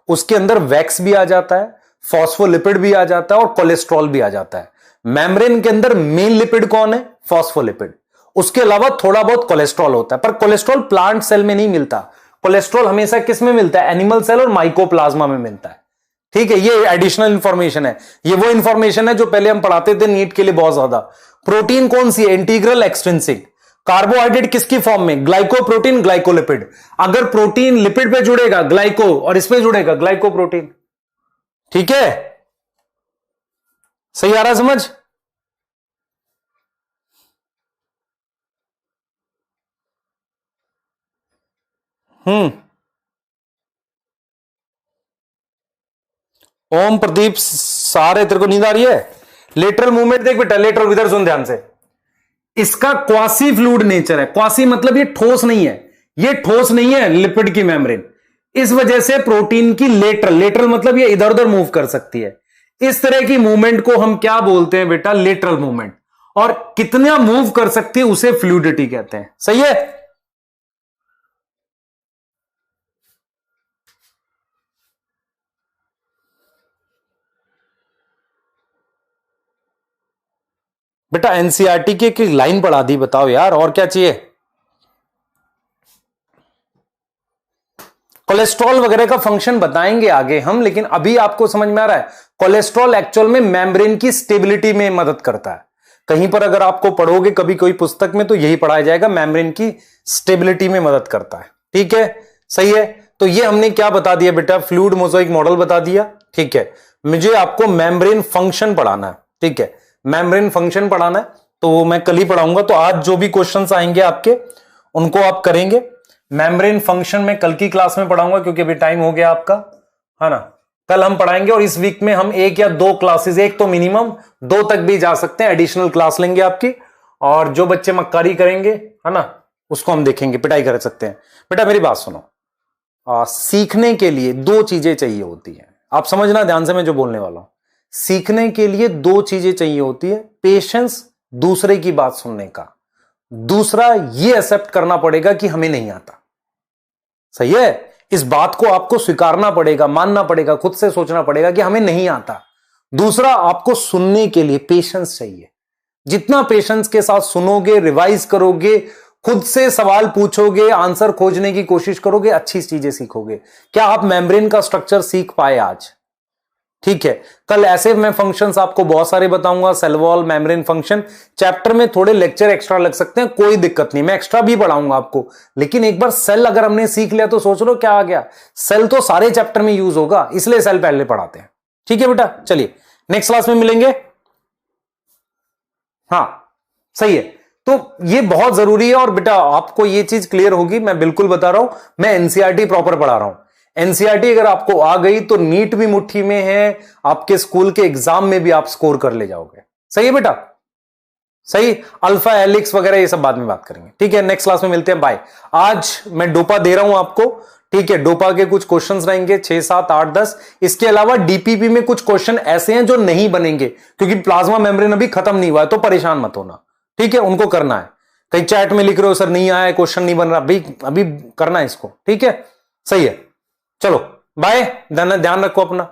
उसके अंदर वैक्स भी आ जाता है। फॉस्फोलिपिड भी आ जाता है और कोलेस्ट्रॉल भी आ जाता है। मेम्ब्रेन के अंदर मेन लिपिड कौन है? फॉस्फोलिपिड। उसके अलावा थोड़ा बहुत कोलेस्ट्रॉल होता है, पर कोलेस्ट्रॉल प्लांट सेल में नहीं मिलता। कोलेस्ट्रॉल हमेशा किस में मिलता है? एनिमल सेल और माइकोप्लाज्मा में मिलता है। ठीक है, ये एडिशनल इंफॉर्मेशन है। ये वो इंफॉर्मेशन है जो पहले हम पढ़ाते थे नीट के लिए बहुत ज्यादा। प्रोटीन कौन सी है? Integral, extrinsic. कार्बोहाइड्रेट किसकी फॉर्म में? Glycoprotein, glycolipid. अगर प्रोटीन लिपिड पे जुड़ेगा ग्लाइको, और इसमें जुड़ेगा ग्लाइकोप्रोटीन। ठीक है, सही आ रहा समझ? ओम प्रदीप सारे, तेरे को नींद आ रही है? लेटरल मूवमेंट देख बेटा, लेटरल, इधर सुन ध्यान से। इसका क्वासी फ्लूइड नेचर है। क्वासी मतलब ये ठोस नहीं है, ये ठोस नहीं है लिपिड की मेम्ब्रेन। इस वजह से प्रोटीन की लेटरल, लेटरल मतलब ये इधर उधर मूव कर सकती है। इस तरह की मूवमेंट को हम क्या बोलते हैं बेटा? Lateral movement. और कितना मूव कर सकती है उसे फ्लूइडिटी कहते हैं। सही है? बेटा एनसीईआरटी की एक लाइन पढ़ा दी, बताओ यार और क्या चाहिए? कोलेस्ट्रॉल वगैरह का फंक्शन बताएंगे आगे हम, लेकिन अभी आपको समझ में आ रहा है कोलेस्ट्रॉल एक्चुअल में मेम्ब्रेन की स्टेबिलिटी में मदद करता है। कहीं पर अगर आपको पढ़ोगे कभी कोई पुस्तक में तो यही पढ़ाया जाएगा, मेम्ब्रेन की स्टेबिलिटी में मदद करता है। ठीक है, सही है। तो ये हमने क्या बता दिया बेटा? फ्लूइड मोज़ेक मॉडल बता दिया। ठीक है, मुझे आपको मेम्ब्रेन फंक्शन पढ़ाना है। ठीक है, मेम्ब्रेन फंक्शन पढ़ाना है, तो मैं कल ही पढ़ाऊंगा। तो आज जो भी क्वेश्चंस आएंगे आपके उनको आप करेंगे। मेम्ब्रेन फंक्शन में कल की क्लास में पढ़ाऊंगा, क्योंकि अभी टाइम हो गया आपका, है ना। कल हम पढ़ाएंगे और इस वीक में हम एक या दो क्लासेस, एक तो मिनिमम, दो तक भी जा सकते हैं, एडिशनल क्लास लेंगे आपकी। और जो बच्चे मक्कारी करेंगे, है ना, उसको हम देखेंगे, पिटाई कर सकते हैं। बेटा मेरी बात सुनो, सीखने के लिए दो चीजें चाहिए होती है। आप समझना ध्यान से मैं जो बोलने वाला हूं। सीखने के लिए दो चीजें चाहिए होती है। पेशेंस, दूसरे की बात सुनने का। दूसरा ये एक्सेप्ट करना पड़ेगा कि हमें नहीं आता। सही है, इस बात को आपको स्वीकारना पड़ेगा, मानना पड़ेगा, खुद से सोचना पड़ेगा कि हमें नहीं आता। दूसरा, आपको सुनने के लिए पेशेंस चाहिए। जितना पेशेंस के साथ सुनोगे, रिवाइज करोगे, खुद से सवाल पूछोगे, आंसर खोजने की कोशिश करोगे, अच्छी चीजें सीखोगे। क्या आप मेम्ब्रेन का स्ट्रक्चर सीख पाए आज? ठीक है, कल ऐसे मैं फंक्शंस आपको बहुत सारे बताऊंगा, cell wall, membrane function. Chapter में थोड़े लेक्चर एक्स्ट्रा लग सकते हैं, कोई दिक्कत नहीं, मैं एक्स्ट्रा भी पढ़ाऊंगा आपको। लेकिन एक बार सेल अगर हमने सीख लिया तो सोच लो क्या आ गया। सेल तो सारे चैप्टर में यूज होगा, इसलिए सेल पहले पढ़ाते हैं। ठीक है बेटा, चलिए नेक्स्ट क्लास में मिलेंगे। हाँ सही है, तो ये बहुत जरूरी है। और बेटा आपको ये चीज क्लियर होगी, मैं बिल्कुल बता रहा हूं, मैं एनसीईआरटी प्रॉपर पढ़ा रहा हूं। एनसीईआरटी अगर आपको आ गई तो नीट भी मुट्ठी में है, आपके स्कूल के एग्जाम में भी आप स्कोर कर ले जाओगे। सही है बेटा? सही। अल्फा हेलिक्स वगैरह ये सब बाद में बात करेंगे। ठीक है, नेक्स्ट क्लास में मिलते हैं, बाय। आज मैं डोपा दे रहा हूं आपको। ठीक है, डोपा के कुछ क्वेश्चंस रहेंगे 6, 7, 8, 10। इसके अलावा डीपीपी में कुछ क्वेश्चन ऐसे हैं जो नहीं बनेंगे, क्योंकि प्लाज्मा मेम्ब्रेन अभी खत्म नहीं हुआ है, तो परेशान मत होना। ठीक है, उनको करना है। कई चैट में लिख रहे हो सर नहीं आया, क्वेश्चन नहीं बन रहा, भाई अभी करना है इसको। ठीक है, सही है, चलो बाय, ध्यान रखो अपना।